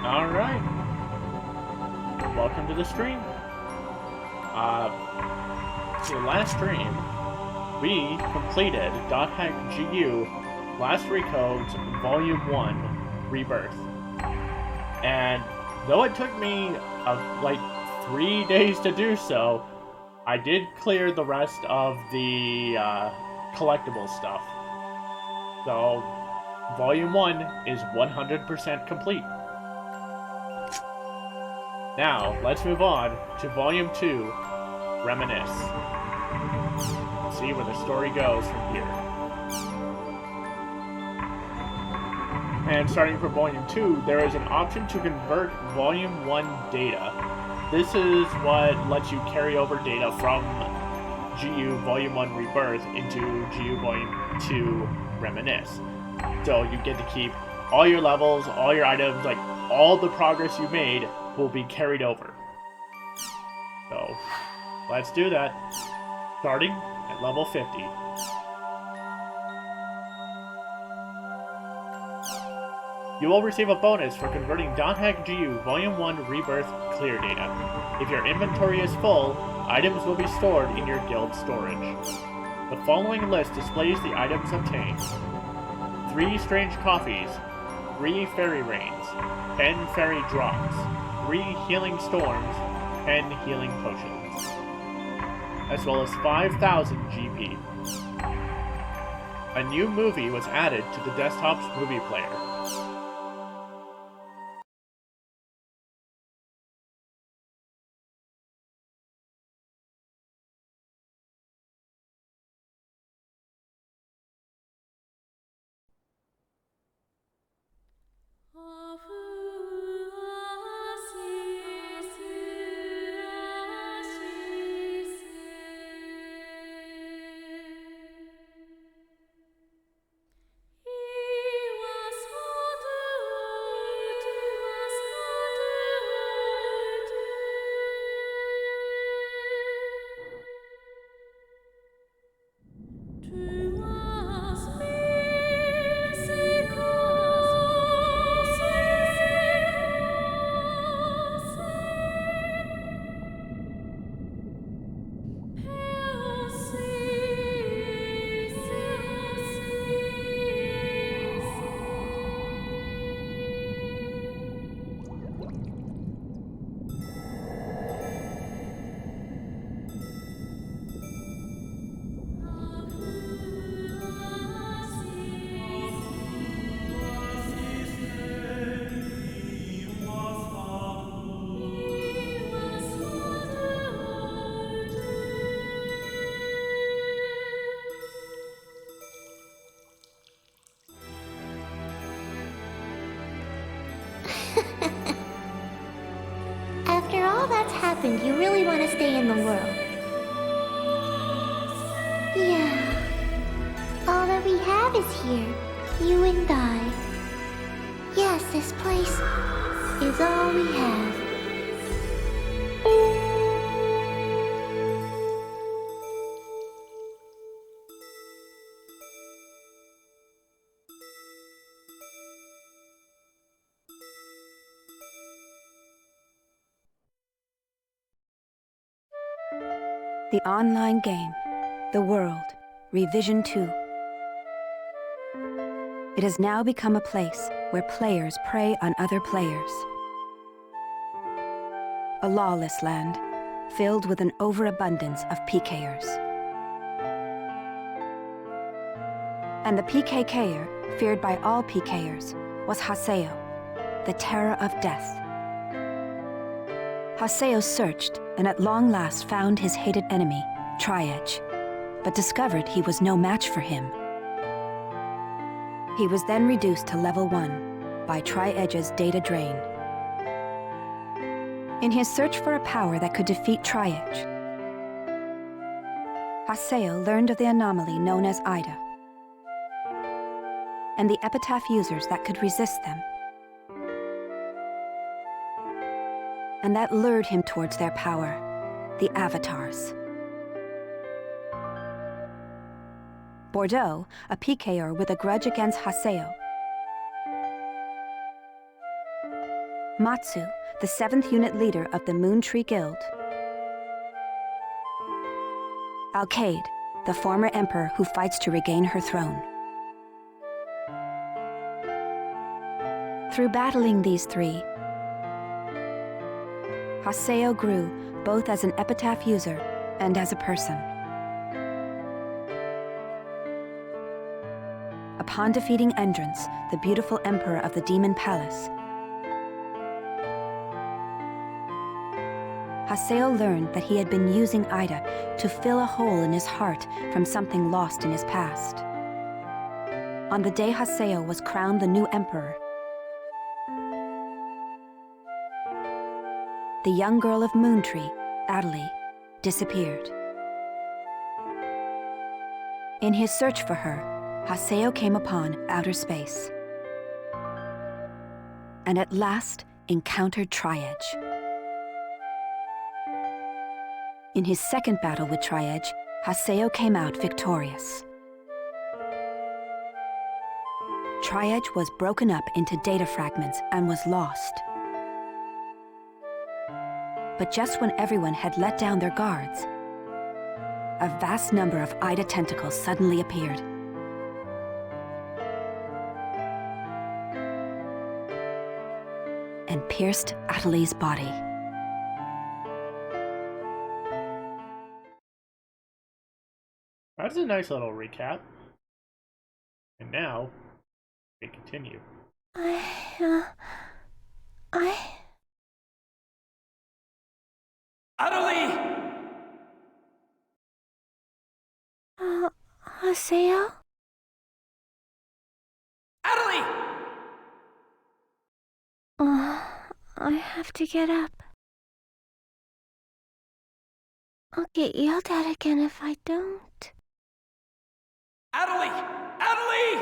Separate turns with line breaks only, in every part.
Alright, welcome to the stream. So last stream, we completed .hack GU Last Recode's Volume 1 Rebirth. And though it took me like 3 days to do so, I did clear the rest of the collectible stuff. So, Volume 1 is 100% complete. Now, let's move on to Volume 2, Reminisce. See where the story goes from here. And starting from Volume 2, there is an option to convert Volume 1 data. This is what lets you carry over data from GU Volume 1 Rebirth into GU Volume 2 Reminisce. So you get to keep all your levels, all your items, like all the progress you made will be carried over. So, let's do that. Starting at level 50. You will receive a bonus for converting .hack GU Volume 1 Rebirth clear data. If your inventory is full, items will be stored in your guild storage. The following list displays the items obtained. 3 strange coffees, 3 fairy rains, 10 fairy drops, 3 healing storms, 10 healing potions, as well as 5,000 GP. A new movie was added to the desktop's movie player.
After all that's happened, you really want to stay in the world. Yeah. All that we have is here. You and I. Yes, this place is all we have.
The online game, The World, Revision 2. It has now become a place where players prey on other players. A lawless land, filled with an overabundance of PKers. And the PKKer, feared by all PKers, was Haseo, the terror of death. Haseo searched, and at long last found his hated enemy, Tri-Edge, but discovered he was no match for him. He was then reduced to level 1 by Tri-Edge's data drain. In his search for a power that could defeat Tri-Edge, Haseo learned of the anomaly known as Ida, and the epitaph users that could resist them. And that lured him towards their power, the Avatars. Bordeaux, a PKer with a grudge against Haseo, Matsu, the 7th unit leader of the Moon Tree Guild. Alcade, the former emperor who fights to regain her throne. Through battling these three, Haseo grew both as an epitaph user and as a person. Upon defeating Endrance, the beautiful emperor of the Demon Palace, Haseo learned that he had been using Ida to fill a hole in his heart from something lost in his past. On the day Haseo was crowned the new emperor, the young girl of Moontree, Adelie, disappeared. In his search for her, Haseo came upon outer space, and at last encountered Tri-Edge. In his second battle with Tri-Edge, Haseo came out victorious. Tri-Edge was broken up into data fragments and was lost. But just when everyone had let down their guards, a vast number of Ida tentacles suddenly appeared. And pierced Adelie's body.
That's a nice little recap. And now, we continue.
Adelie!
Haseo?
Adelie!
I have to get up. I'll get yelled at again if I don't.
Adelie! Adelie!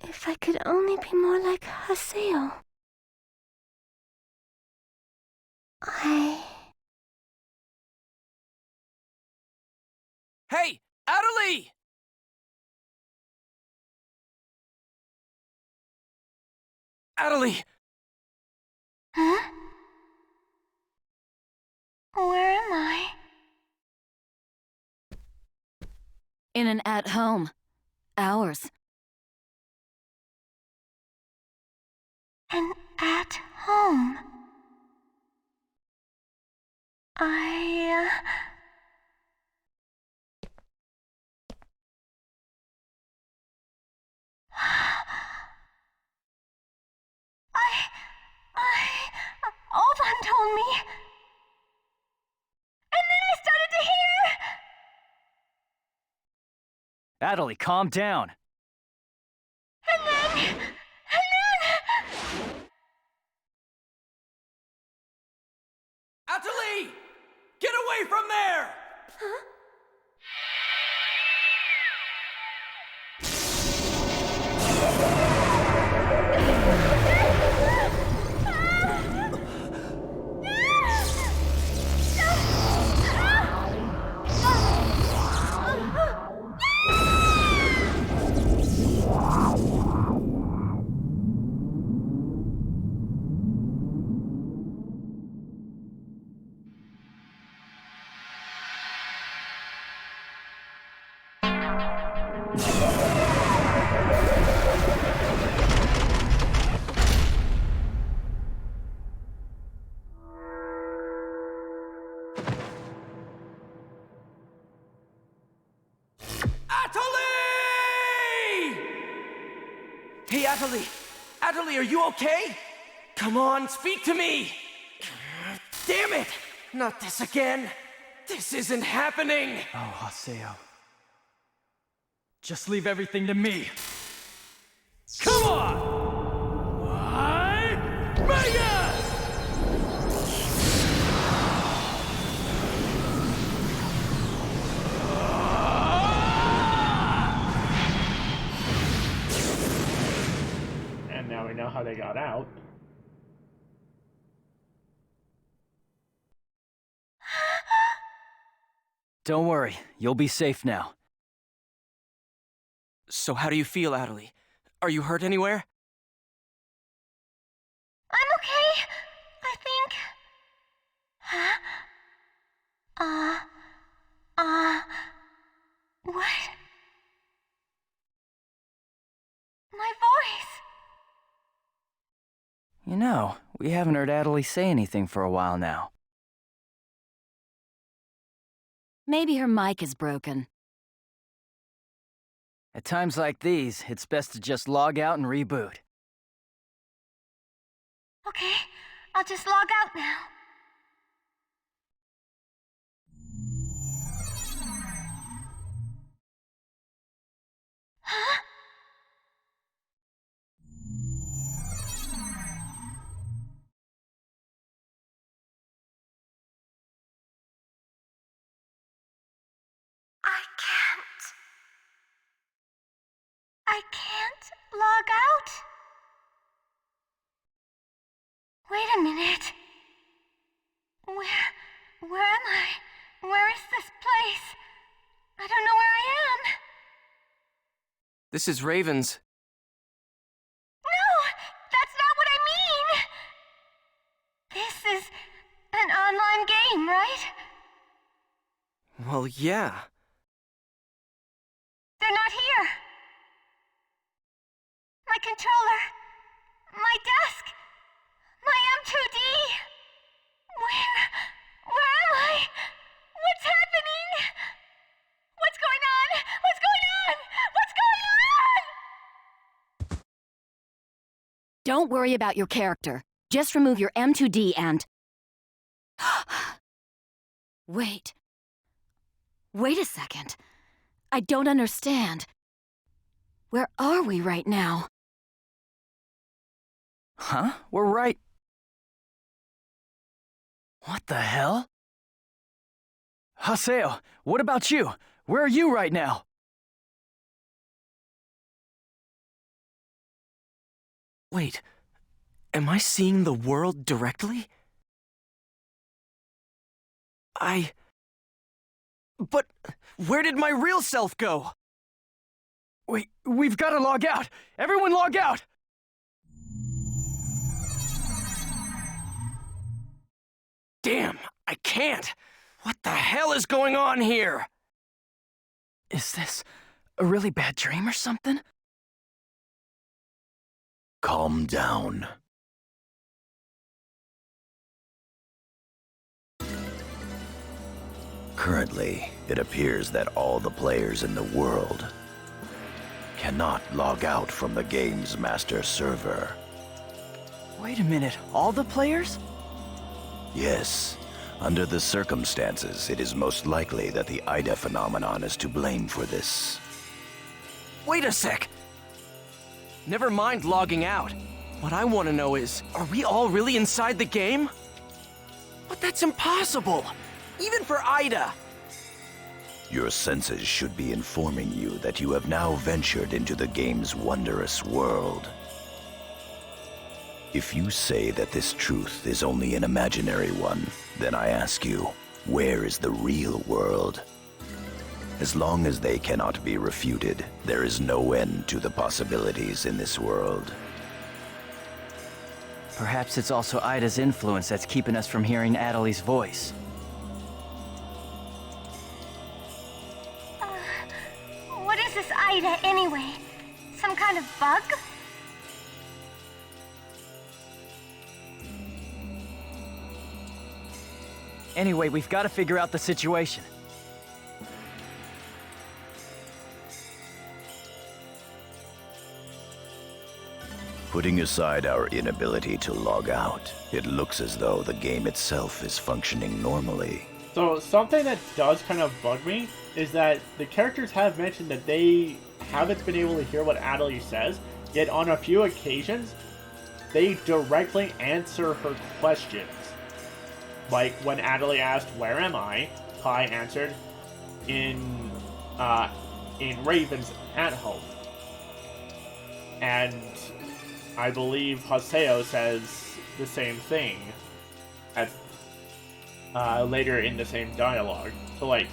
If I could only be more like Haseo.
Hey! Adelie! Adelie!
Huh? Where am I?
In an at-home. Ours.
And at home. Oban told me. And then I started to hear.
Adelie, calm down.
And then.
Adelie! Get away from there!
Huh?
Hey, Adelie! Adelie, are you okay? Come on, speak to me! Damn it! Not this again! This isn't happening!
Oh, Haseo. Just leave everything to me.
Come on! Vegas!
And now we know how they got out.
Don't worry, you'll be safe now.
So how do you feel, Adelie? Are you hurt anywhere?
What? My voice!
You know, we haven't heard Adelie say anything for a while now.
Maybe her mic is broken.
At times like these, it's best to just log out and reboot.
Okay, I'll just log out now. Huh? I can't log out? Wait a minute. Where am I? Where is this place? I don't know where I am.
This is Raven's.
No, that's not what I mean. This is an online game, right?
Well, yeah.
They're not here. My controller. My desk. My M2D. Where am I? What's happening? What's going on? What's going on? What's going on?
Don't worry about your character. Just remove your M2D and... Wait. Wait a second. I don't understand. Where are we right now?
Huh? We're right... What the hell? Haseo, what about you? Where are you right now?
Wait, am I seeing the world directly? But where did my real self go?
Wait, we've got to log out! Everyone log out!
Damn, I can't! What the hell is going on here?
Is this a really bad dream or something?
Calm down. Currently, it appears that all the players in the world cannot log out from the game's master server.
Wait a minute, all the players?
Yes, under the circumstances, it is most likely that the Ida phenomenon is to blame for this.
Wait a sec! Never mind logging out. What I want to know is, are we all really inside the game? But that's impossible! Even for Ida!
Your senses should be informing you that you have now ventured into the game's wondrous world. If you say that this truth is only an imaginary one, then I ask you, where is the real world? As long as they cannot be refuted, there is no end to the possibilities in this world.
Perhaps it's also Ida's influence that's keeping us from hearing Adelie's voice.
What is this Ida anyway? Some kind of bug?
Anyway, we've got to figure out the situation.
Putting aside our inability to log out, it looks as though the game itself is functioning normally.
So something that does kind of bug me is that the characters have mentioned that they haven't been able to hear what Adelie says, yet on a few occasions, they directly answer her questions. Like when Adelie asked, "Where am I?" Pi answered, in Raven's at home. And I believe Haseo says the same thing at later in the same dialogue. So like,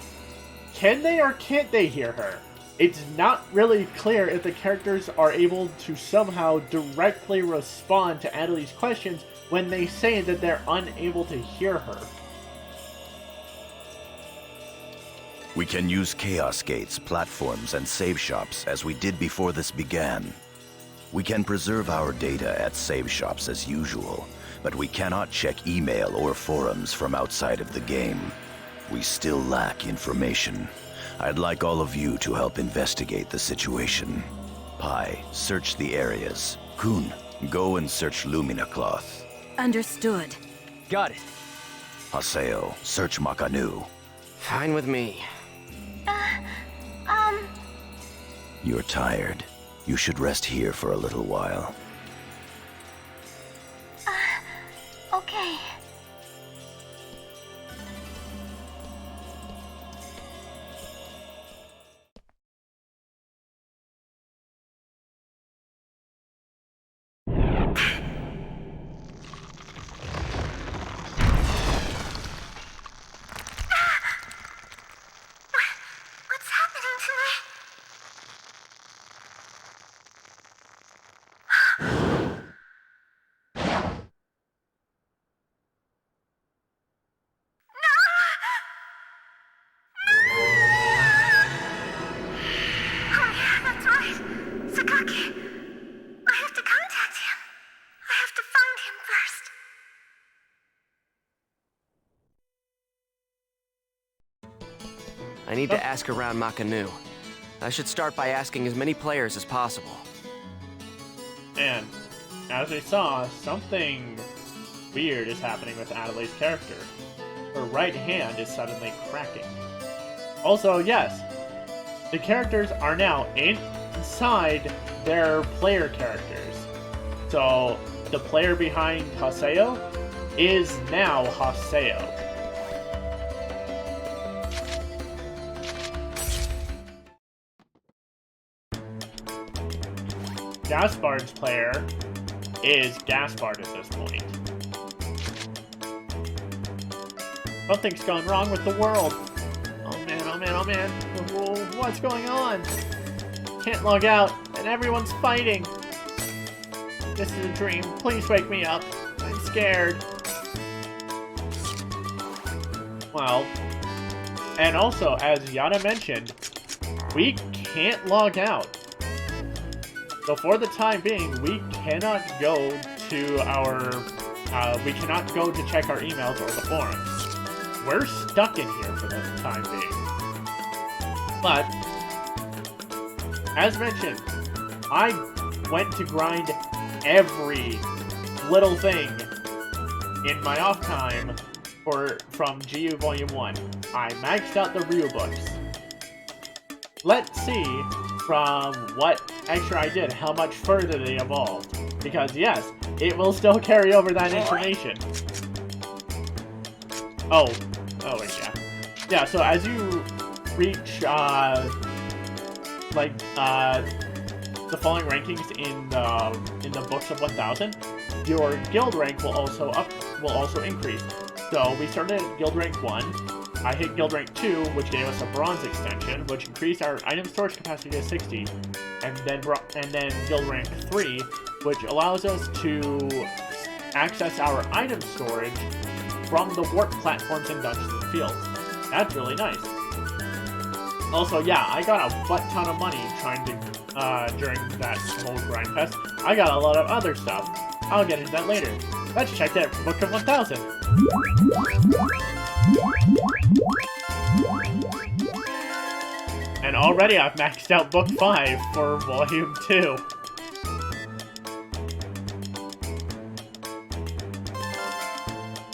can they or can't they hear her? It's not really clear if the characters are able to somehow directly respond to Adelie's questions when they say that they're unable to hear her.
We can use chaos gates, platforms, and save shops as we did before this began. We can preserve our data at save shops as usual, but we cannot check email or forums from outside of the game. We still lack information. I'd like all of you to help investigate the situation. Pi, search the areas. Kun, go and search Lumina Cloth.
Understood.
Got it.
Haseo, search Makanu.
Fine with me.
You're tired. You should rest here for a little while.
Okay. What's happening to me? Oh yeah, that's right. Sakaki. I have to contact him. I have to find him first.
I need to ask around Makanu. I should start by asking as many players as possible.
And as we saw, something weird is happening with Adelaide's character. Her right hand is suddenly cracking. Also, yes, the characters are now inside their player characters. So, the player behind Haseo is now Haseo. Gaspard's player is Gaspard at this point. Something's gone wrong with the world. Oh man, oh man, oh man. What's going on? Can't log out, and everyone's fighting. This is a dream. Please wake me up. I'm scared. Well, and also, as Yada mentioned, we can't log out. So for the time being, we cannot go to we cannot go to check our emails or the forums. We're stuck in here for the time being. But, as mentioned, I went to grind every little thing in my off time from GU Volume 1. I maxed out the Ryu books. Let's see from what extra I did, how much further they evolved. Because yes, it will still carry over that information. Oh wait, yeah. Yeah, so as you reach, the following rankings in the books of 1000, your guild rank will also increase. So we started at guild rank 1. I hit guild rank 2, which gave us a bronze extension, which increased our item storage capacity to 60, and then guild rank 3, which allows us to access our item storage from the warp platforms in Dungeons and Fields. That's really nice. Also, yeah, I got a butt ton of money trying to during that whole grind fest. I got a lot of other stuff. I'll get into that later. Let's check that Book of 1000. And already I've maxed out Book 5 for Volume 2.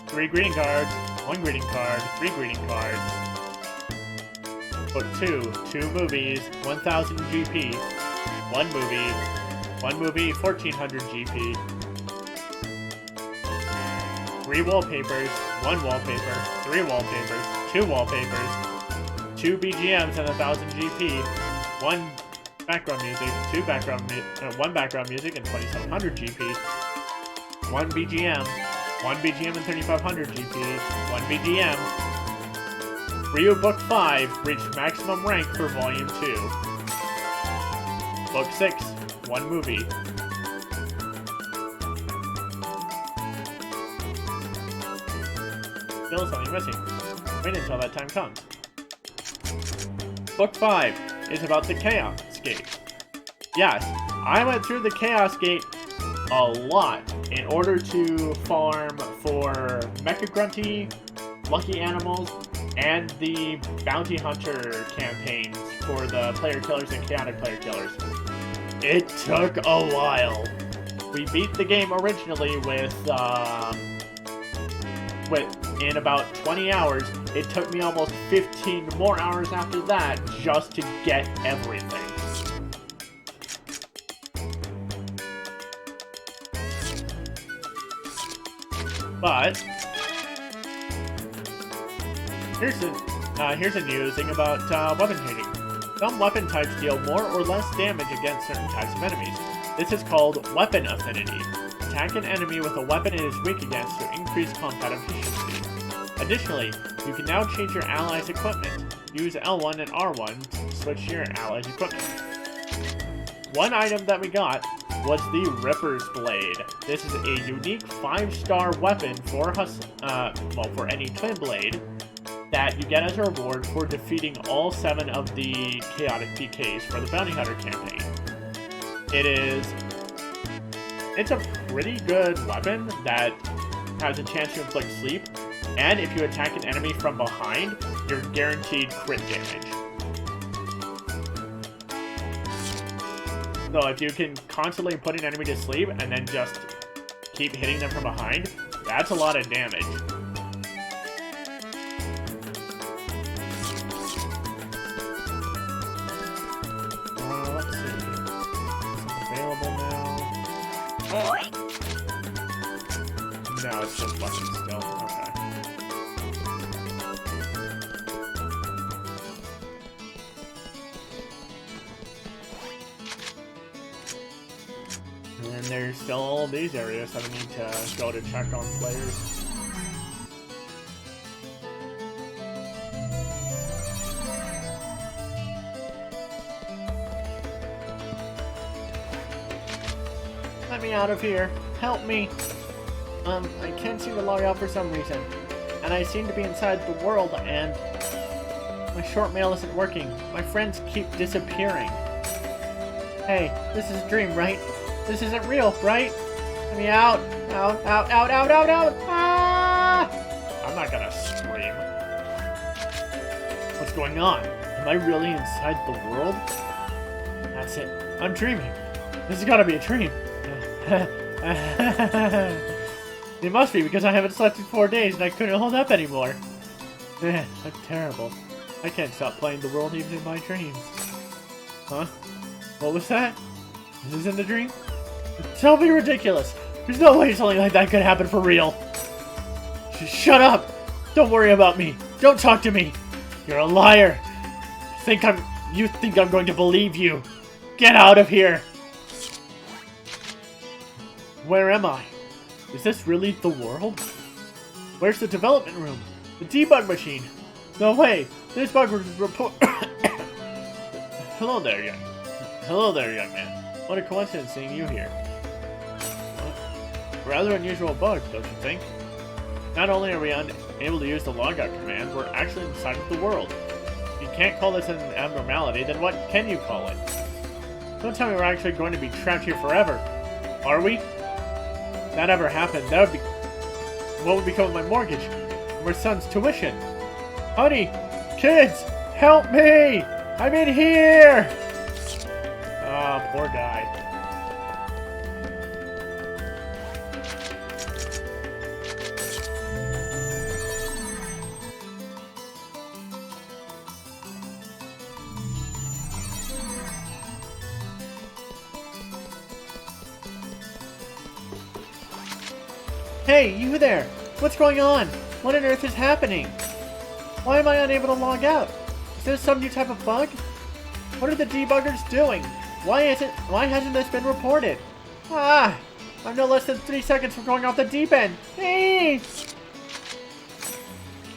Three greeting cards, one greeting card, 3 greeting cards. Book 2, 2 movies, 1000 GP. 1 movie, 1400 GP. 3 wallpapers, 1 wallpaper, 3 wallpapers, 2 wallpapers, 2 BGMs and 1000 GP, 1 background music, 1 background music and 2700 GP, 1 BGM, 1 BGM and 3500 GP, 1 BGM. Ryu Book 5 reached maximum rank for Volume 2. Book 6, 1 movie. Still something missing. Wait until that time comes. Book 5 is about the Chaos Gate. Yes, I went through the Chaos Gate a lot in order to farm for Mecha Grunty, Lucky Animals, and the Bounty Hunter campaigns for the Player Killers and Chaotic Player Killers. It took a while. We beat the game originally in about 20 hours. It took me almost 15 more hours after that just to get everything. But here's a new thing about weapon changing. Some weapon types deal more or less damage against certain types of enemies. This is called weapon affinity. Attack an enemy with a weapon it is weak against to increase combat efficiency. Additionally, you can now change your allies' equipment. Use L1 and R1 to switch to your allies' equipment. One item that we got was the Ripper's Blade. This is a unique 5-star weapon for for any twin blade that you get as a reward for defeating all 7 of the chaotic PKs for the Bounty Hunter campaign. It's a pretty good weapon that has a chance to inflict sleep, and if you attack an enemy from behind, you're guaranteed crit damage. So if you can constantly put an enemy to sleep and then just keep hitting them from behind, that's a lot of damage. Let's see. It's available now. No, it's just weapons still. Okay. And then there's still all these areas that I need to go to check on players. Let me out of here. Help me. I can't seem to log out for some reason. And I seem to be inside the world and my short mail isn't working. My friends keep disappearing. Hey, this is a dream, right? This isn't real, right? Let me out. Out, out, out, out, out, out. Ah! I'm not gonna scream. What's going on? Am I really inside the world? That's it. I'm dreaming. This has gotta be a dream. It must be because I haven't slept in 4 days and I couldn't hold up anymore. Man, I'm terrible. I can't stop playing the world even in my dreams. Huh? What was that? Is this in the dream? Don't be ridiculous. There's no way something like that could happen for real. Shut up. Don't worry about me. Don't talk to me. You're a liar. You think I'm going to believe you. Get out of here. Where am I? Is this really the world? Where's the development room? The debug machine? No way! This bug was report. Hello there, young man. What a coincidence seeing you here. What? Rather unusual bug, don't you think? Not only are we unable to use the logout command, we're actually inside of the world. If you can't call this an abnormality, then what can you call it? Don't tell me we're actually going to be trapped here forever. Are we? If that ever happened, that would be... What would become of my mortgage? And my son's tuition? Honey! Kids! Help me! I'm in here! Ah, poor guy. Hey, you there! What's going on? What on earth is happening? Why am I unable to log out? Is this some new type of bug? What are the debuggers doing? Why hasn't this been reported? Ah! I'm no less than 3 seconds from going off the deep end! Hey!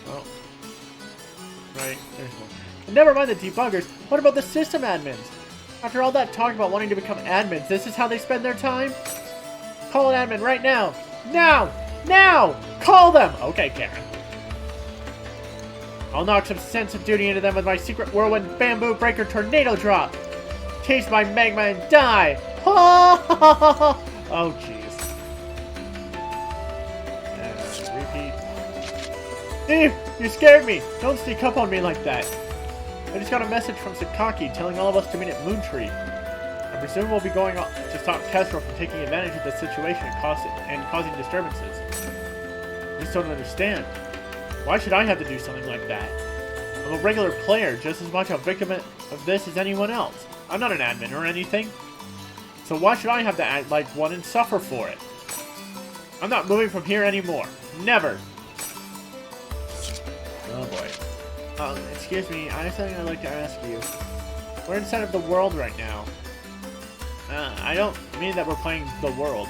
Oh. Right, there's one. And never mind the debuggers, what about the system admins? After all that talk about wanting to become admins, this is how they spend their time? Call an admin right now! Now! Now! Call them! Okay, Karen. I'll knock some sense of duty into them with my secret whirlwind bamboo breaker tornado drop. Taste my magma and die! Oh, jeez. Repeat. Steve, you scared me! Don't sneak up on me like that. I just got a message from Sakaki telling all of us to meet at Moontree. I presume we'll be going on to stop Kestrel from taking advantage of the situation and causing disturbances. I just don't understand. Why should I have to do something like that? I'm a regular player, just as much a victim of this as anyone else. I'm not an admin or anything. So why should I have to act like one and suffer for it? I'm not moving from here anymore. Never! Oh boy. Excuse me, I have something I'd like to ask you. We're inside of the world right now. I don't mean that we're playing the world.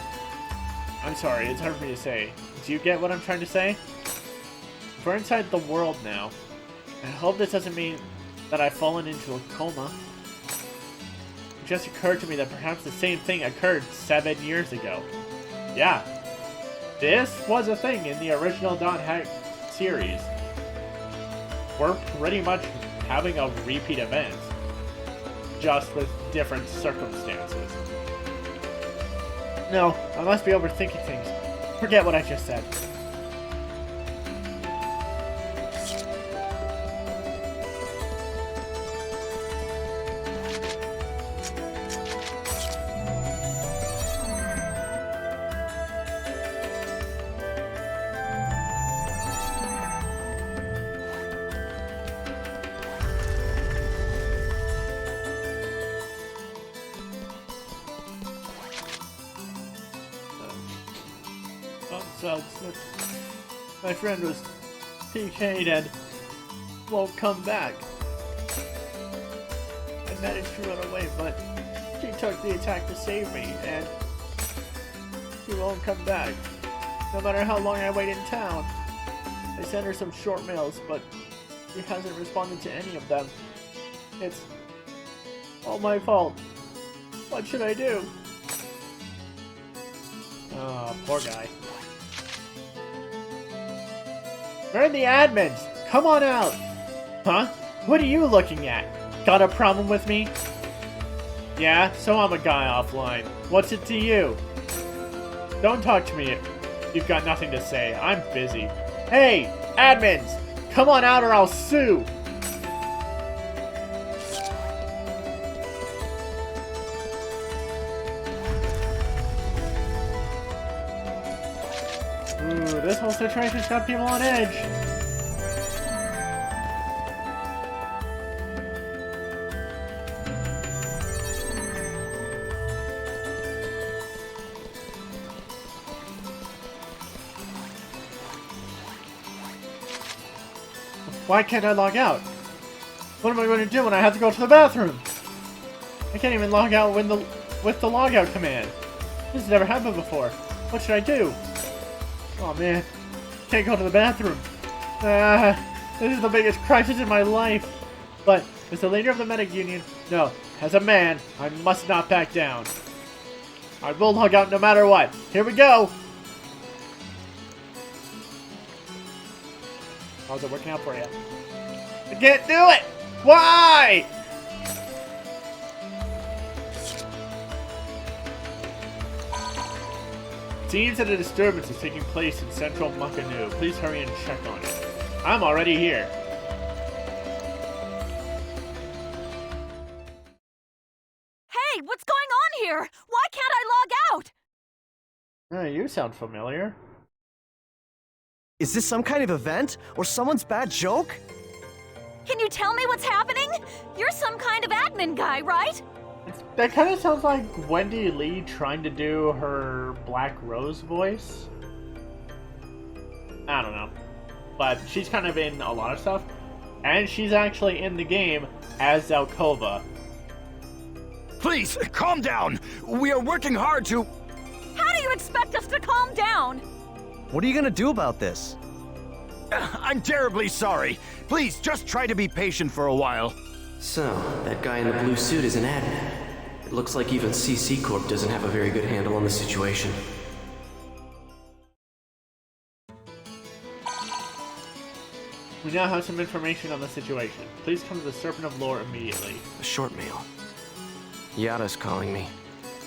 I'm sorry, it's hard for me to say. Do you get what I'm trying to say? We're inside the world now. I hope this doesn't mean that I've fallen into a coma. It just occurred to me that perhaps the same thing occurred 7 years ago. Yeah. This was a thing in the original .hack series. We're pretty much having a repeat event. Just with different circumstances. No, I must be overthinking things. Forget what I just said. So, my friend was PK'd and won't come back. I managed to run away, but she took the attack to save me, and she won't come back. No matter how long I wait in town. I sent her some short mails, but she hasn't responded to any of them. It's all my fault. What should I do? Oh, poor guy. Where are the admins? Come on out! Huh? What are you looking at? Got a problem with me? Yeah, so I'm a guy offline. What's it to you? Don't talk to me if you've got nothing to say. I'm busy. Hey, admins! Come on out or I'll sue! Ooh, this whole situation's got people on edge. Why can't I log out? What am I going to do when I have to go to the bathroom? I can't even log out with the logout command. This has never happened before. What should I do? Oh man, can't go to the bathroom. This is the biggest crisis in my life. But as the leader of the medic union, no, as a man, I must not back down. I will log out no matter what. Here we go. How's it working out for you? I can't do it! Why? Seems that a disturbance is taking place in central Makanu. Please hurry and check on it. I'm already here.
Hey, what's going on here? Why can't I log out?
You sound familiar.
Is this some kind of event? Or someone's bad joke?
Can you tell me what's happening? You're some kind of admin guy, right?
That kind of sounds like Wendy Lee trying to do her Black Rose voice. I don't know. But she's kind of in a lot of stuff. And she's actually in the game as Zelkova.
Please, calm down. We are working hard to...
How do you expect us to calm down?
What are you gonna do about this?
I'm terribly sorry. Please, just try to be patient for a while.
So, that guy in the blue suit is an admin. It looks like even CC Corp doesn't have a very good handle on the situation.
We now have some information on the situation. Please come to the Serpent of Lore immediately.
A short mail. Yada's calling me.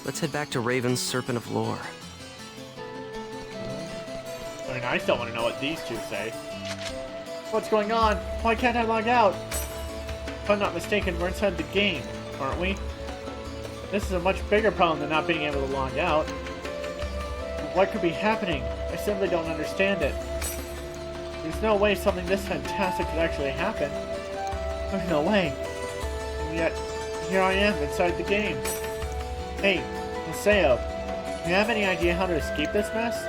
Let's head back to Raven's Serpent of Lore.
I mean, I still want to know what these two say. What's going on? Why can't I log out? If I'm not mistaken, we're inside the game, aren't we? This is a much bigger problem than not being able to log out. What could be happening? I simply don't understand it. There's no way something this fantastic could actually happen. There's no way. And yet, here I am inside the game. Hey, Haseo, do you have any idea how to escape this mess?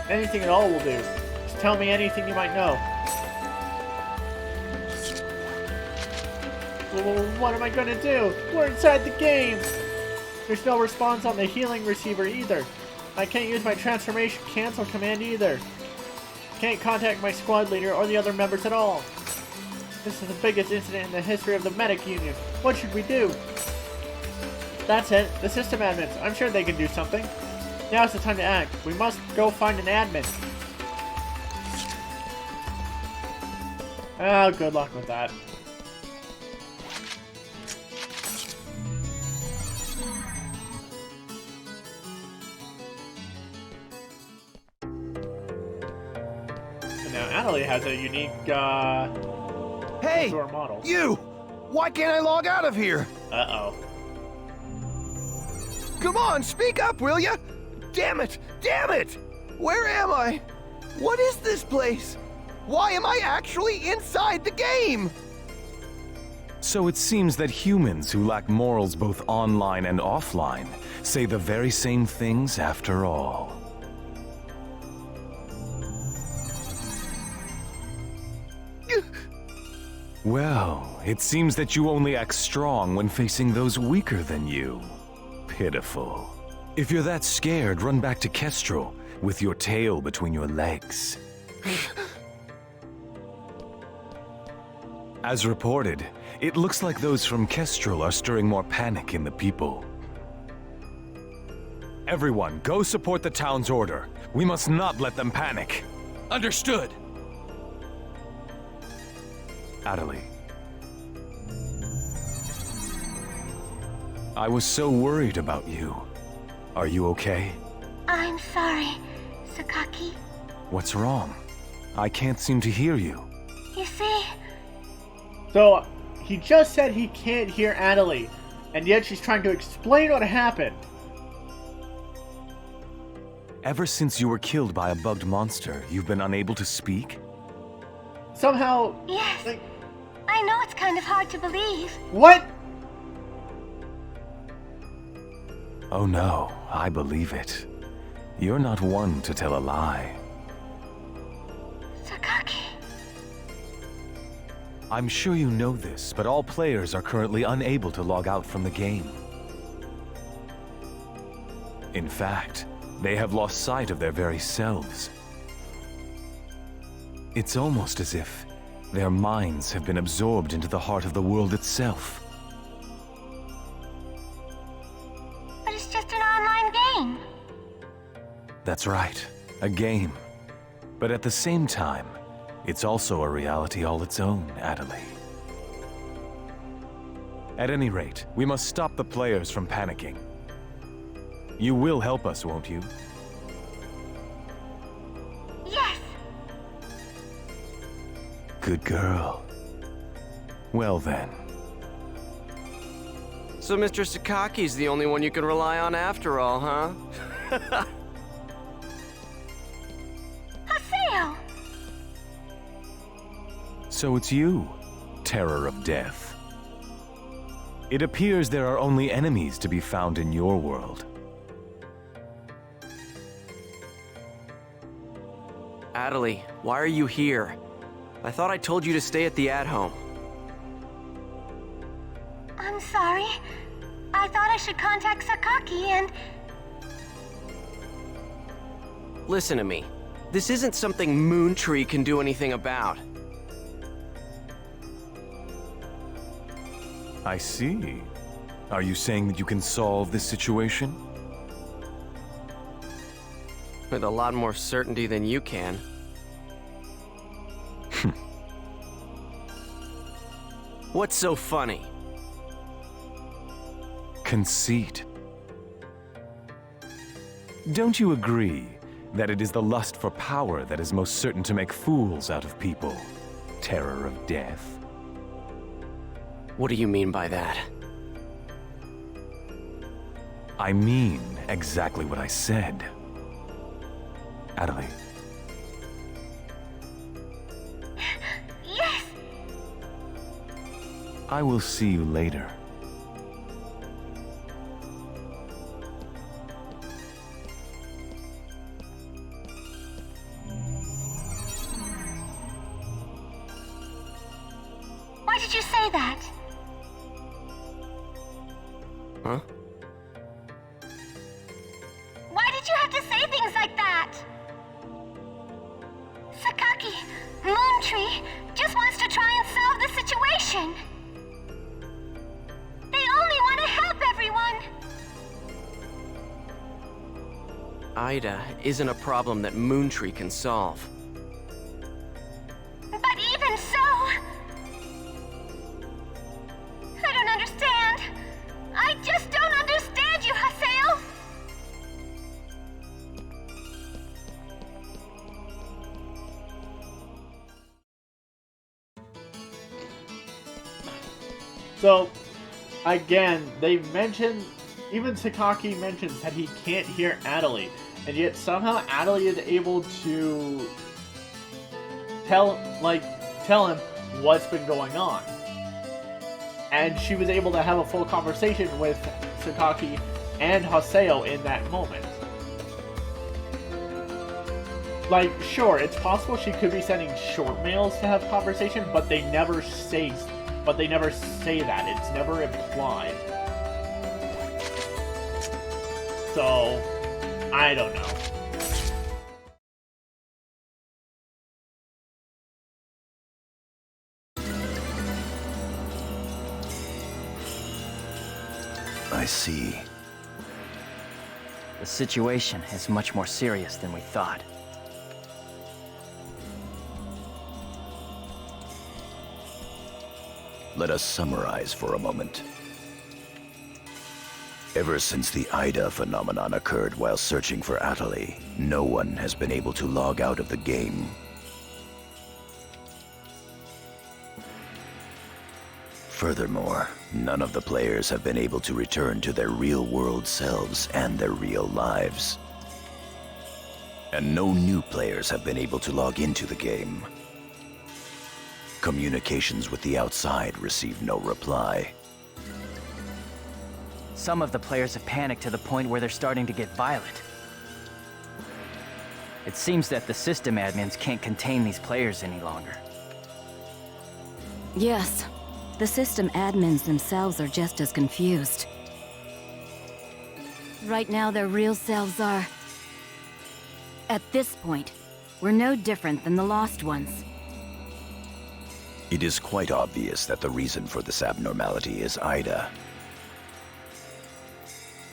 Anything at all will do. Just tell me anything you might know. Well, what am I gonna do? We're inside the game! There's no response on the healing receiver either. I can't use my transformation cancel command either. Can't contact my squad leader or the other members at all. This is the biggest incident in the history of the medic union. What should we do? That's it. The system admins. I'm sure they can do something. Now's the time to act. We must go find an admin. Oh, good luck with that. And now Annalie has a unique,
Hey!
door model.
You! Why can't I log out of here?
Uh-oh.
Come on, speak up, will ya? Damn it! Damn it! Where am I? What is this place? Why am I actually inside the game?
So it seems that humans who lack morals both online and offline say the very same things after all. Well, it seems that you only act strong when facing those weaker than you. Pitiful. If you're that scared, run back to Kestrel with your tail between your legs. As reported, it looks like those from Kestrel are stirring more panic in the people. Everyone, go support the town's order. We must not let them panic.
Understood.
Adelie. I was so worried about you. Are you okay?
I'm sorry, Sakaki.
What's wrong? I can't seem to hear you.
You see,
So, he just said he can't hear Annalie, and yet she's trying to explain what happened.
Ever since you were killed by a bugged monster, you've been unable to speak?
Somehow...
yes.
Like,
I know it's kind of hard to believe.
what?
Oh no, I believe it. You're not one to tell a lie.
Sakaki.
I'm sure you know this, but all players are currently unable to log out from the game. In fact, they have lost sight of their very selves. It's almost as if their minds have been absorbed into the heart of the world itself.
But it's just an online game.
That's right, a game. But at the same time, it's also a reality all its own, Adelie. At any rate, we must stop the players from panicking. You will help us, won't you?
Yes.
Good girl. Well then.
So Mr. Sakaki's the only one you can rely on after all, huh?
Haseo!
So it's you, Terror of Death. It appears there are only enemies to be found in your world.
Adelie, why are you here? I thought I told you to stay at the at-home.
I'm sorry. I thought I should contact Sakaki and...
Listen to me. This isn't something Moontree can do anything about.
I see. Are you saying that you can solve this situation?
With a lot more certainty than you can.
What's so funny?
Conceit. Don't you agree that it is the lust for power that is most certain to make fools out of people? Terror of death.
What do you mean by that?
I mean exactly what I said. Adelie.
Yes!
I will see you later.
Why did you say that?
Huh?
Why did you have to say things like that? Sakaki, Moontree, just wants to try and solve the situation. They only want to help everyone.
Ida isn't a problem that Moontree can solve.
But even so... I don't understand. I just don't understand you, Haseo.
So, again, they mention, even Sakaki mentions that he can't hear Adelie, and yet somehow Adelie is able to tell him what's been going on. And she was able to have a full conversation with Sakaki and Haseo in that moment. Like, sure, it's possible she could be sending short mails to have conversation, but they never say that. It's never implied. So, I don't know.
I see.
The situation is much more serious than we thought.
Let us summarize for a moment. Ever since the Ida phenomenon occurred while searching for Adelie, no one has been able to log out of the game. Furthermore, none of the players have been able to return to their real-world selves and their real lives. And no new players have been able to log into the game. Communications with the outside receive no reply.
Some of the players have panicked to the point where they're starting to get violent. It seems that the system admins can't contain these players any longer.
Yes, the system admins themselves are just as confused. Right now, their real selves are... At this point, we're no different than the Lost Ones.
It is quite obvious that the reason for this abnormality is Ida.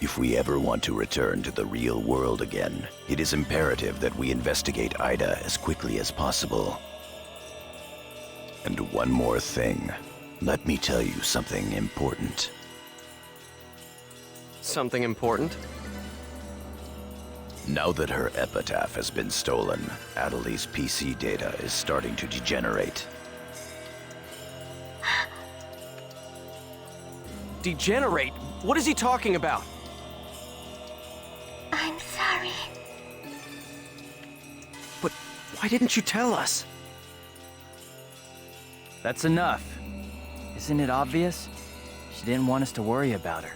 If we ever want to return to the real world again, it is imperative that we investigate Ida as quickly as possible. And one more thing. Let me tell you something important.
Something important?
Now that her epitaph has been stolen, Adelie's PC data is starting to degenerate.
Degenerate? What is he talking about?
I'm sorry.
But why didn't you tell us?
That's enough. Isn't it obvious? She didn't want us to worry about her.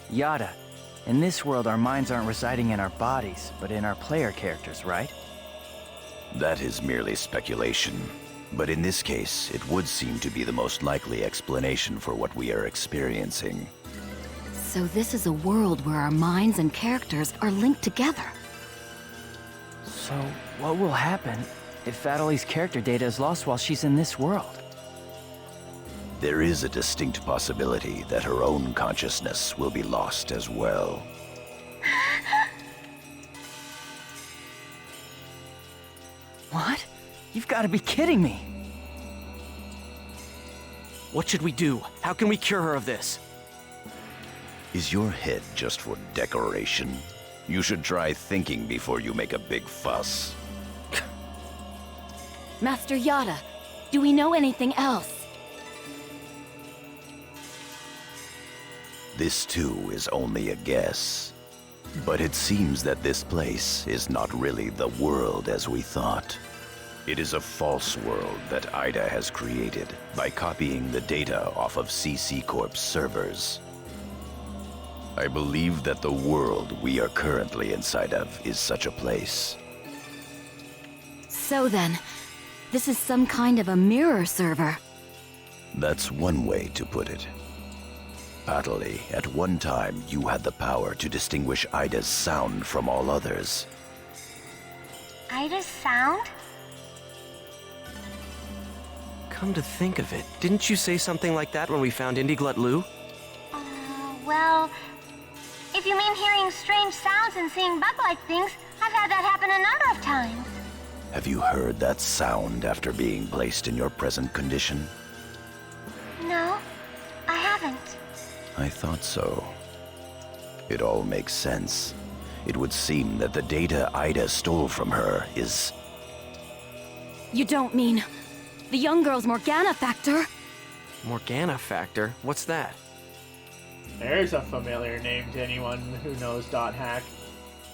Yada, in this world our minds aren't residing in our bodies, but in our player characters, right?
That is merely speculation. But in this case, it would seem to be the most likely explanation for what we are experiencing.
So this is a world where our minds and characters are linked together.
So, what will happen if Adelie's character data is lost while she's in this world?
There is a distinct possibility that her own consciousness will be lost as well.
You've got to be kidding me.
What should we do? How can we cure her of this?
Is your head just for decoration? You should try thinking before you make a big fuss.
Master Yada, do we know anything else?
This too is only a guess. But it seems that this place is not really the world as we thought. It is a false world that Ida has created by copying the data off of CC Corp's servers. I believe that the world we are currently inside of is such a place.
So then, this is some kind of a mirror server.
That's one way to put it. Atali, at one time you had the power to distinguish Ida's sound from all others.
Ida's sound?
Come to think of it, didn't you say something like that when we found Indiglut Lu?
Well, if you mean hearing strange sounds and seeing bug-like things, I've had that happen a number of times.
Have you heard that sound after being placed in your present condition?
No, I haven't.
I thought so. It all makes sense. It would seem that the data Ida stole from her is...
You don't mean the young girl's Morgana factor?
Morgana factor? What's that?
There's a familiar name to anyone who knows .hack.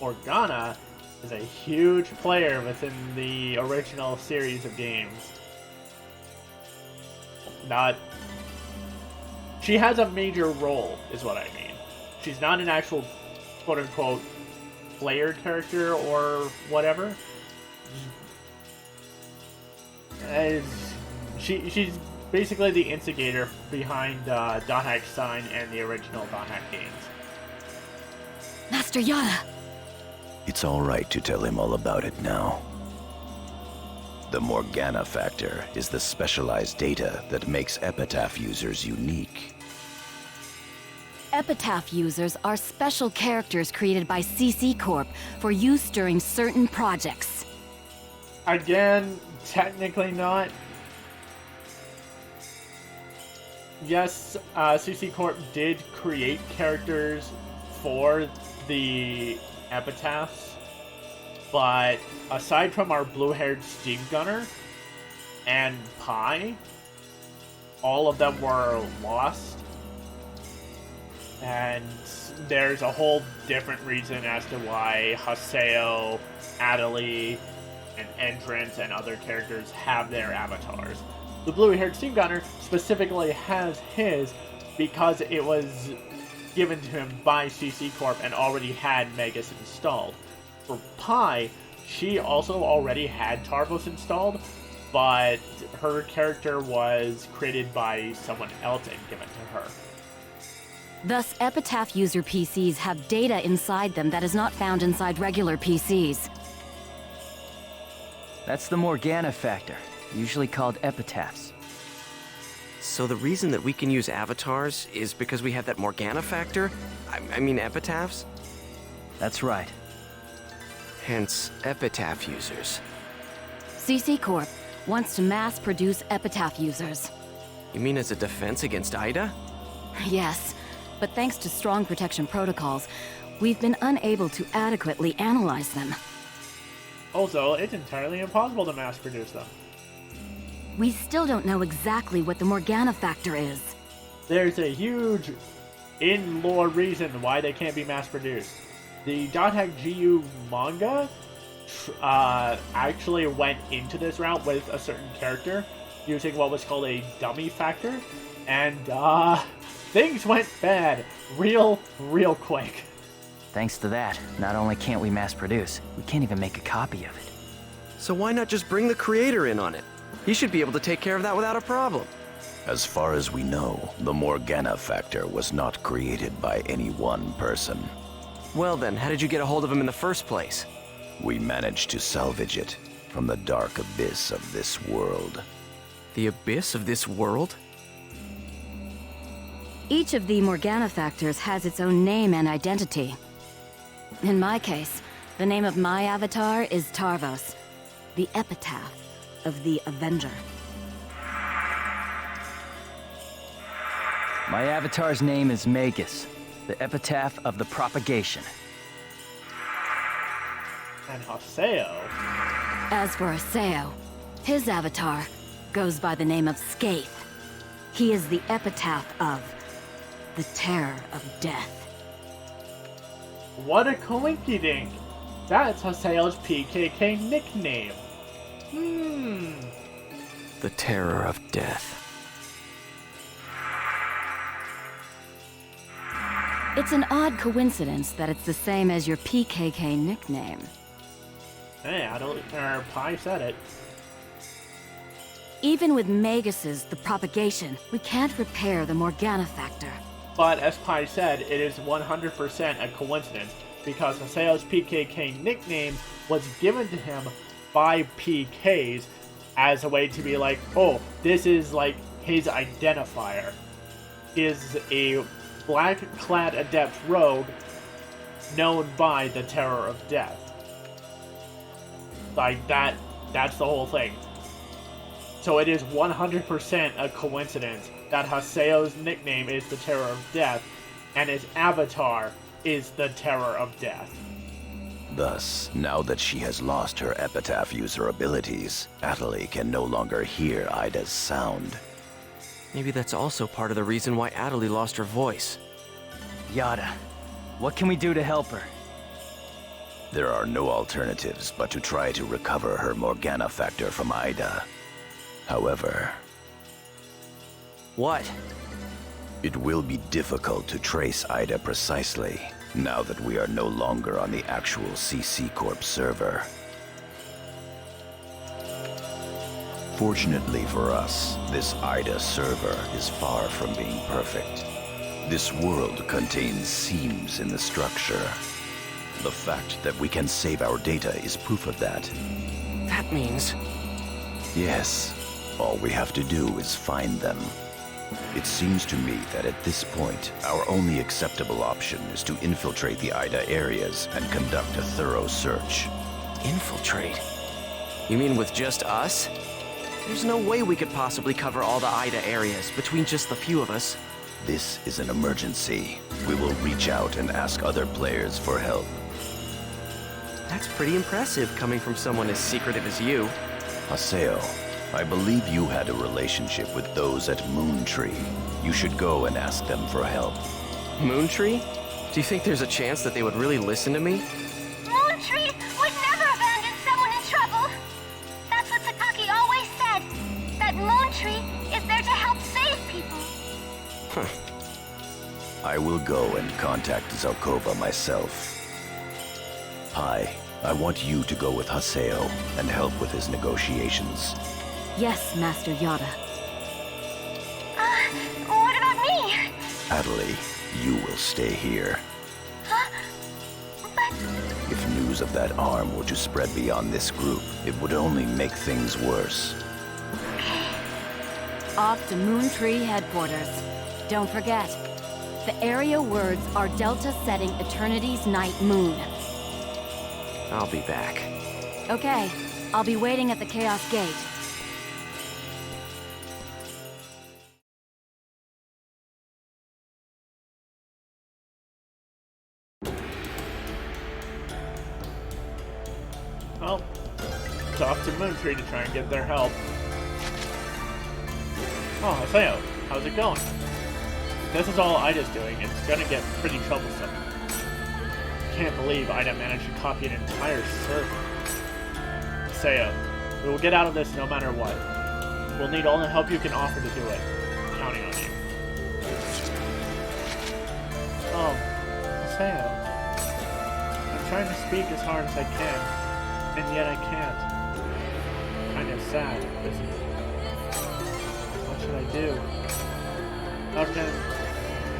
Morgana is a huge player within the original series of games. She has a major role, is what I mean. She's not an actual, quote-unquote, player character or whatever. She's basically the instigator behind .hack Sign and the original .hack games.
Master Yada!
It's all right to tell him all about it now. The Morgana factor is the specialized data that makes Epitaph users unique.
Epitaph users are special characters created by CC Corp for use during certain projects.
Again, technically not. Yes, CC Corp did create characters for the Epitaphs, but aside from our blue-haired Steam Gunner and Pi, all of them were lost. And there's a whole different reason as to why Haseo, Atali, and Entrance and other characters have their avatars. The blue-haired Steam Gunner specifically has his because it was given to him by CC Corp and already had Megas installed. For Pi, she also already had Tarvos installed, but her character was created by someone else and given to her.
Thus, Epitaph user PCs have data inside them that is not found inside regular PCs.
That's the Morgana factor, usually called epitaphs.
So the reason that we can use avatars is because we have that Morgana factor? I mean epitaphs?
That's right.
Hence, epitaph users.
CC Corp wants to mass-produce Epitaph users.
You mean as a defense against Ida?
Yes, but thanks to strong protection protocols, we've been unable to adequately analyze them.
Also, it's entirely impossible to mass-produce them.
We still don't know exactly what the Morgana factor is.
There's a huge in-lore reason why they can't be mass-produced. The .hack GU manga actually went into this route with a certain character using what was called a dummy factor, and things went bad real quick.
Thanks to that, not only can't we mass produce, we can't even make a copy of it.
So why not just bring the creator in on it? He should be able to take care of that without a problem.
As far as we know, the Morgana factor was not created by any one person.
Well then, how did you get a hold of him in the first place?
We managed to salvage it from the dark abyss of this world.
The abyss of this world?
Each of the Morgana factors has its own name and identity. In my case, the name of my avatar is Tarvos, the Epitaph, of the Avenger.
My avatar's name is Magus, the epitaph of the propagation.
And Haseo.
As for Haseo, his avatar goes by the name of Skaith. He is the epitaph of the terror of death.
What a coinkydink! That's Haseo's PKK nickname.
The terror of death.
It's an odd coincidence that it's the same as your PKK nickname.
Hey, Pi said it.
Even with Magus's The Propagation, we can't repair the Morgana factor.
But as Pi said, it is 100% a coincidence, because Haseo's PKK nickname was given to him by PKs as a way to be like, oh, this is like his identifier. Is a black-clad adept rogue known by the terror of death. Like that's the whole thing. So it is 100% a coincidence that Haseo's nickname is the Terror of Death, and his avatar is the Terror of Death.
Thus, now that she has lost her epitaph user abilities, Atali can no longer hear Ida's sound.
Maybe that's also part of the reason why Atali lost her voice.
Yada, what can we do to help her?
There are no alternatives but to try to recover her Morgana factor from Ida. However...
What?
It will be difficult to trace Ida precisely, now that we are no longer on the actual CC Corp server. Fortunately for us, this Ida server is far from being perfect. This world contains seams in the structure. The fact that we can save our data is proof of that.
That means...
Yes. All we have to do is find them. It seems to me that at this point, our only acceptable option is to infiltrate the Ida areas and conduct a thorough search.
Infiltrate? You mean with just us? There's no way we could possibly cover all the Ida areas between just the few of us.
This is an emergency. We will reach out and ask other players for help.
That's pretty impressive coming from someone as secretive as you.
Haseo, I believe you had a relationship with those at Moontree. You should go and ask them for help.
Moontree? Do you think there's a chance that they would really listen to me?
Moontree would never abandon someone in trouble. That's what Takaki always said. That Moontree is there to help save people.
I will go and contact Zelkova myself. Pi, I want you to go with Haseo and help with his negotiations.
Yes, Master Yada.
What about me?
Atali, you will stay here.
Huh? But...
If news of that arm were to spread beyond this group, it would only make things worse.
Off to Moontree headquarters. Don't forget, the area words are Delta setting Eternity's night moon.
I'll be back.
Okay, I'll be waiting at the Chaos Gate.
Well, it's off to Moontree to try and get their help. Oh, Haseo, how's it going? This is all Ida's doing, it's gonna get pretty troublesome. Can't believe Ida managed to copy an entire server. Haseo, we will get out of this no matter what. We'll need all the help you can offer to do it. I'm counting on you. Oh, Haseo. I'm trying to speak as hard as I can, and yet I can't. Kind of sad, isn't it? What should I do? How can I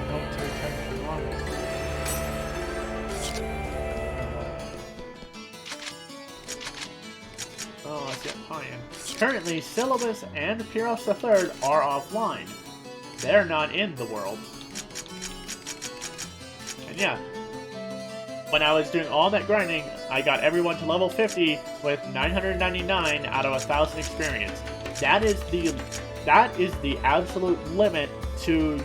hope to return to normal? Oh, I see a tie-in. Currently, Syllabus and Pyros III are offline. They're not in the world. And yeah, when I was doing all that grinding, I got everyone to level 50 with 999 out of 1,000 experience. That is the absolute limit to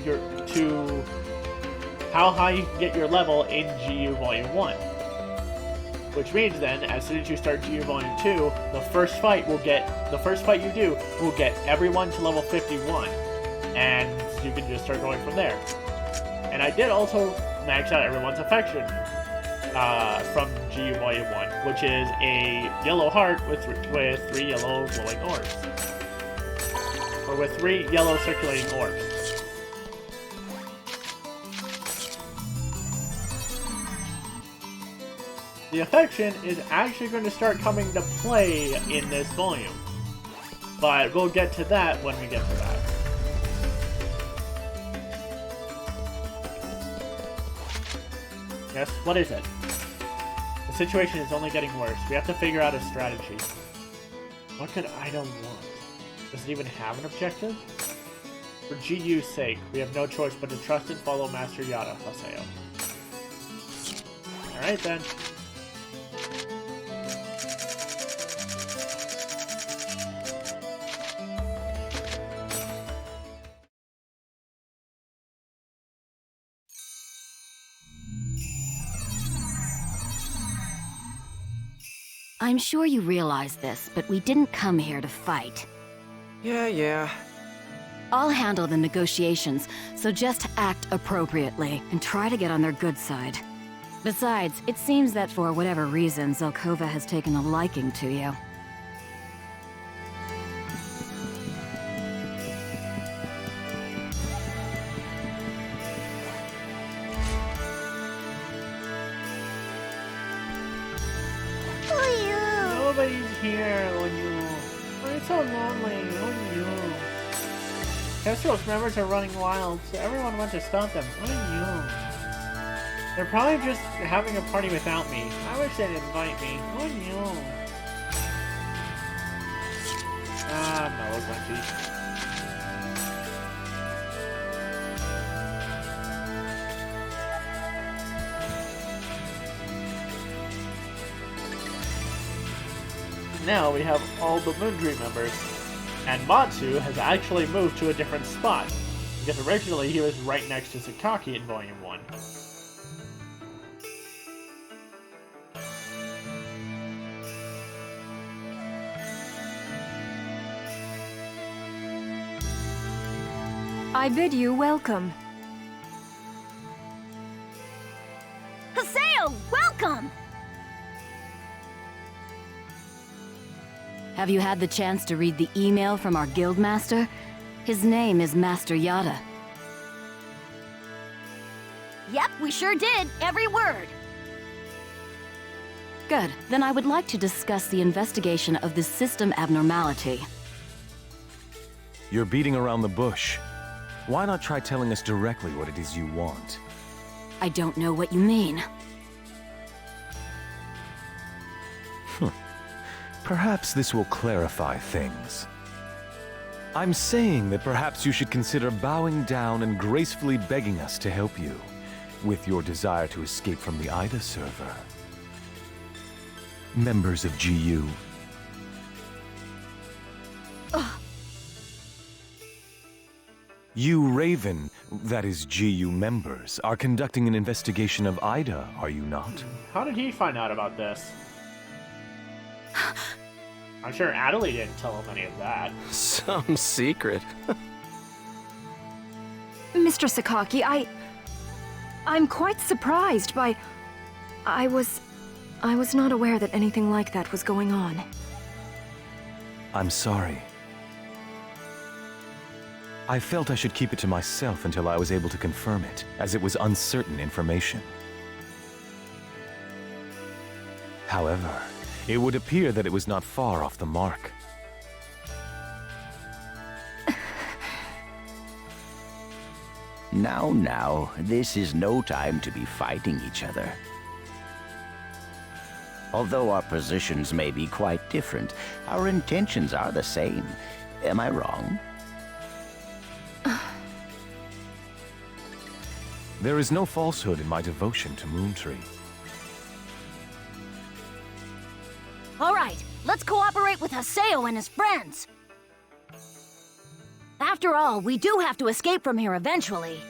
how high you can get your level in GU Volume 1. Which means then, as soon as you start GU Volume 2, the first fight you do will get everyone to level 51. And you can just start going from there. And I did also max out everyone's affection from GU Volume 1, which is a yellow heart with 3 yellow glowing orbs. Or with 3 yellow circulating orbs. The affection is actually going to start coming to play in this volume. But we'll get to that when we get to that. Yes, what is it? The situation is only getting worse. We have to figure out a strategy. What could Ida want? Does it even have an objective? For GU's sake, we have no choice but to trust and follow Master Yada, Haseo. Alright then.
I'm sure you realize this, but we didn't come here to fight.
Yeah.
I'll handle the negotiations, so just act appropriately and try to get on their good side. Besides, it seems that for whatever reason, Zelkova has taken a liking to you.
Nobody's here, Onyu. Oh, it's so lonely, Onyu. Kestro's members are running wild, so everyone went to stop them. Onyu. They're probably just having a party without me. I wish they'd invite me. Onyu. Ah, mellow grumpy. Now we have all the Moondream members. And Matsu has actually moved to a different spot, because originally he was right next to Sakaki in Volume 1.
I bid you welcome.
Haseo, welcome! Have you had the chance to read the email from our guildmaster? His name is Master Yada.
Yep, we sure did. Every word.
Good. Then I would like to discuss the investigation of this system abnormality.
You're beating around the bush. Why not try telling us directly what it is you want?
I don't know what you mean.
Perhaps this will clarify things. I'm saying that perhaps you should consider bowing down and gracefully begging us to help you with your desire to escape from the Ida server. Members of GU. You, Raven, that is GU members, are conducting an investigation of Ida, are you not?
How did he find out about this? I'm sure Adelie didn't tell him any of that.
Some secret.
Mr. Sakaki, I'm quite surprised by... I was not aware that anything like that was going on.
I'm sorry. I felt I should keep it to myself until I was able to confirm it, as it was uncertain information. However, it would appear that it was not far off the mark.
Now, this is no time to be fighting each other. Although our positions may be quite different, our intentions are the same. Am I wrong?
There is no falsehood in my devotion to Moontree.
All right,
Let's cooperate with Haseo and his friends. After all, we do have to escape from here eventually.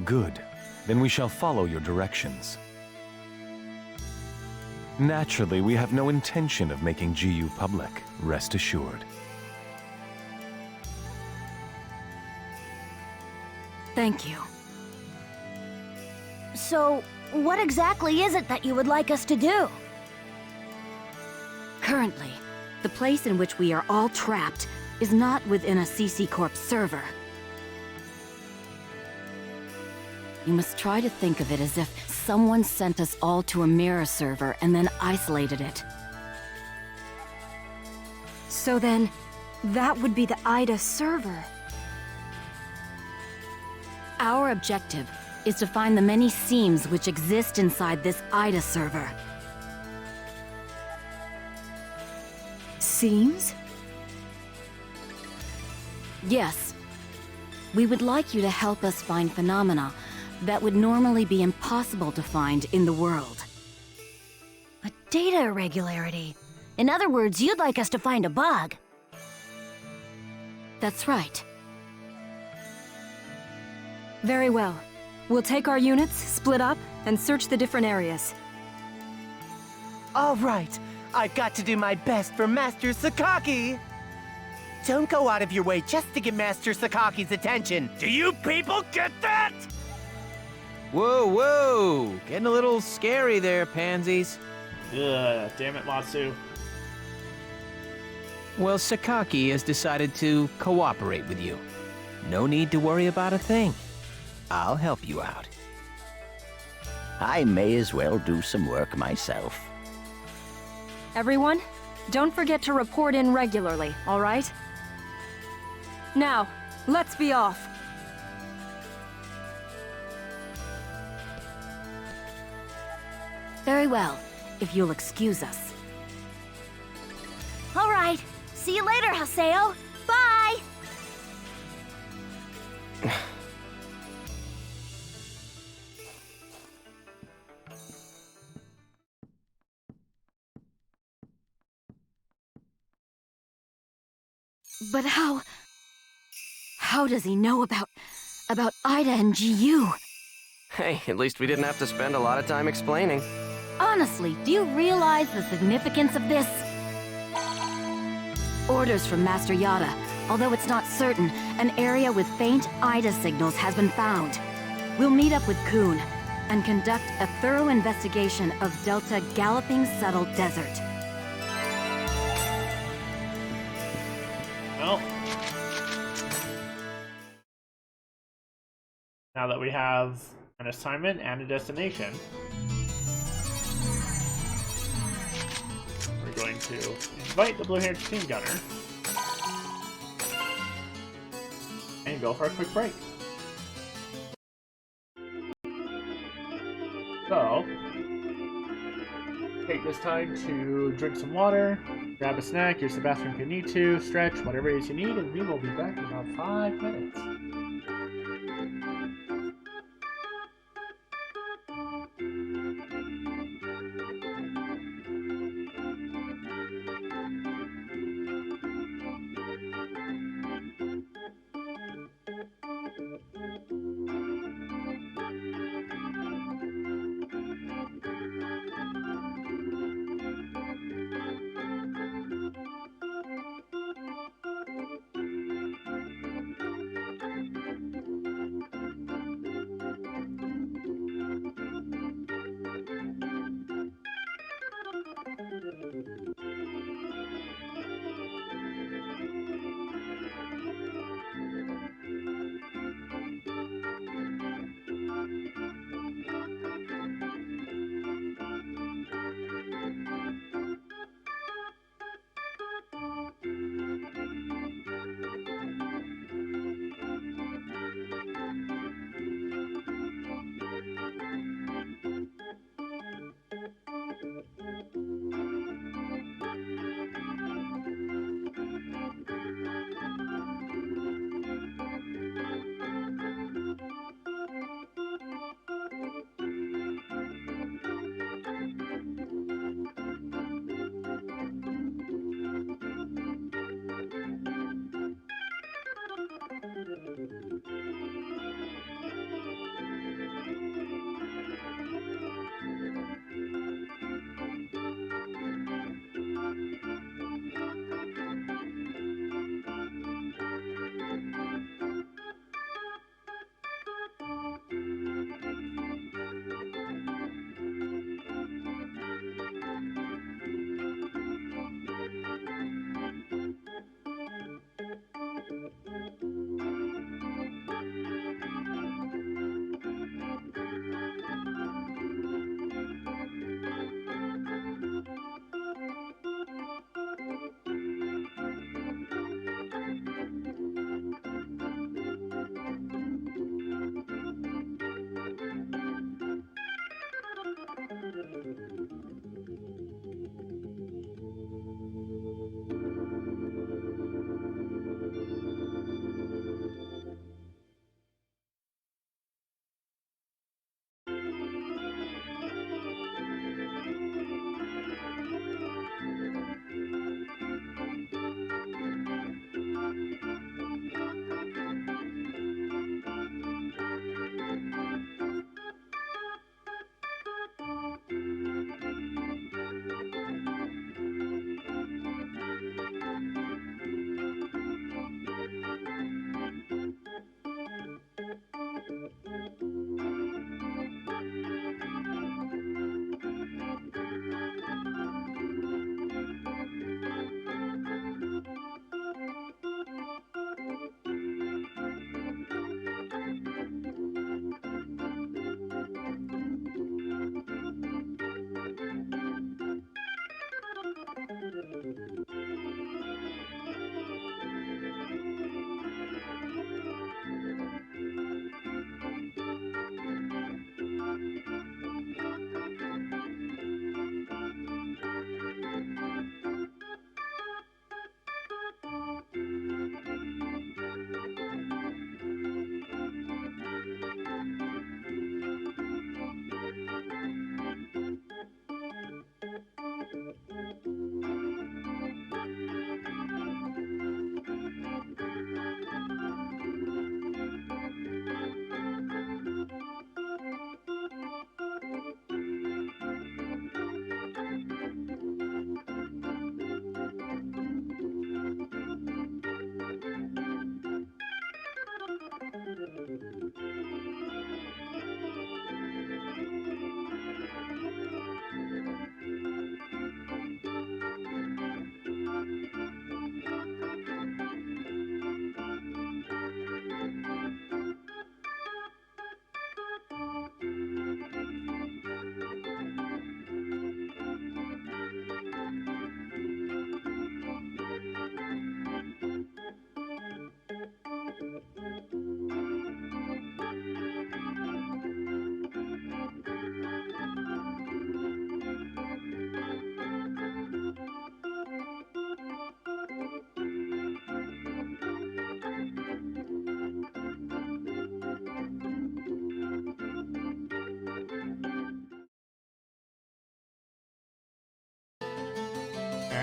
Good. Then we shall follow your directions. Naturally, we have no intention of making GU public, rest assured.
Thank you. So, what exactly is it that you would like us to do? Currently, the place in which we are all trapped is not within a CC Corp server. You must try to think of it as if someone sent us all to a mirror server and then isolated it.
So then, that would be the IDA server.
Our objective is to find the many seams which exist inside this IDA server.
Seams?
Yes. We would like you to help us find phenomena that would normally be impossible to find in the world. A data irregularity. In other words, you'd like us to find a bug. That's right.
Very well. We'll take our units, split up, and search the different areas.
All right, I've got to do my best for Master Sakaki. Don't go out of your way just to get Master Sakaki's attention. Do you people get that?
Whoa, whoa! Getting a little scary there, pansies.
Ugh, damn it, Matsu.
Well, Sakaki has decided to cooperate with you. No need to worry about a thing. I'll help you out.
I may as well do some work myself.
Everyone, don't forget to report in regularly, all right? Now, let's be off.
Very well, if you'll excuse us. All right. See you later, Haseo. Bye! But how does he know about Ida and GU?
Hey, at least we didn't have to spend a lot of time explaining.
Honestly, do you realize the significance of this? Orders from Master Yada. Although it's not certain, an area with faint Ida signals has been found. We'll meet up with Kuhn and conduct a thorough investigation of Delta Galloping Subtle Desert.
Well, now that we have an assignment and a destination, we're going to invite the blue-haired steam gunner and go for a quick break. So, take this time to drink some water, grab a snack, use the bathroom if you need to, stretch, whatever it is you need, and we will be back in about 5 minutes.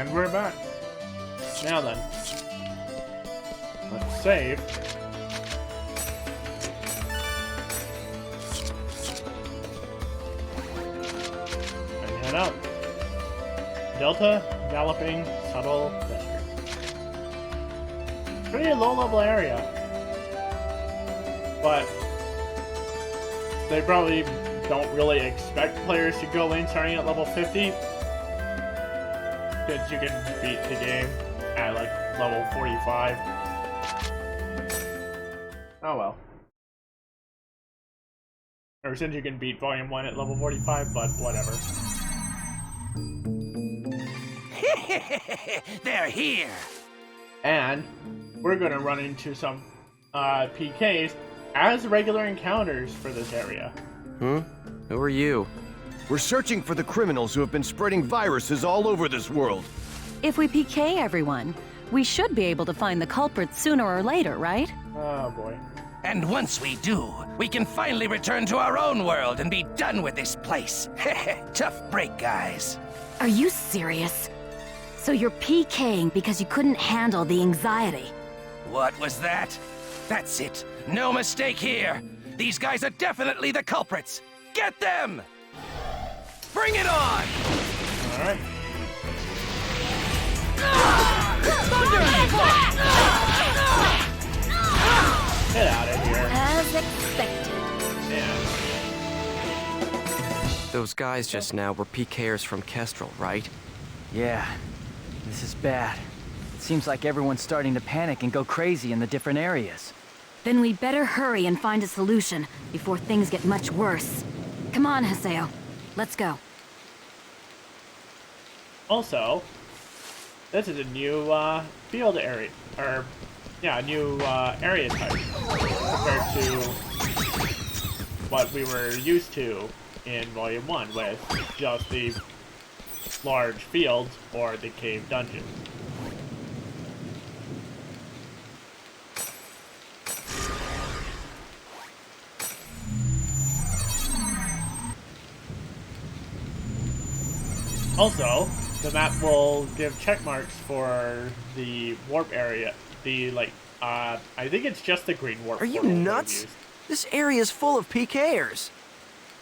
And we're back. Now then, let's save. And head out. Delta, galloping, subtle, desert. Pretty low-level area. But they probably don't really expect players to go in starting at level 50. Because you can beat the game at like level 45. Oh well. Or since you can beat Volume 1 at level 45, but whatever.
They're here!
And we're gonna run into some PKs as regular encounters for this area.
Who are you?
We're searching for the criminals who have been spreading viruses all over this world.
If we PK everyone, we should be able to find the culprits sooner or later, right?
Oh boy.
And once we do, we can finally return to our own world and be done with this place. Tough break, guys.
Are you serious? So you're PKing because you couldn't handle the anxiety?
What was that? That's it. No mistake here. These guys are definitely the culprits. Get them! Bring it on!
Alright. Get out of here.
As expected.
Man.
Those guys just now were PKers from Kestrel, right?
Yeah, this is bad. It seems like everyone's starting to panic and go crazy in the different areas.
Then we'd better hurry and find a solution before things get much worse. Come on, Haseo. Let's go.
Also, this is a new field area, or yeah, a new area type compared to what we were used to in Volume 1 with just the large fields or the cave dungeon. Also, the map will give check marks for the warp area. The, like, I think it's just the green warp.
Are you nuts? This area is full of PKers.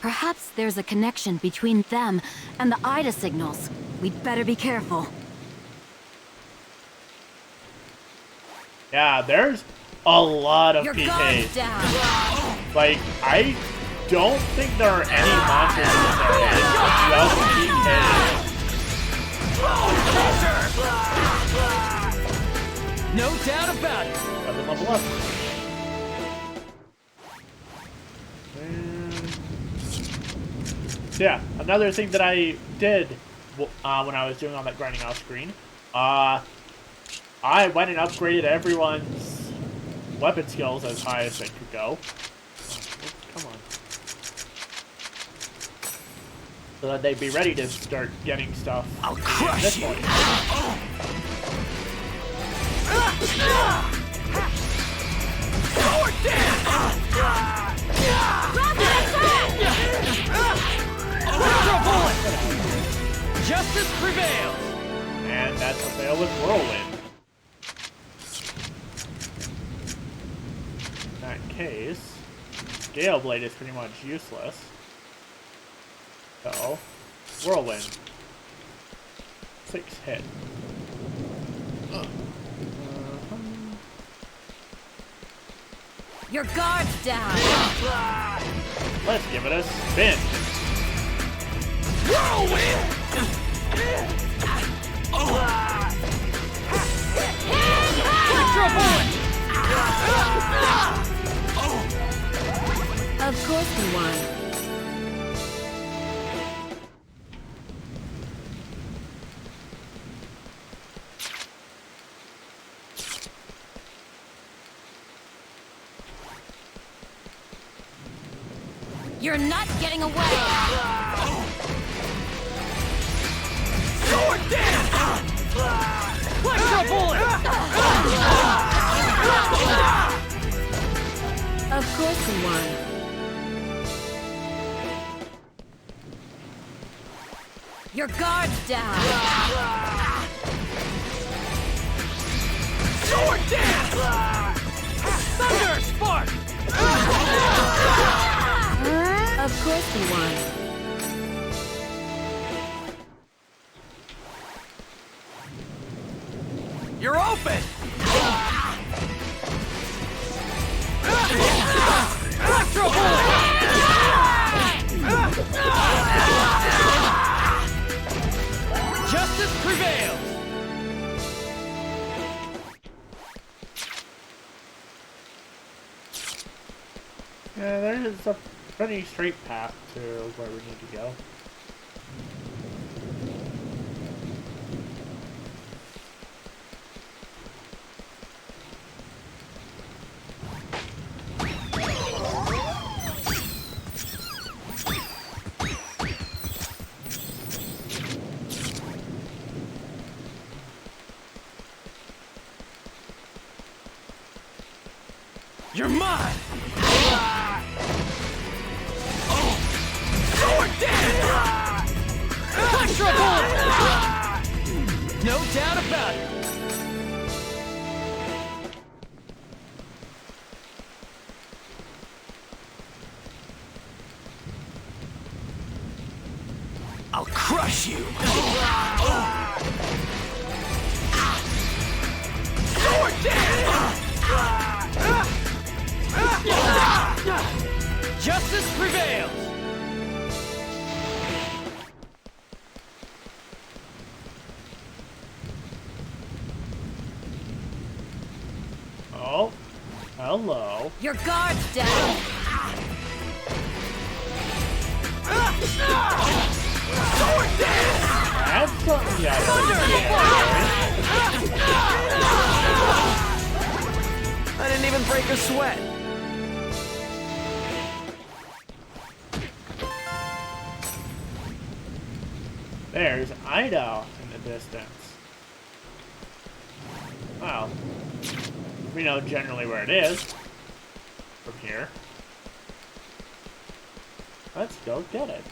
Perhaps there's a connection between them and the Ida signals. We'd better be careful.
Yeah, there's a lot of
Your
PKs.
guard's down.
Like, I don't think there are any monsters in this area. It's just PKs.
No doubt about it.
Weapon level up. So yeah, another thing that I did when I was doing all that grinding off screen, I went and upgraded everyone's weapon skills as high as they could go. Come on. So that they'd be ready to start getting stuff.
I'll crush
this
you!
point.
Forward dance! Ultra bullet! Justice prevails!
And that's a fail with Whirlwind. In that case, Gale Blade is pretty much useless. So, Whirlwind. 6 hit.
Your guard's down.
Let's give it a spin.
Whirlwind! Ultra bullet!
Of course we won. You're not getting away!
Sword dance! Ultra bullet!
Of course we won. Your guard's down.
Sword dance! Thunder spark!
Of course we won.
You're open! Electro Bullet! Justice prevails!
Yeah, there's a pretty straight path to where we need to go.
You're mine! Sword dance! Electro Bullet! No doubt about it! I'll crush you! Sword dance! Justice prevails!
Oh, hello.
Your guard's down.
Sword dance!
That's something, yeah.
I didn't even break a sweat.
There's Ida in the distance. Well, we know generally where it is from here. Let's go get it.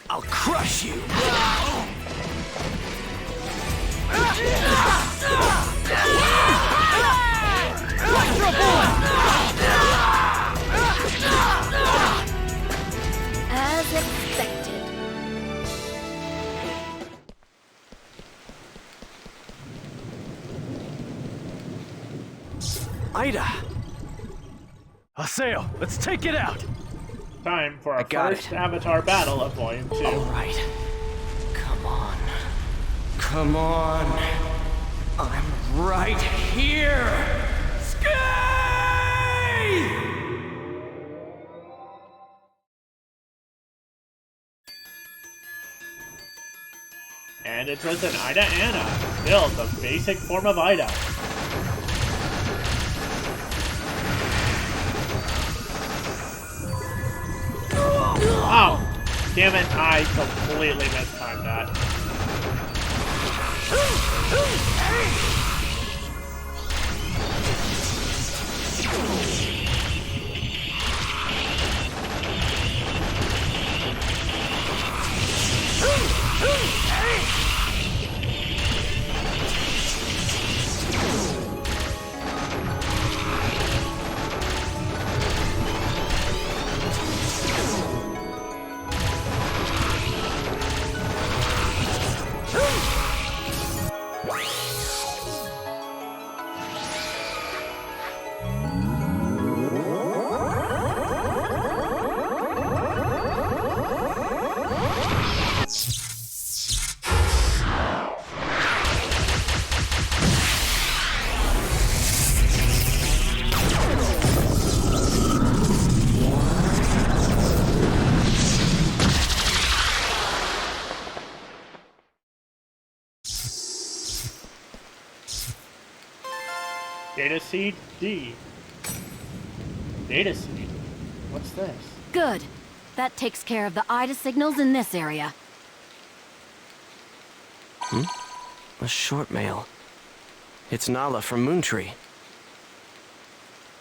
I'll crush you! Electro Bullet!
As expected.
Ida!
Haseo, let's take it out!
Time for our
got
first
it.
Avatar battle of Volume 2.
All right. Come on. Come on. I'm right here. Skate!
And it's with an Ida Anna. Build the basic form of Ida. Oh! Damn it, I completely mistimed that. Data Seed D. Data Seed? What's this?
Good. That takes care of the Ida signals in this area.
A short mail. It's Nala from Moontree.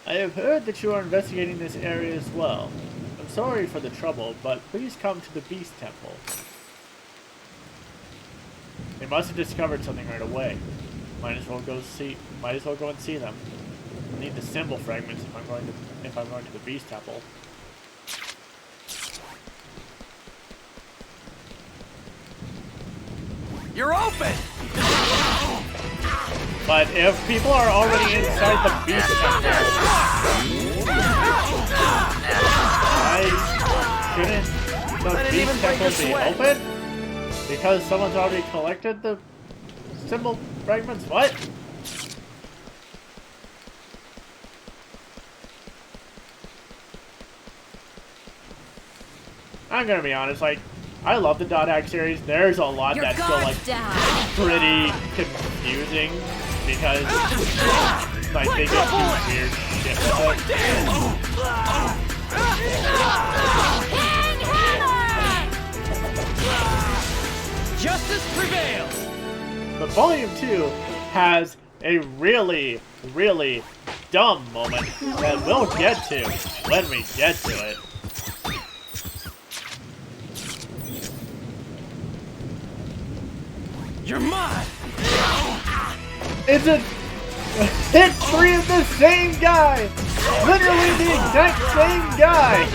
I have heard that you are investigating this area as well. I'm sorry for the trouble, but please come to the Beast Temple. They must have discovered something right away. Might as well go and see them. I need the symbol fragments if I'm going to the Beast Temple.
You're open!
But if people are already inside the Beast Temple, why shouldn't the Beast Temple be open? Because someone's already collected the symbol fragments? What? I'm gonna be honest, like, I love the Dot Hack series. There's a lot that's still, like, pretty confusing because, like, they get too weird shit with it.
Justice prevails!
But Volume 2 has a really, really dumb moment that we'll get to when we get to it.
You're mine!
It's a hit 3 of the same guy! Literally the exact same guy!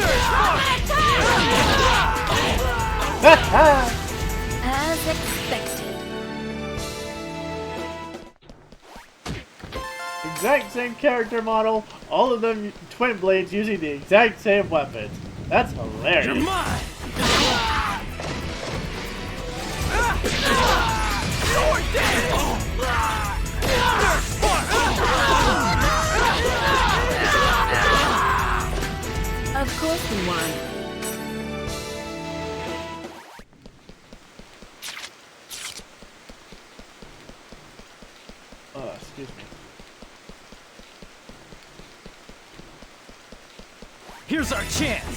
As expected.
Exact same character model, all of them twin blades using the exact same weapons. That's hilarious.
You're mine! You're dead!
Of course we won.
Oh, excuse me.
Here's our chance!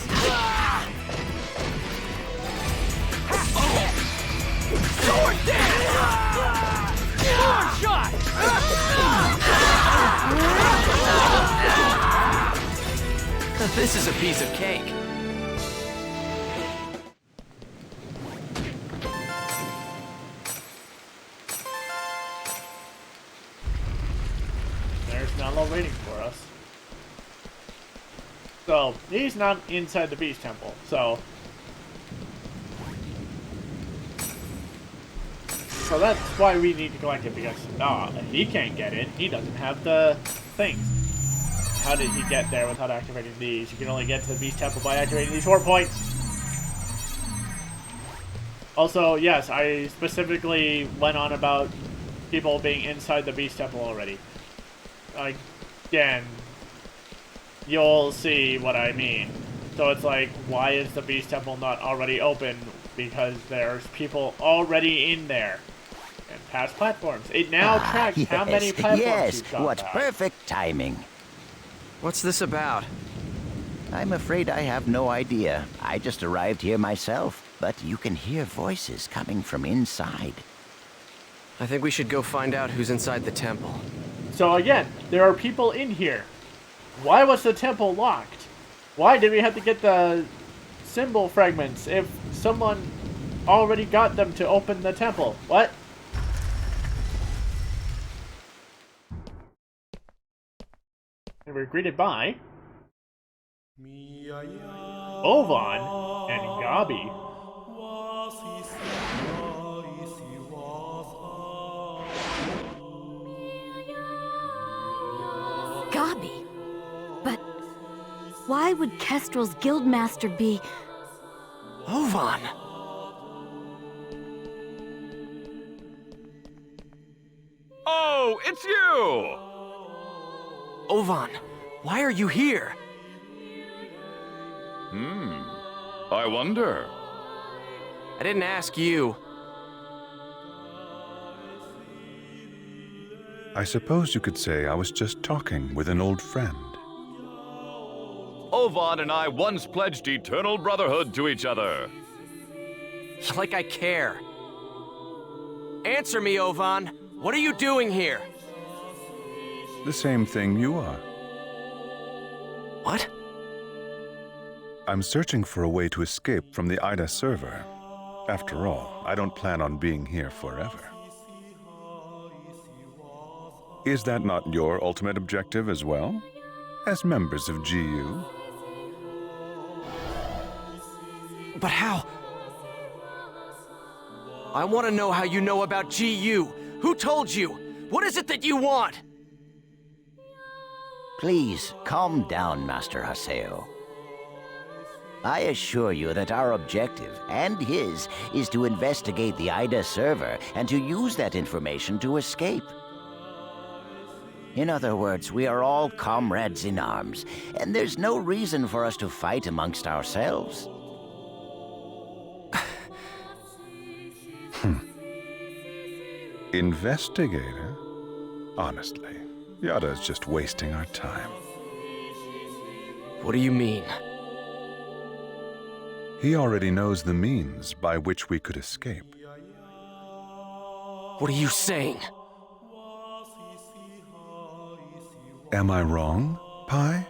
Sword dance! Sword shot!
This is a piece of cake.
There's Nala waiting for us. So, he's not inside the Beast Temple, so that's why we need to collect it, because he can't get in. He doesn't have the things. How did he get there without activating these? You can only get to the Beast Temple by activating these 4 points. Also, yes, I specifically went on about people being inside the Beast Temple already. Again, you'll see what I mean. So it's like, why is the Beast Temple not already open? Because there's people already in there. And past platforms. It now tracks how many platforms you've gone
what
past.
perfect timing.
What's this about?
I'm afraid I have no idea. I just arrived here myself, but you can hear voices coming from inside.
I think we should go find out who's inside the temple.
So again, there are people in here. Why was the temple locked? Why did we have to get the symbol fragments if someone already got them to open the temple? What? And we're greeted by Ovan and Gabi.
Gabi? But why would Kestrel's guildmaster be...
Ovan!
Oh, it's you!
Ovan, why are you here?
I wonder.
I didn't ask you.
I suppose you could say I was just talking with an old friend.
Ovan and I once pledged eternal brotherhood to each other.
Like I care. Answer me, Ovan. What are you doing here?
The same thing you are.
What?
I'm searching for a way to escape from the Ida server. After all, I don't plan on being here forever. Is that not your ultimate objective as well? As members of GU?
But how? I want to know how you know about GU. Who told you? What is it that you want?
Please, calm down, Master Haseo. I assure you that our objective, and his, is to investigate the Ida server and to use that information to escape. In other words, we are all comrades in arms, and there's no reason for us to fight amongst ourselves.
Investigator? Honestly, Yada's just wasting our time.
What do you mean?
He already knows the means by which we could escape.
What are you saying?
Am I wrong, Pai?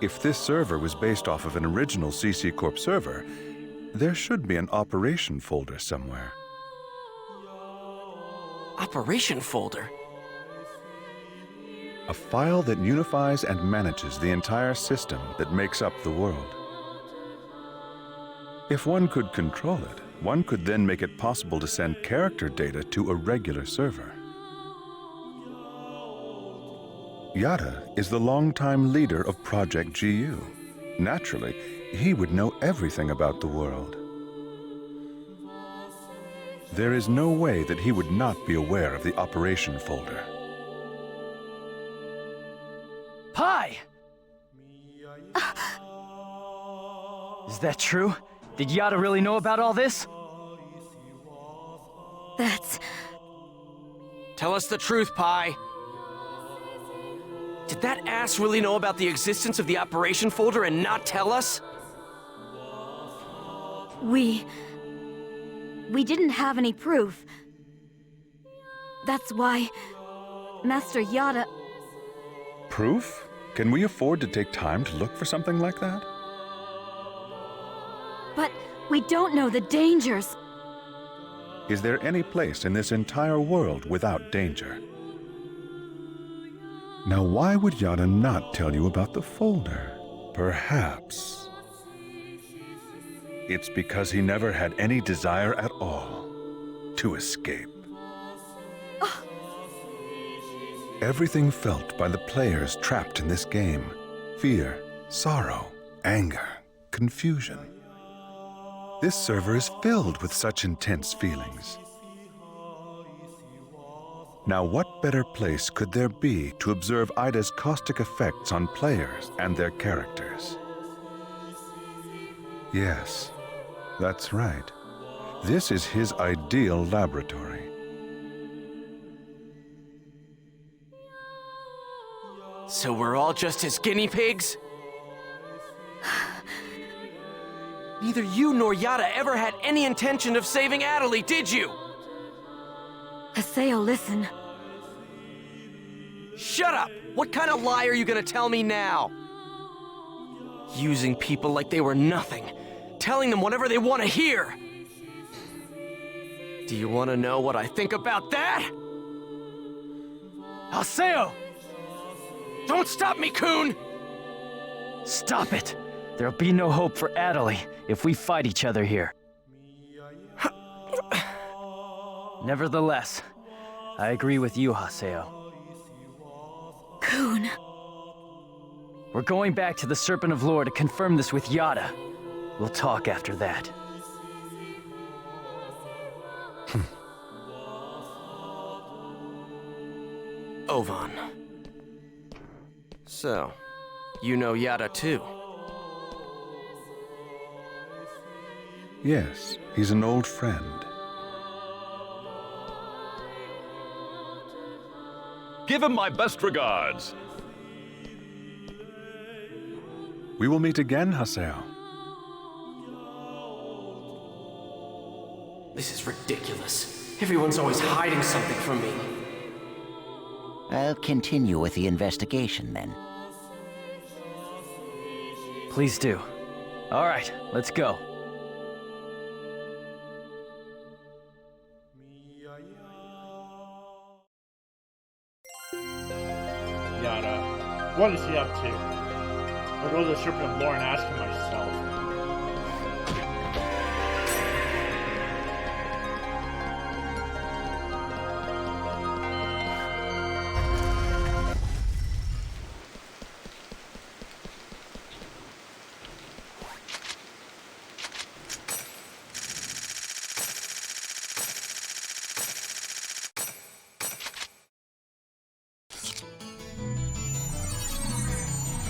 If this server was based off of an original CC Corp server, there should be an operation folder somewhere.
Operation folder?
A file that unifies and manages the entire system that makes up the world. If one could control it, one could then make it possible to send character data to a regular server. Yada is the longtime leader of Project GU. Naturally, he would know everything about the world. There is no way that he would not be aware of the operation folder.
Pai! Is that true? Did Yada really know about all this?
That's...
Tell us the truth, Pai. Did that ass really know about the existence of the operation folder and not tell us?
We didn't have any proof. That's why Master Yada...
Proof? Can we afford to take time to look for something like that?
But we don't know the dangers.
Is there any place in this entire world without danger? Now, why would Yada not tell you about the folder? Perhaps it's because he never had any desire at all to escape. Everything felt by the players trapped in this game: fear, sorrow, anger, confusion. This server is filled with such intense feelings. Now, what better place could there be to observe Ida's caustic effects on players and their characters? Yes, that's right. This is his ideal laboratory.
So we're all just his guinea pigs? Neither you nor Yada ever had any intention of saving Adelie, did you?
Haseo, listen.
Shut up! What kind of lie are you gonna tell me now? Using people like they were nothing. Telling them whatever they want to hear. Do you want to know what I think about that?
Haseo!
Don't stop me, Coon!
Stop it! There'll be no hope for Adelie if we fight each other here. Nevertheless, I agree with you, Haseo.
Coon.
We're going back to the Serpent of Lore to confirm this with Yada. We'll talk after that.
Ovan. So, you know Yada too?
Yes, he's an old friend.
Give him my best regards.
We will meet again, Haseo.
This is ridiculous. Everyone's always hiding something from me.
I'll continue with the investigation then.
Please do. All right, let's go.
Yada. What is he up to? I'll go to the Serpent of Lore and ask him myself.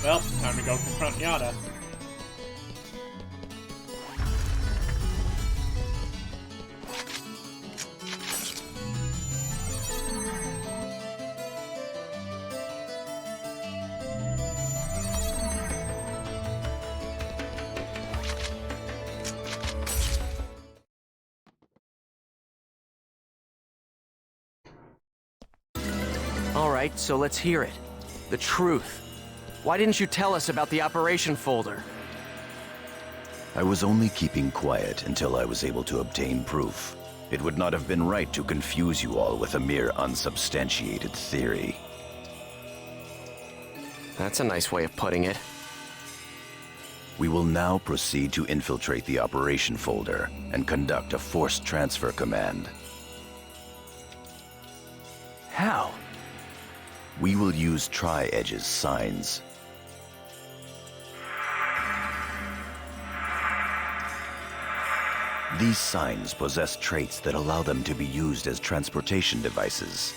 Well, time to go confront Yada.
Alright, so let's hear it. The truth. Why didn't you tell us about the operation folder?
I was only keeping quiet until I was able to obtain proof. It would not have been right to confuse you all with a mere unsubstantiated theory.
That's a nice way of putting it.
We will now proceed to infiltrate the operation folder and conduct a forced transfer command.
How?
We will use Tri-Edge's signs. These signs possess traits that allow them to be used as transportation devices.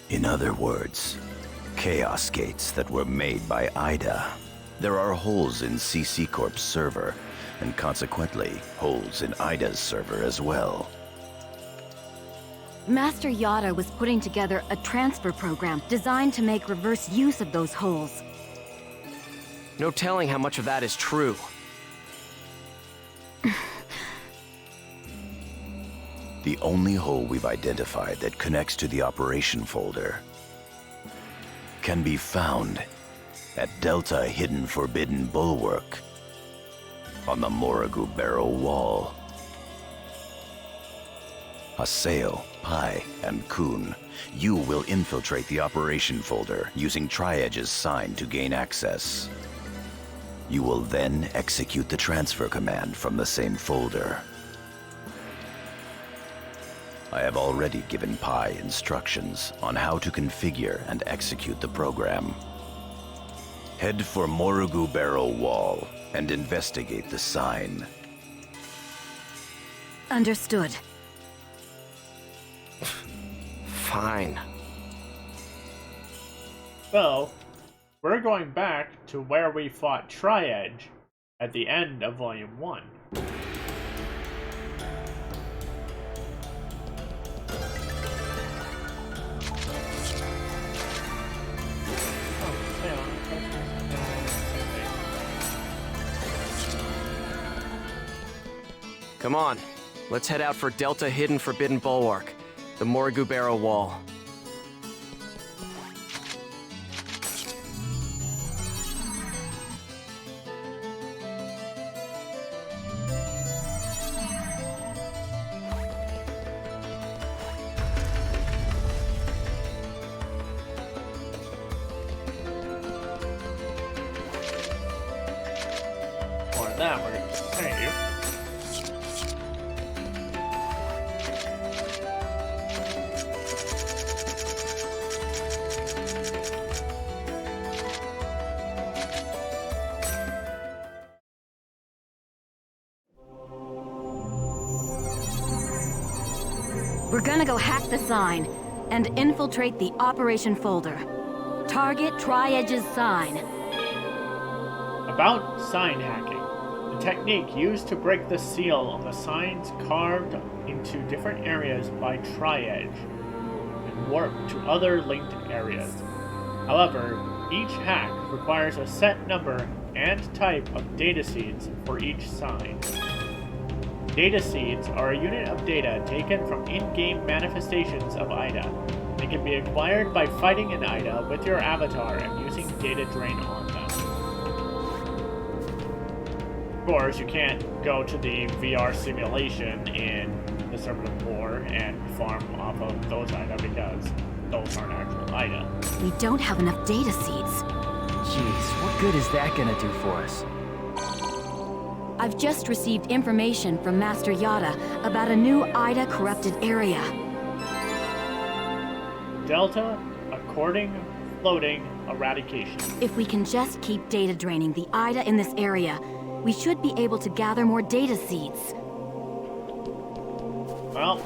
In other words, chaos gates that were made by Ida. There are holes in CC Corp's server, and consequently, holes in Ida's server as well.
Master Yada was putting together a transfer program designed to make reverse use of those holes.
No telling how much of that is true.
The only hole we've identified that connects to the operation folder can be found at Delta Hidden Forbidden Bulwark on the Morrigu Barrow Wall. Haseo, Pai, and Kun, you will infiltrate the operation folder using Tri-Edge's sign to gain access. You will then execute the transfer command from the same folder. I have already given Pai instructions on how to configure and execute the program. Head for Morrigu Barrow Wall and investigate the sign.
Understood.
Fine.
So, we're going back to where we fought Tri-Edge at the end of Volume 1.
Come on, let's head out for Delta Hidden Forbidden Bulwark, the Morrigu Barrow Wall.
More of that, we're gonna save.
We're gonna go hack the sign and infiltrate the operation folder. Target Tri-Edge's sign.
About sign hacking. The technique used to break the seal on the signs carved into different areas by Tri-Edge and warp to other linked areas. However, each hack requires a set number and type of data seeds for each sign. Data seeds are a unit of data taken from in-game manifestations of Ida. They can be acquired by fighting an Ida with your avatar and using data drain on them. Of course, you can't go to the VR simulation in the Serpent of War and farm off of those Ida because those aren't actual Ida.
We don't have enough data seeds.
Jeez, what good is that gonna do for us?
I've just received information from Master Yada about a new Ida corrupted area.
Delta, according, floating, eradication.
If we can just keep data draining the Ida in this area, we should be able to gather more data seeds.
Well,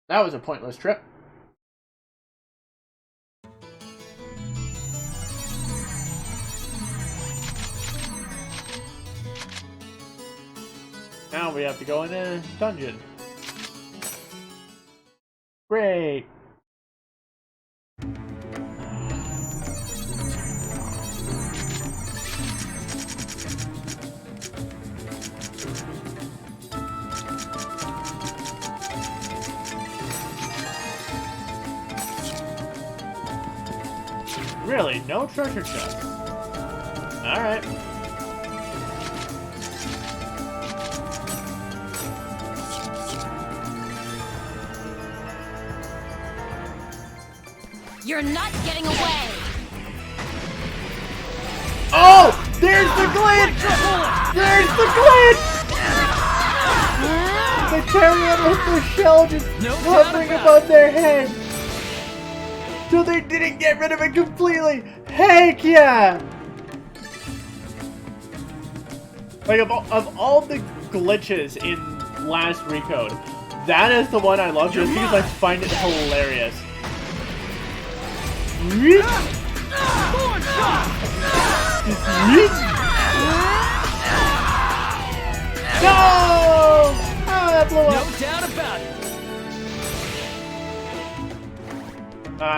that was a pointless trip. Now we have to go in a dungeon. Great! Really? No treasure chest? Alright.
You're not getting away!
Oh! There's the glitch! There's the glitch! The carrion with the shell just hovering above their head. So they didn't get rid of it completely. Heck yeah! Like of all the glitches in last Recode, that is the one I love just because I find it hilarious. No! Oh, that blew up.
No doubt about it.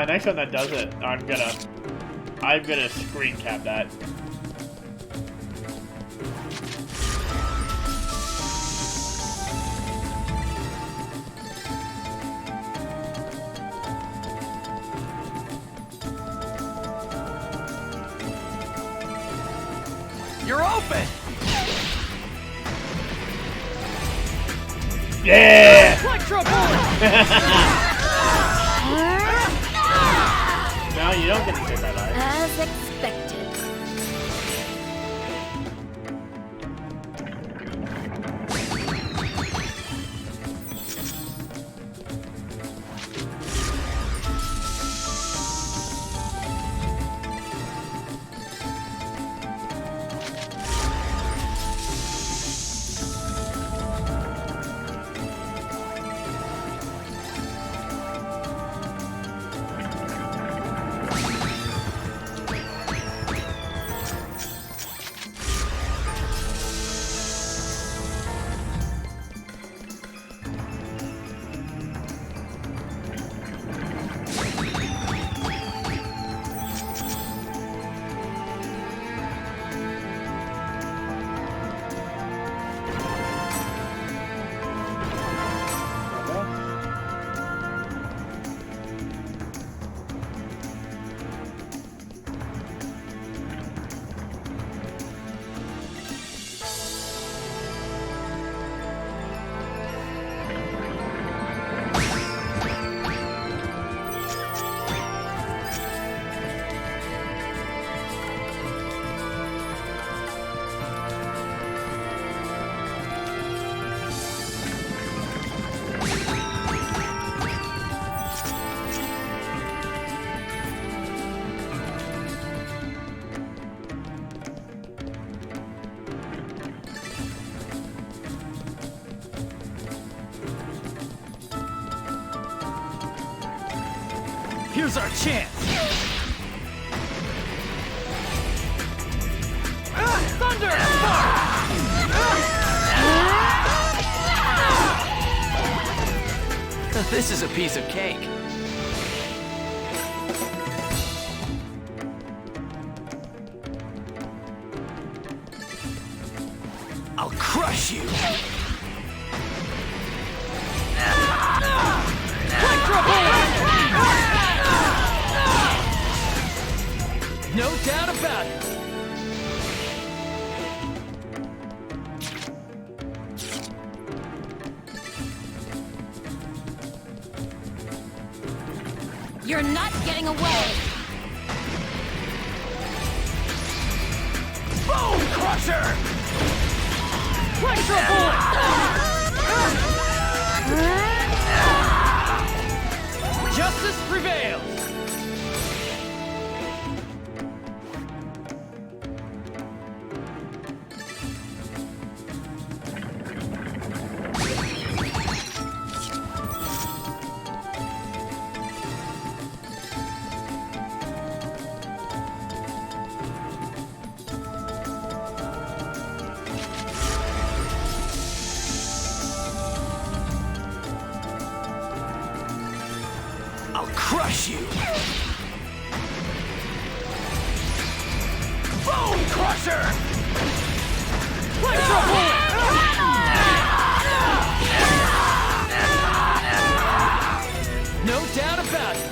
Next one that does it, I'm gonna screen cap that.
You're open.
Yeah! No, you don't get to take my life.
As expected.
Here's our chance. Thunder!
This is a piece of cake.
crush you!
No doubt about it.
You're not getting away!
Bone crusher!
Electro bullet! Justice prevails!
I'll crush you! Bone crusher!
Electro bullet! No doubt about it.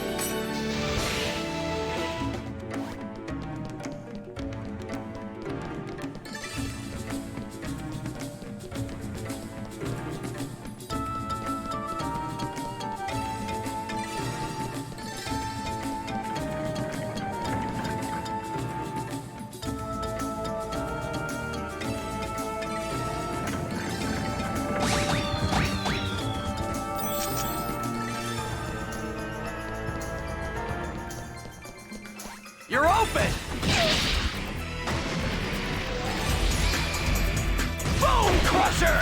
You're open! Bone crusher!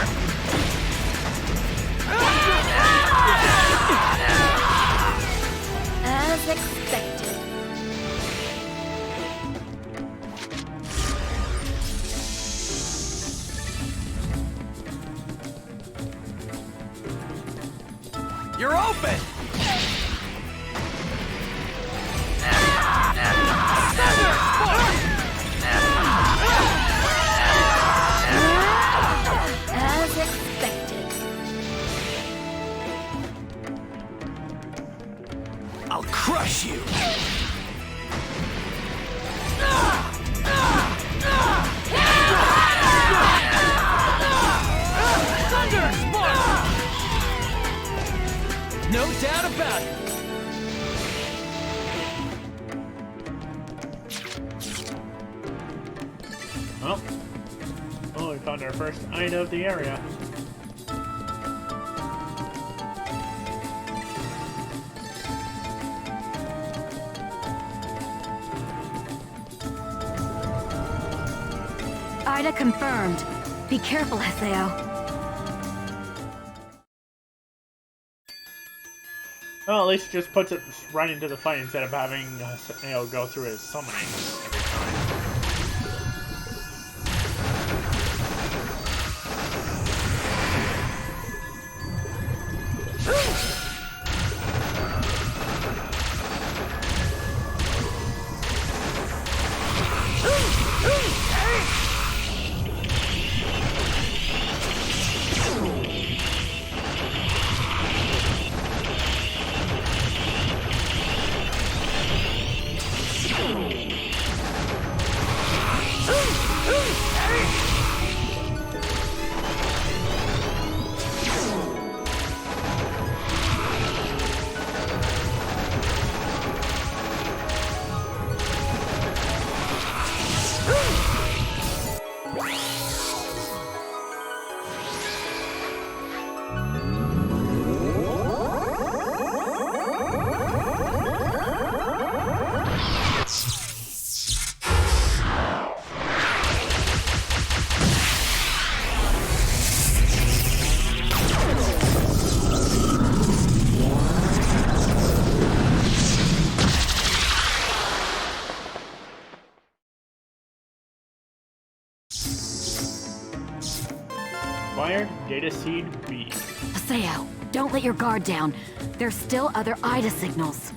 As expected.
You're open!
As expected.
I'll crush you!
Thunder spark! No doubt about it.
Oh, we found our first Ida of the area.
Ida confirmed. Be careful, Haseo.
Well, at least it just puts it right into the fight instead of having go through his summoning every time. Acquired Data Seed B.
Haseo, don't let your guard down. There's still other Ida signals.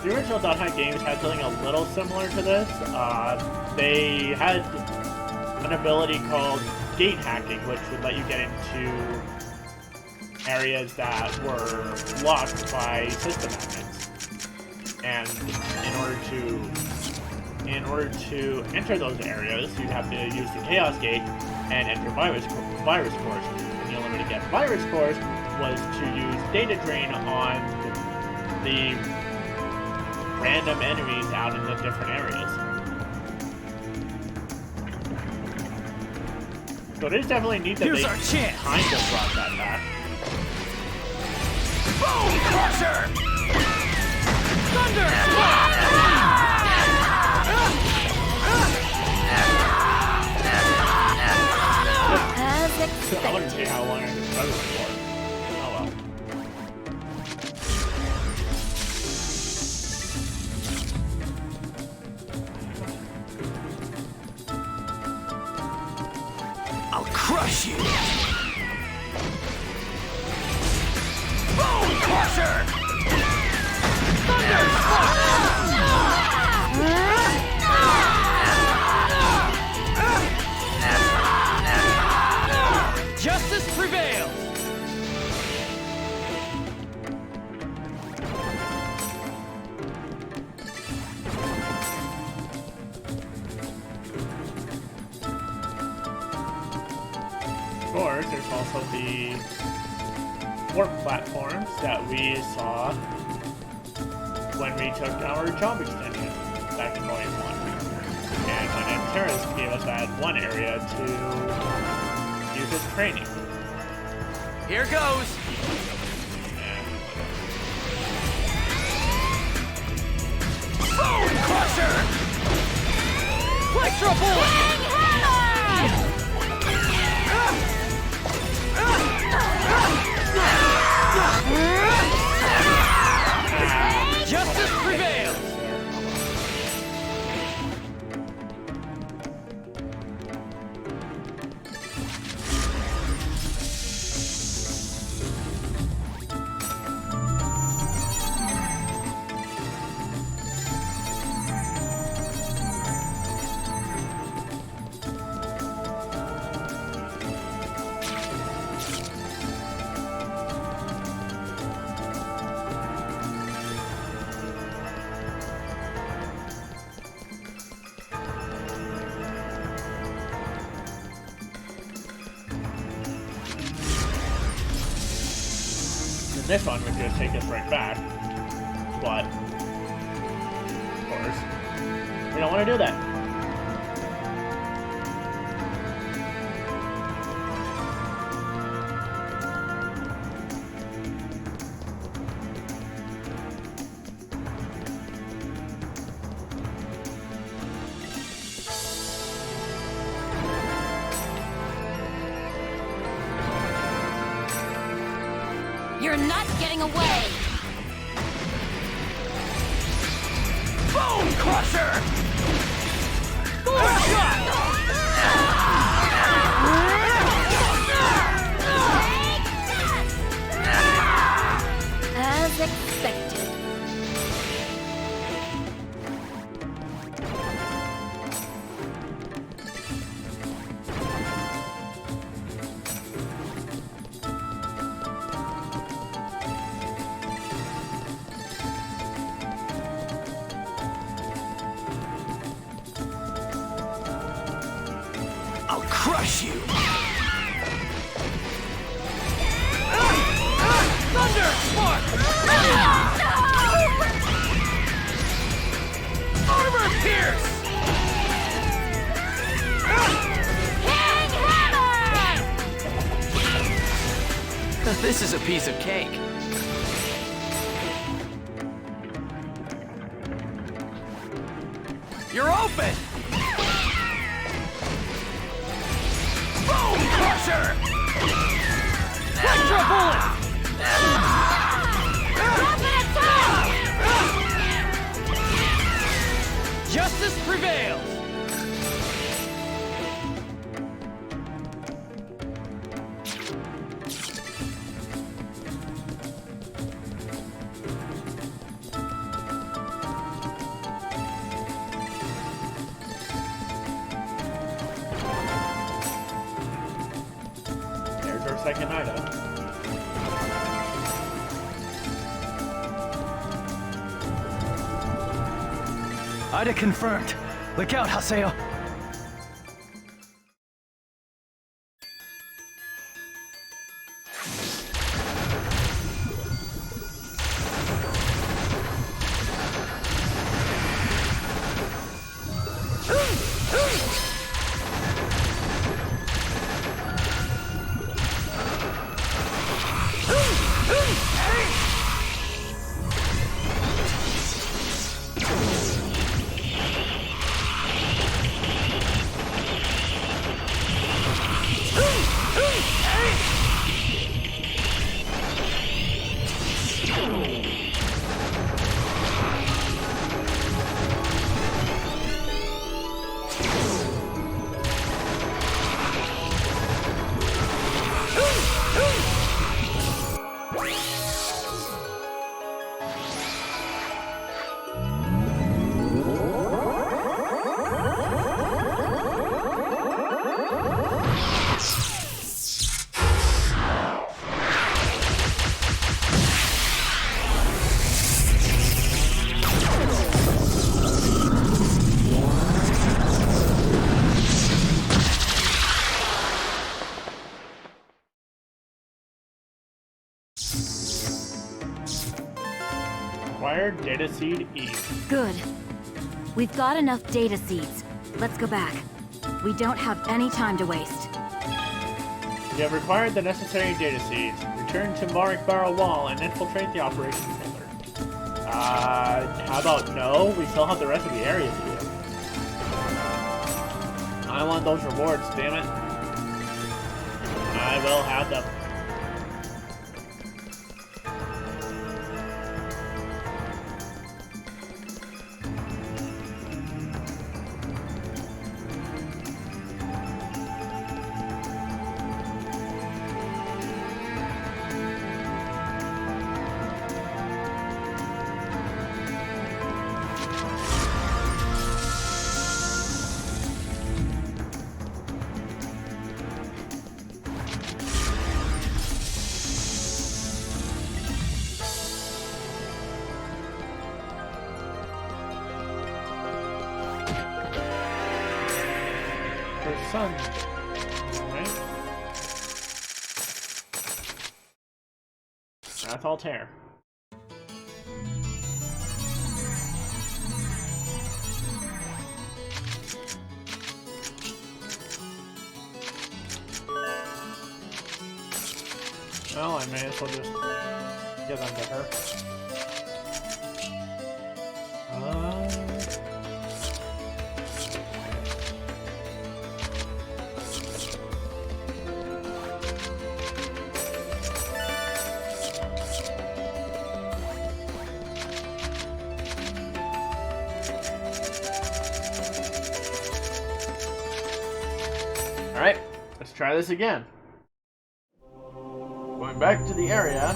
The original Dot Hack games had something a little similar to this. They had an ability called gate hacking, which would let you get into areas that were locked by system admins. And in order to enter those areas, you'd have to use the Chaos Gate and enter virus cores. And the only way to get virus cores was to use data drain on the random enemies out in the different areas. So it is definitely neat that they kind of brought that back.
Bone Crusher! Thunder!
I wouldn't see how long I could struggle for. Oh well.
I'll crush you! Bone Crusher! Thunder!
Justice prevails!
Of course, there's also the warp platforms that we saw when we took our job extension back in Volume 1. And when Antares gave us that one area to use as training.
Here goes!
Bone Crusher!
Electro Bullet! Justice prevails!
This one would just take us right back, but of course, we don't want to do that.
You're not getting away!
Bone Crusher!
As expected.
I'll crush you! Thunder Spark! Armor Pierce!
This is a piece of cake.
You're open! Bone Crusher!
Electro Bullet! Justice prevails!
second Ida.
Ida confirmed. Look out, Haseo.
Acquired Data Seed E.
Good. We've got enough data seeds. Let's go back. We don't have any time to waste.
You have acquired the necessary data seeds. Return to Marek Barrow Wall and infiltrate the operation trailer. How about no? We still have the rest of the area to do. I want those rewards, damn it. I will have them. Son. Right? That's Altair. Well, I may as well just get under her. Alright, let's try this again. Going back to the area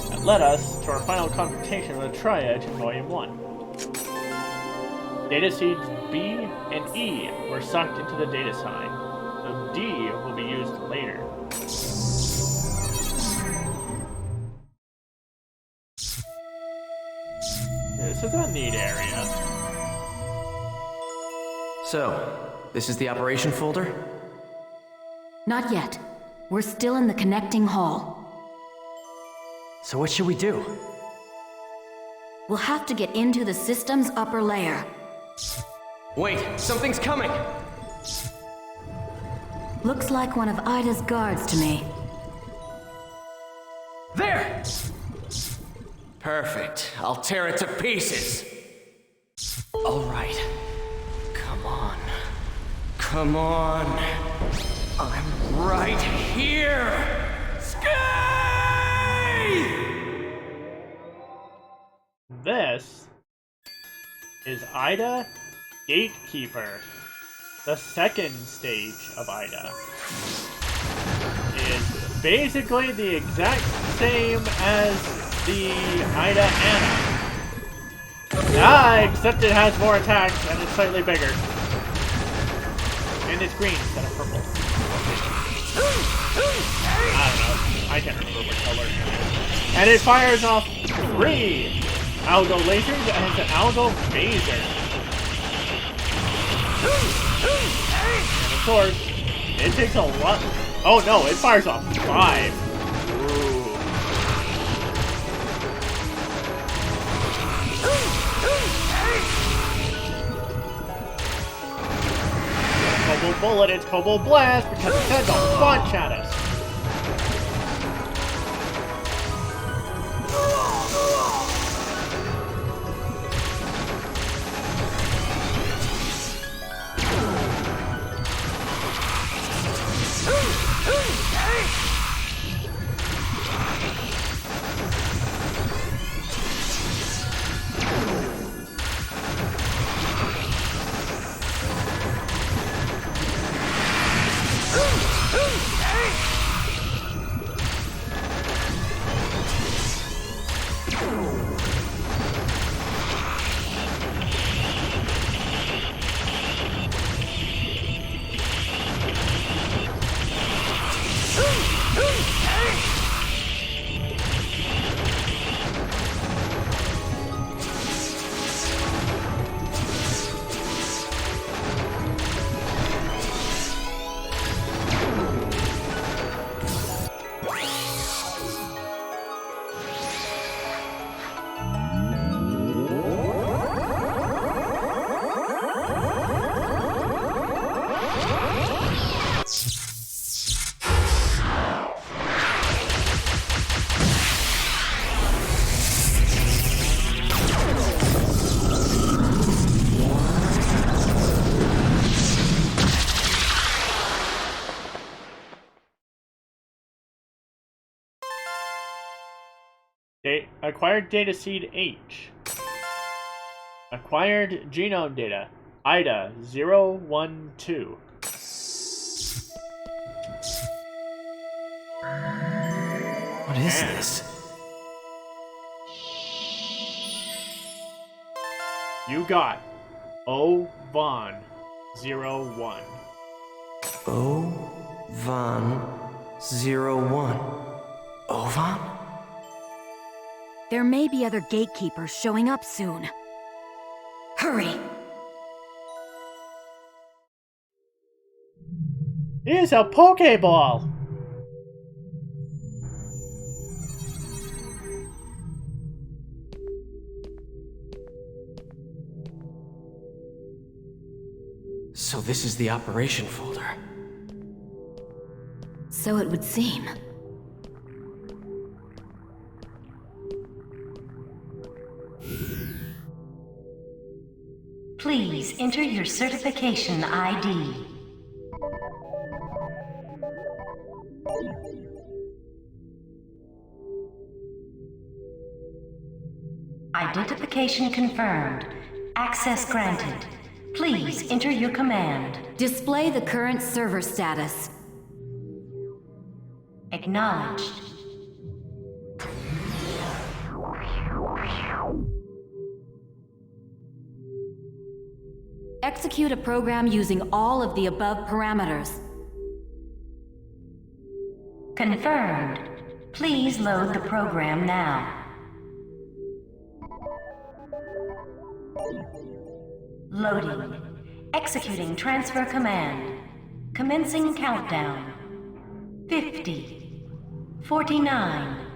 that led us to our final confrontation with the Triad in Volume 1. Data seeds B and E were sucked into the data sign, so D will be used later. This is a neat area.
So, this is the operation folder?
Not yet. We're still in the connecting hall.
So what should we do?
We'll have to get into the system's upper layer.
Wait, something's coming!
Looks like one of Ida's guards to me.
There! Perfect. I'll tear it to pieces. All right. Come on. Come on. I'm right here! Skye!
This is Ida Gatekeeper. The second stage of Ida is basically the exact same as the Ida Anna. Except it has more attacks and it's slightly bigger. And it's green instead of purple. I don't know. I can't remember what color. And it fires off 3 Algo lasers and an Algo phaser. And of course, it takes a lot. Oh no, it fires off 5. Kobold Bullet, it's Kobold Blast because it sends a bunch at us. Acquired data seed H. Acquired genome data IDA 012.
What is this?
You got O-Von 01.
O-Von 01. Ovan?
There may be other gatekeepers showing up soon. Hurry!
It is a Pokeball!
So this is the operation folder.
So it would seem.
Please enter your certification ID. Identification confirmed. Access granted. Please enter your command.
Display the current server status.
Acknowledged.
Execute a program using all of the above parameters.
Confirmed. Please load the program now. Loading. Executing transfer command. Commencing countdown. 50. 49.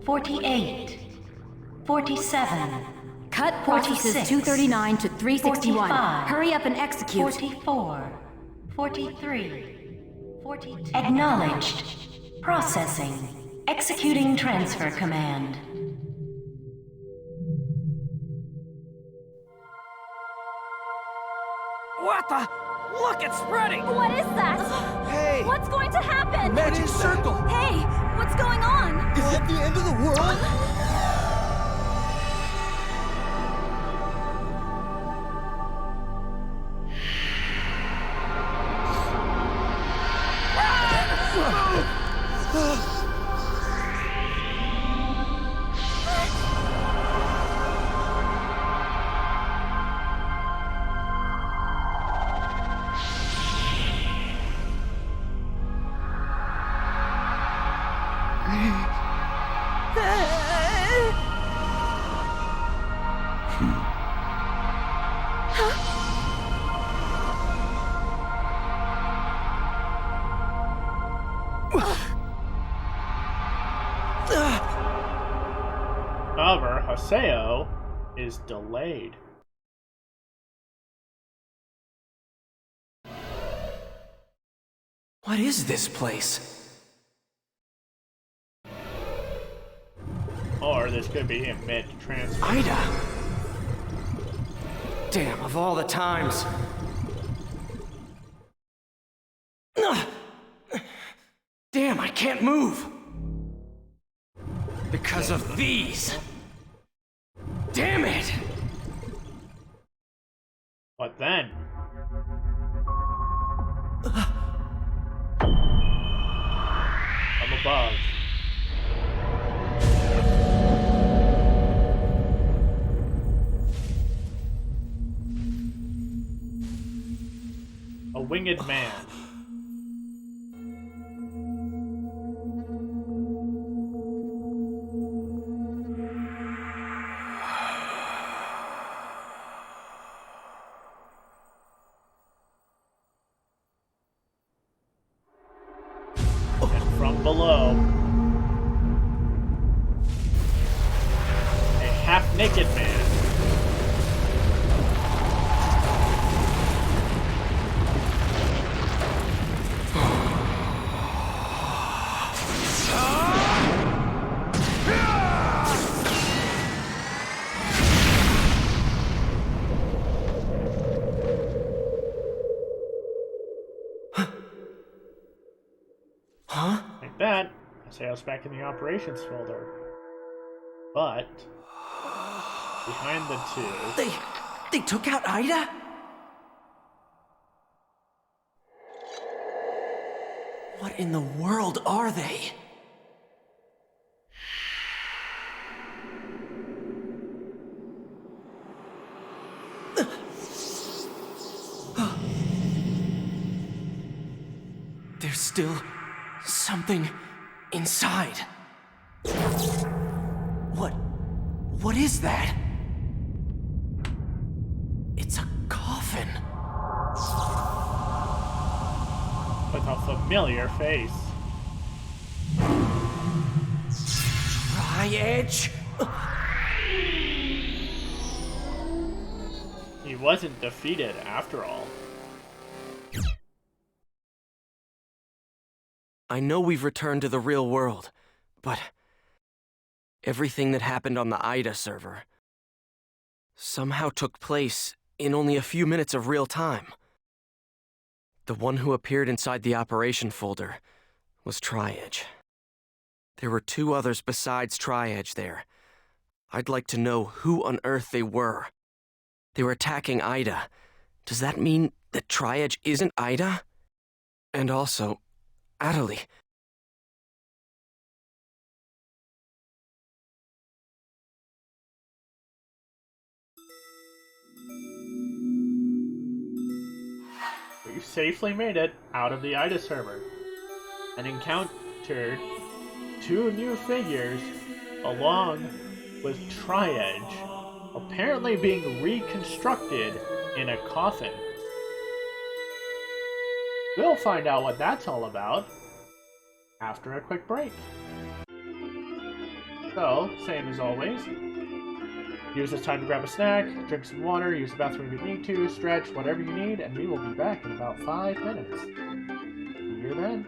48. 47.
Cut processes 239 to 361.
45,
Hurry up and execute.
44. 43. 42. Acknowledged. Processing. Executing transfer command.
What the? Look, it's spreading!
What is that?
Hey!
What's going to happen?
Magic circle!
Hey, what's going on?
Is it the end of the world?
However, Haseo is delayed.
What is this place?
Or this could be him mid-transfer.
Ida! Damn, of all the times. Ugh. Damn, I can't move. Because of these. Damn it!
What then? From above. A winged man. And from below, a half-naked man.
Huh?
Like that, Haseo's back in the operations folder. But behind the two,
They took out Ida? What in the world are they? There's still something inside. What is that? It's a coffin.
with a familiar face.
Tri-Edge?
He wasn't defeated after all.
I know we've returned to the real world, but everything that happened on the Ida server somehow took place in only a few minutes of real time. The one who appeared inside the operation folder was Tri-Edge. There were two others besides Tri-Edge there. I'd like to know who on earth they were. They were attacking Ida. Does that mean that Tri-Edge isn't Ida? And also, Adelie.
We safely made it out of the Ida server and encountered two new figures along with Tri-Edge, apparently being reconstructed in a coffin. We'll find out what that's all about after a quick break. So, same as always, use this time to grab a snack, drink some water, use the bathroom if you need to, stretch, whatever you need, and we will be back in about 5 minutes. See you then.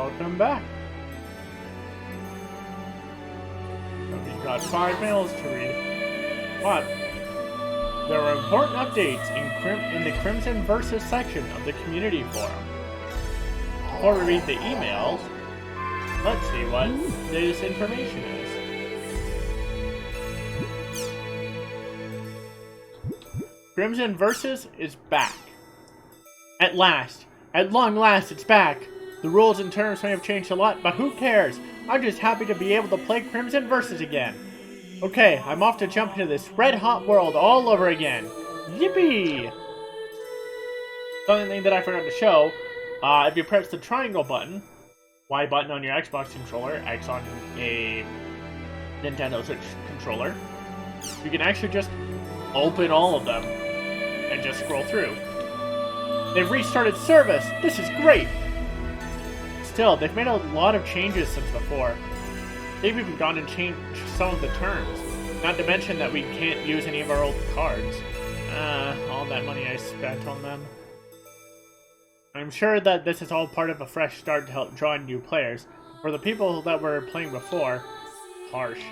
welcome back. We've got 5 mails to read. But there are important updates in the Crimson Versus section of the community forum. Before we read the emails, let's see what this information is. Crimson Versus is back. At last. At long last, it's back. The rules and terms may have changed a lot, but who cares? I'm just happy to be able to play Crimson Versus again. Okay, I'm off to jump into this red-hot world all over again. Yippee! Something that I forgot to show, if you press the triangle button, Y button on your Xbox controller, X on a Nintendo Switch controller, you can actually just open all of them and just scroll through. They've restarted service! This is great! Still, they've made a lot of changes since before. They've even gone and changed some of the terms. Not to mention that we can't use any of our old cards. All that money I spent on them. I'm sure that this is all part of a fresh start to help draw in new players. For the people that were playing before, harsh.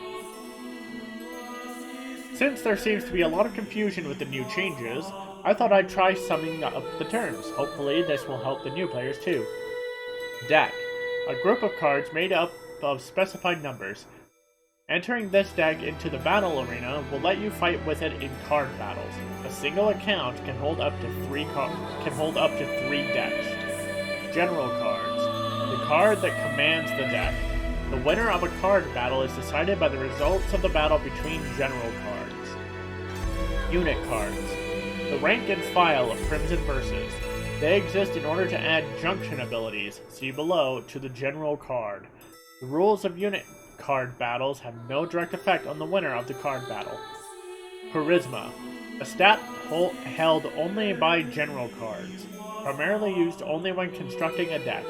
Since there seems to be a lot of confusion with the new changes, I thought I'd try summing up the terms. Hopefully this will help the new players too. Deck. A group of cards made up of specified numbers. Entering this deck into the battle arena will let you fight with it in card battles. A single account can hold up to 3 decks. General cards. The card that commands the deck. The winner of a card battle is decided by the results of the battle between general cards. Unit cards. The rank and file of Crimson Versus. They exist in order to add junction abilities, see below, to the general card. The rules of unit card battles have no direct effect on the winner of the card battle. Charisma. A stat held only by general cards. Primarily used only when constructing a deck.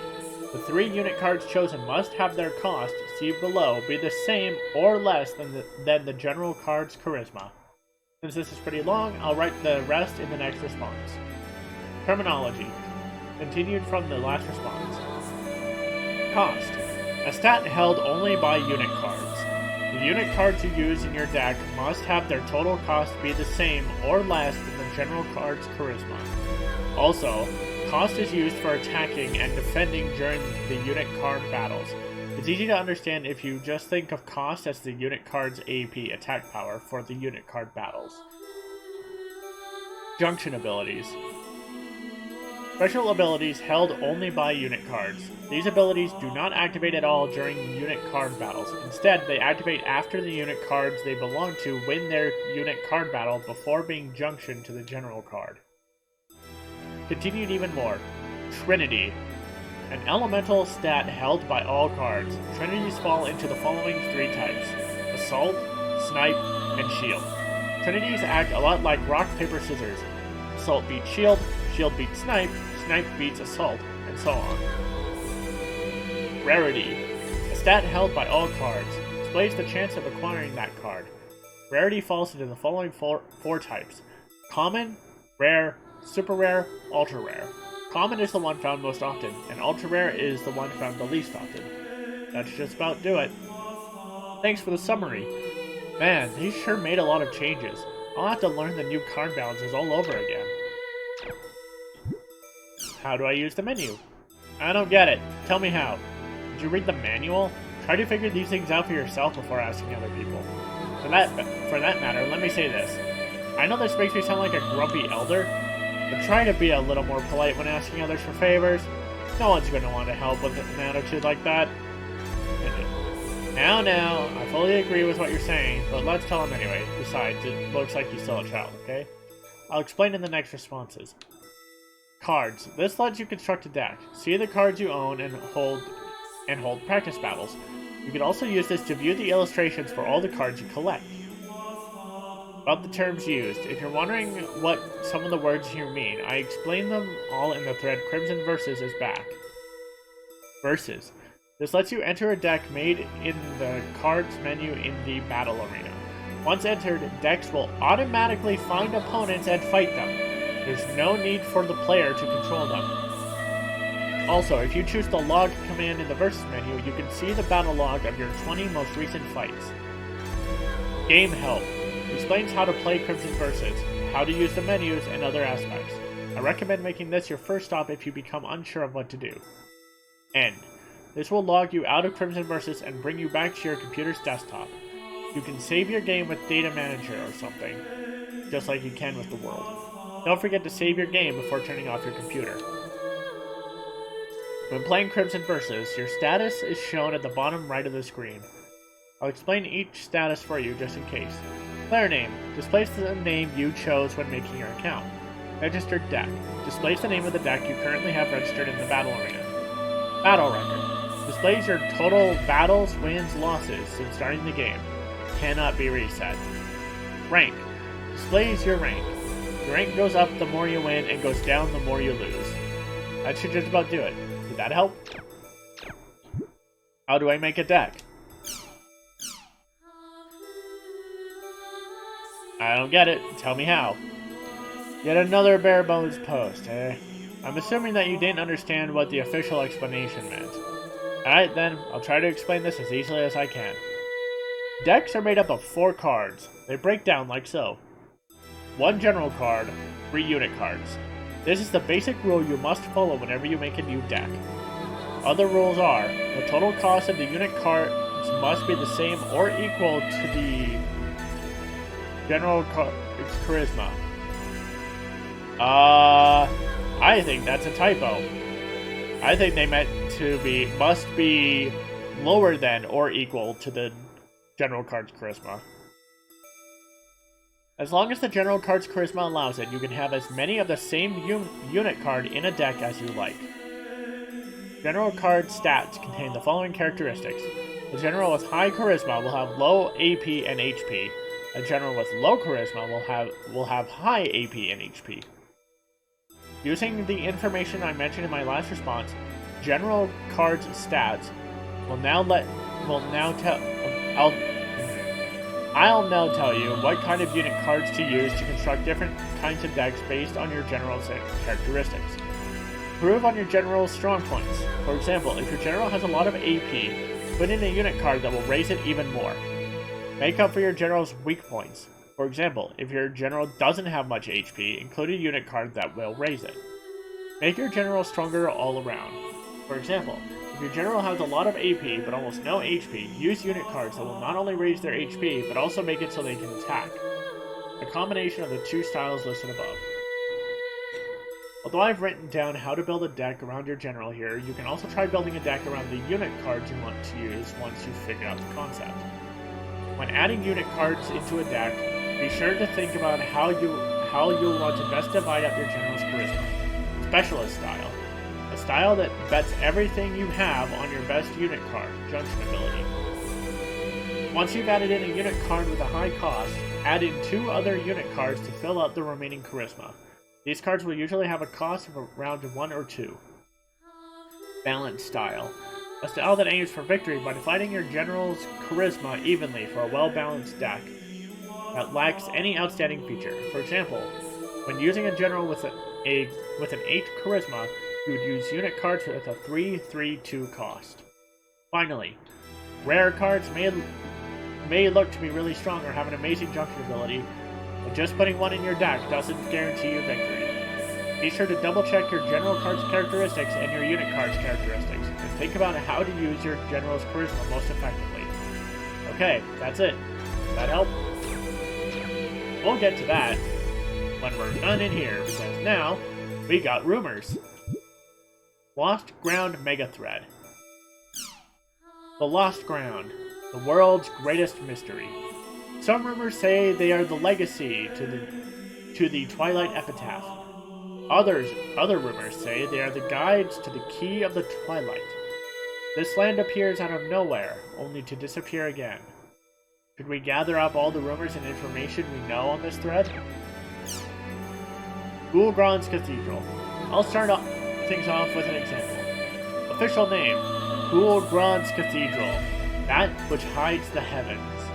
The 3 unit cards chosen must have their cost, see below, be the same or less than the general card's charisma. Since this is pretty long, I'll write the rest in the next response. Terminology. Continued from the last response. Cost. A stat held only by unit cards. The unit cards you use in your deck must have their total cost be the same or less than the general card's charisma. Also, cost is used for attacking and defending during the unit card battles. It's easy to understand if you just think of cost as the unit card's AP attack power for the unit card battles. Junction abilities. Special abilities held only by unit cards. These abilities do not activate at all during unit card battles. Instead, they activate after the unit cards they belong to win their unit card battle before being junctioned to the general card. Continued even more. Trinity. An elemental stat held by all cards. Trinities fall into the following 3 types: Assault, Snipe, and Shield. Trinities act a lot like rock, paper, scissors. Assault beats Shield, Shield beats Snipe, Snipe beats Assault, and so on. Rarity. A stat held by all cards. Displays the chance of acquiring that card. Rarity falls into the following 4 types: Common, Rare, Super Rare, Ultra Rare. Common is the one found most often, and Ultra Rare is the one found the least often. That's just about do it. Thanks for the summary. Man, they sure made a lot of changes. I'll have to learn the new card balances all over again. How do I use the menu? I don't get it. Tell me how. Did you read the manual? Try to figure these things out for yourself before asking other people. For that matter, let me say this. I know this makes me sound like a grumpy elder, but try to be a little more polite when asking others for favors. No one's going to want to help with an attitude like that. Now, I fully agree with what you're saying, but let's tell him anyway. Besides, it looks like he's still a child, okay? I'll explain in the next responses. Cards. This lets you construct a deck. See the cards you own and hold practice battles. You can also use this to view the illustrations for all the cards you collect. About the terms used. If you're wondering what some of the words here mean, I explained them all in the thread Crimson Versus is back. Versus. This lets you enter a deck made in the cards menu in the battle arena. Once entered, decks will automatically find opponents and fight them. There's no need for the player to control them. Also, if you choose the log command in the versus menu, you can see the battle log of your 20 most recent fights. Game Help explains how to play Crimson Versus, how to use the menus, and other aspects. I recommend making this your first stop if you become unsure of what to do. End. This will log you out of Crimson Versus and bring you back to your computer's desktop. You can save your game with Data Manager or something, just like you can with the world. Don't forget to save your game before turning off your computer. When playing Crimson Versus, your status is shown at the bottom right of the screen. I'll explain each status for you just in case. Player name displays the name you chose when making your account. Registered deck displays the name of the deck you currently have registered in the battle arena. Battle record displays your total battles, wins, losses since starting the game. Cannot be reset. Rank displays your rank. Your rank goes up the more you win and goes down the more you lose. That should just about do it. Did that help? How do I make a deck? I don't get it. Tell me how. Yet another bare bones post, eh? I'm assuming that you didn't understand what the official explanation meant. Alright then, I'll try to explain this as easily as I can. Decks are made up of 4 cards. They break down like so. 1 general card, 3 unit cards. This is the basic rule you must follow whenever you make a new deck. Other rules are, the total cost of the unit cards must be the same or equal to the general card's charisma. I think that's a typo. I think they meant to be, must be lower than or equal to the general card's charisma. As long as the general card's charisma allows it, you can have as many of the same unit card in a deck as you like. General card stats contain the following characteristics. A general with high charisma will have low AP and HP. A general with low charisma will have high AP and HP. Using the information I mentioned in my last response, general cards stats I'll now tell you what kind of unit cards to use to construct different kinds of decks based on your general's characteristics. Improve on your general's strong points. For example, if your general has a lot of AP, put in a unit card that will raise it even more. Make up for your general's weak points. For example, if your general doesn't have much HP, include a unit card that will raise it. Make your general stronger all around. For example, if your general has a lot of AP but almost no HP, use unit cards that will not only raise their HP, but also make it so they can attack. A combination of the 2 styles listed above. Although I've written down how to build a deck around your general here, you can also try building a deck around the unit cards you want to use once you've figured out the concept. When adding unit cards into a deck, be sure to think about how you'll want to best divide up your general's charisma. Specialist style. A style that bets everything you have on your best unit card, junction ability. Once you've added in a unit card with a high cost, add in 2 other unit cards to fill out the remaining charisma. These cards will usually have a cost of around 1 or 2. Balanced style. A style that aims for victory by dividing your general's charisma evenly for a well-balanced deck that lacks any outstanding feature. For example, when using a general with an 8 charisma, you would use unit cards with a 3/3/2 cost. Finally, rare cards may look to be really strong or have an amazing junction ability, but just putting one in your deck doesn't guarantee you victory. Be sure to double check your general card's characteristics and your unit card's characteristics, and think about how to use your general's charisma most effectively. Okay, that's it. Does that help? We'll get to that when we're done in here, because now we got rumors. Lost Ground Mega Thread. The Lost Ground, the world's greatest mystery. Some rumors say they are the legacy to the Twilight Epitaph. Other rumors say they are the guides to the Key of the Twilight. This land appears out of nowhere, only to disappear again. Should we gather up all the rumors and information we know on this thread? Gulgron's Cathedral. I'll start things off with an example. Official name, Gulgron's Cathedral, that which hides the heavens.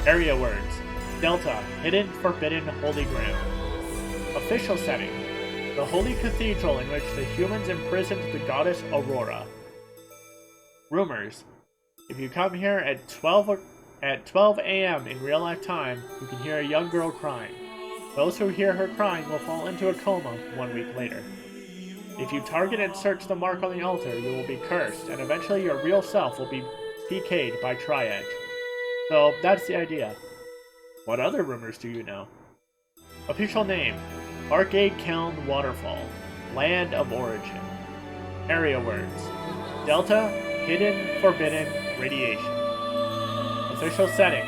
Area words, Delta, hidden, forbidden, holy ground. Official setting, the holy cathedral in which the humans imprisoned the goddess Aurora. Rumors. If you come here at 12 a.m. in real-life time, you can hear a young girl crying. Those who hear her crying will fall into a coma 1 week later. If you target and search the mark on the altar, you will be cursed, and eventually your real self will be PK'd by Triad. So, that's the idea. What other rumors do you know? Official name: Arcade Kiln Waterfall, Land of Origin. Area words: Delta, Hidden, Forbidden, Radiation. Official setting: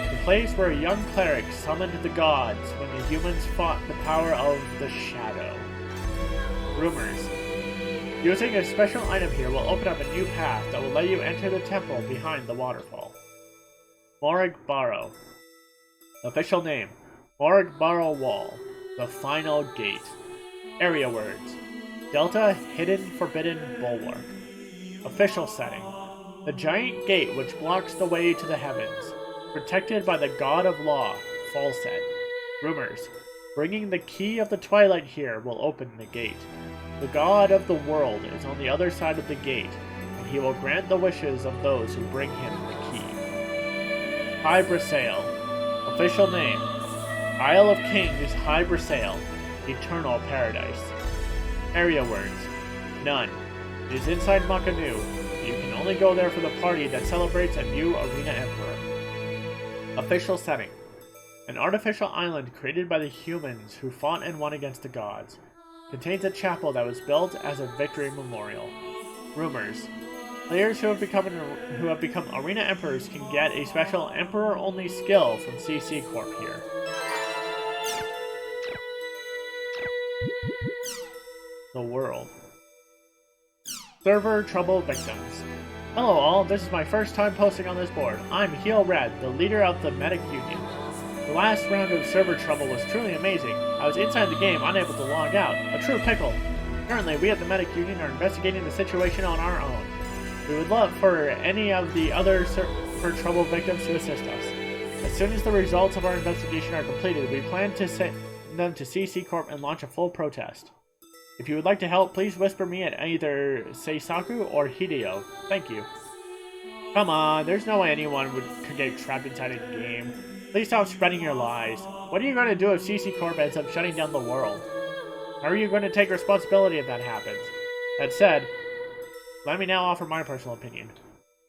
the place where a young cleric summoned the gods when the humans fought the power of the Shadow. Rumors: using a special item here will open up a new path that will let you enter the temple behind the waterfall. Morag Barrow. Official name: Morag Barrow Wall, the final gate. Area words: Delta, Hidden, Forbidden, Bulwark. Official setting: the giant gate which blocks the way to the heavens, protected by the God of Law, Falset. Rumors: bringing the key of the Twilight here will open the gate. The God of the world is on the other side of the gate, and he will grant the wishes of those who bring him the key. High Brasail. Official name: Isle of Kings, High Brasail, Eternal Paradise. Area words: none. It is inside Makanu. You can only go there for the party that celebrates a new Arena Emperor. Official setting: an artificial island created by the humans who fought and won against the gods. Contains a chapel that was built as a victory memorial. Rumors: players who have become Arena Emperors can get a special Emperor-only skill from CC Corp here. The world. Server trouble victims. Hello all, this is my first time posting on this board. I'm Heel Red, the leader of the Medic Union. The last round of server trouble was truly amazing. I was inside the game, unable to log out. A true pickle. Currently, we at the Medic Union are investigating the situation on our own. We would love for any of the other server trouble victims to assist us. As soon as the results of our investigation are completed, we plan to send them to CC Corp and launch a full protest. If you would like to help, please whisper me at either Seisaku or Hideo. Thank you. Come on, there's no way anyone could get trapped inside a game. Please stop spreading your lies. What are you going to do if CC Corp ends up shutting down the world? How are you going to take responsibility if that happens? That said, let me now offer my personal opinion.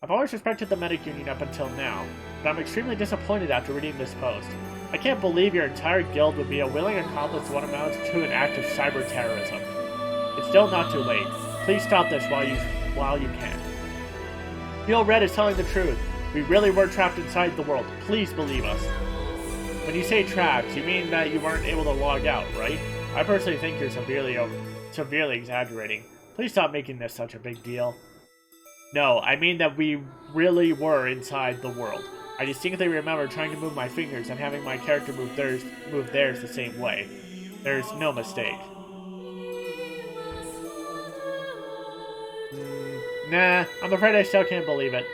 I've always respected the Medic Union up until now, but I'm extremely disappointed after reading this post. I can't believe your entire guild would be a willing accomplice to what amounts to an act of cyber terrorism. It's still not too late. Please stop this while you can. Heel Red is telling the truth. We really were trapped inside the world. Please believe us. When you say trapped, you mean that you weren't able to log out, right? I personally think you're severely exaggerating. Please stop making this such a big deal. No, I mean that we really were inside the world. I distinctly remember trying to move my fingers and having my character move theirs the same way. There's no mistake. Nah, I'm afraid I still can't believe it.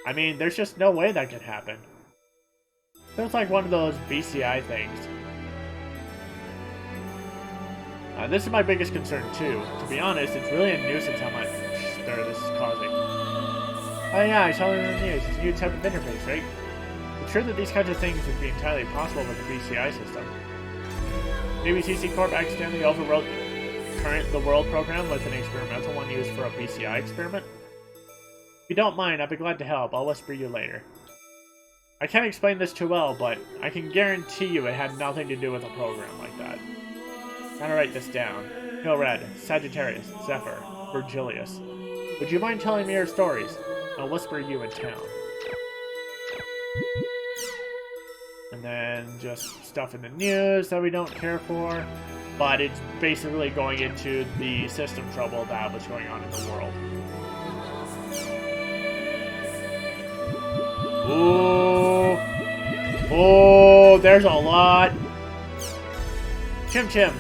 I mean, there's just no way that could happen. Feels like one of those BCI things. This is my biggest concern too. To be honest, it's really a nuisance how much stir this is causing. Oh yeah, I saw it in the news. It's a new type of interface, right? It's sure that these kinds of things would be entirely possible with the BCI system. Maybe CC Corp accidentally overwrote the World program with an experimental one used for a BCI experiment? If you don't mind, I'd be glad to help. I'll whisper you later. I can't explain this too well, but I can guarantee you it had nothing to do with a program like that. Gotta write this down. Hill Red, Sagittarius, Zephyr, Virgilius. Would you mind telling me your stories? I'll whisper you in town. And then just stuff in the news that we don't care for. But it's basically going into the system trouble that was going on in the world. Ooh. Oh, there's a lot. Chim Chim.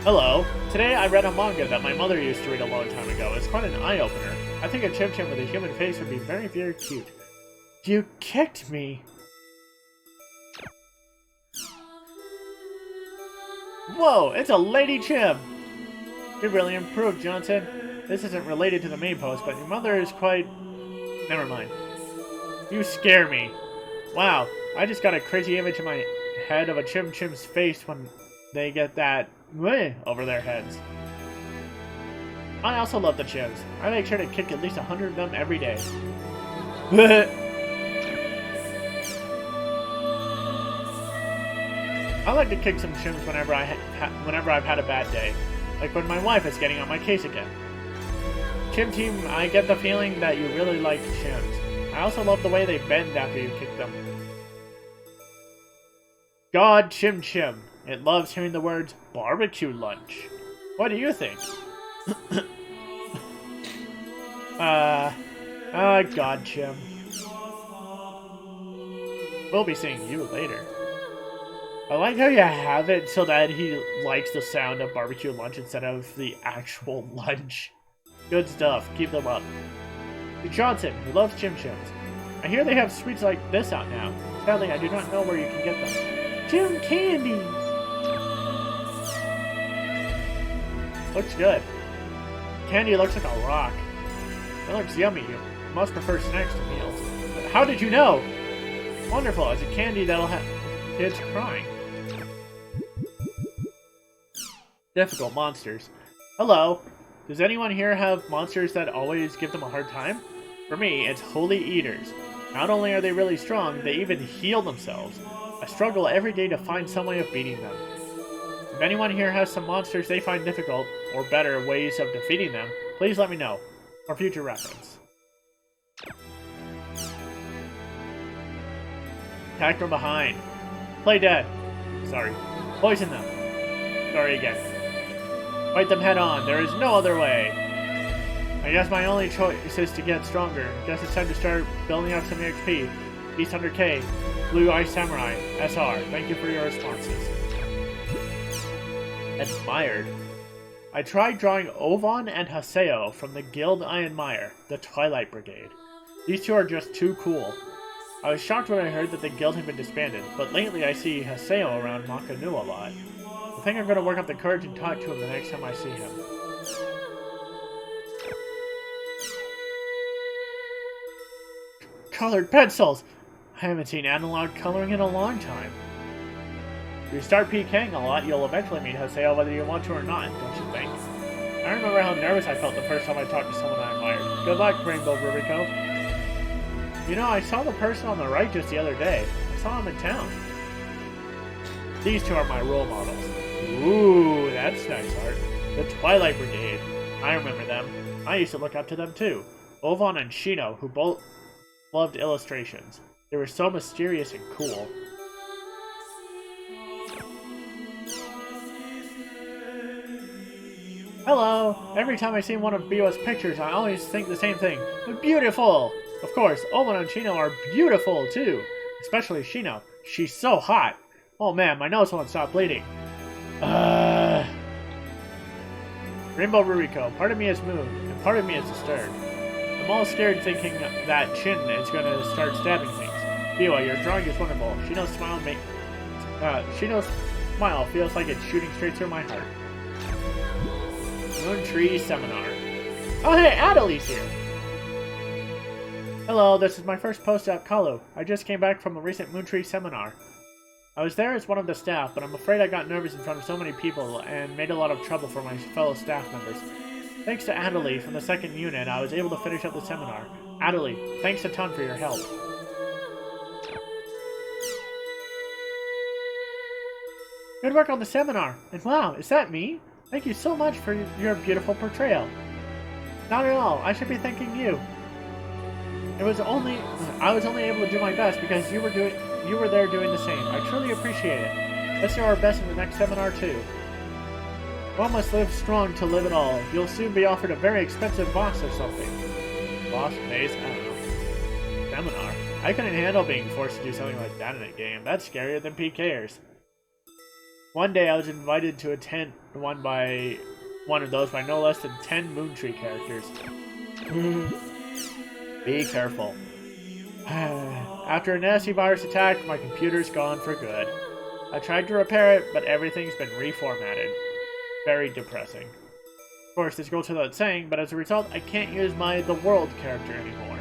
Hello. Today I read a manga that my mother used to read a long time ago. It's quite an eye-opener. I think a Chim Chim with a human face would be very, very cute. You kicked me. Whoa, it's a lady chim! You really improved, Johnson. This isn't related to the main post, but your mother is quite... Never mind. You scare me. Wow, I just got a crazy image in my head of a Chim Chim's face when they get that meh over their heads. I also love the Chims. I make sure to kick at least 100 of them every day. I like to kick some Chims whenever I've had a bad day. Like when my wife is getting on my case again. Chim Team, I get the feeling that you really like Chims. I also love the way they bend after you kick them. God Chim Chim. It loves hearing the words barbecue lunch. What do you think? God Chim. We'll be seeing you later. I like how you have it so that he likes the sound of barbecue lunch instead of the actual lunch. Good stuff. Keep them up. To Johnson, who loves Chim Chims. I hear they have sweets like this out now. Sadly, I do not know where you can get them. Chim candies! Looks good. Candy looks like a rock. It looks yummy. You must prefer snacks to meals. But how did you know? Wonderful. It's a candy that'll have kids crying. Difficult monsters. Hello. Does anyone here have monsters that always give them a hard time? For me, it's holy eaters. Not only are they really strong, they even heal themselves. I struggle every day to find some way of beating them. If anyone here has some monsters they find difficult, or better ways of defeating them, please let me know, for future reference. Attack from behind. Play dead. Sorry. Poison them. Sorry again. Fight them head on. There is no other way. I guess my only choice is to get stronger. Guess it's time to start building up some XP. Beast Hunter K. Blue Eye Samurai. SR. Thank you for your responses. Admired. I tried drawing Ovon and Haseo from the guild I admire, the Twilight Brigade. These two are just too cool. I was shocked when I heard that the guild had been disbanded, but lately I see Haseo around Makanu a lot. I think I'm going to work up the courage and talk to him the next time I see him. Colored pencils! I haven't seen analog coloring in a long time. If you start PKing a lot, you'll eventually meet Haseo whether you want to or not, don't you think? I remember how nervous I felt the first time I talked to someone I admired. Good luck, Rainbow Rubiko. You know, I saw the person on the right just the other day. I saw him in town. These two are my role models. Ooh, that's nice art. The Twilight Brigade. I remember them. I used to look up to them too. Ovon and Shino, who both loved illustrations. They were so mysterious and cool. Hello! Every time I see one of Biwa's pictures, I always think the same thing. Beautiful! Of course, Ovon and Shino are beautiful too. Especially Shino. She's so hot. Oh man, my nose won't stop bleeding. Rainbow Ruriko. Part of me is moved, and part of me is disturbed. I'm all scared thinking that Chin is going to start stabbing things. Biwa, your drawing is wonderful. Shino's smile feels like it's shooting straight through my heart. Moon Tree Seminar. Oh hey, Adeli's here! Hello, this is my first post at Kalu. I just came back from a recent Moon Tree Seminar. I was there as one of the staff, but I'm afraid I got nervous in front of so many people and made a lot of trouble for my fellow staff members. Thanks to Adeli from the 2nd unit, I was able to finish up the seminar. Adeli, thanks a ton for your help. Good work on the seminar. And wow, is that me? Thank you so much for your beautiful portrayal. Not at all. I should be thanking you. I was only able to do my best because you were there doing the same. I truly appreciate it. Let's do our best in the next seminar too. One must live strong to live it all. You'll soon be offered a very expensive boss or something. Boss, maze, I don't know. Seminar. I couldn't handle being forced to do something like that in a game. That's scarier than PKers. One day I was invited to attend one of those by no less than 10 Moontree characters. Be careful. After a nasty virus attack, my computer's gone for good. I tried to repair it, but everything's been reformatted. Very depressing. Of course, this goes without saying, but as a result, I can't use my The World character anymore.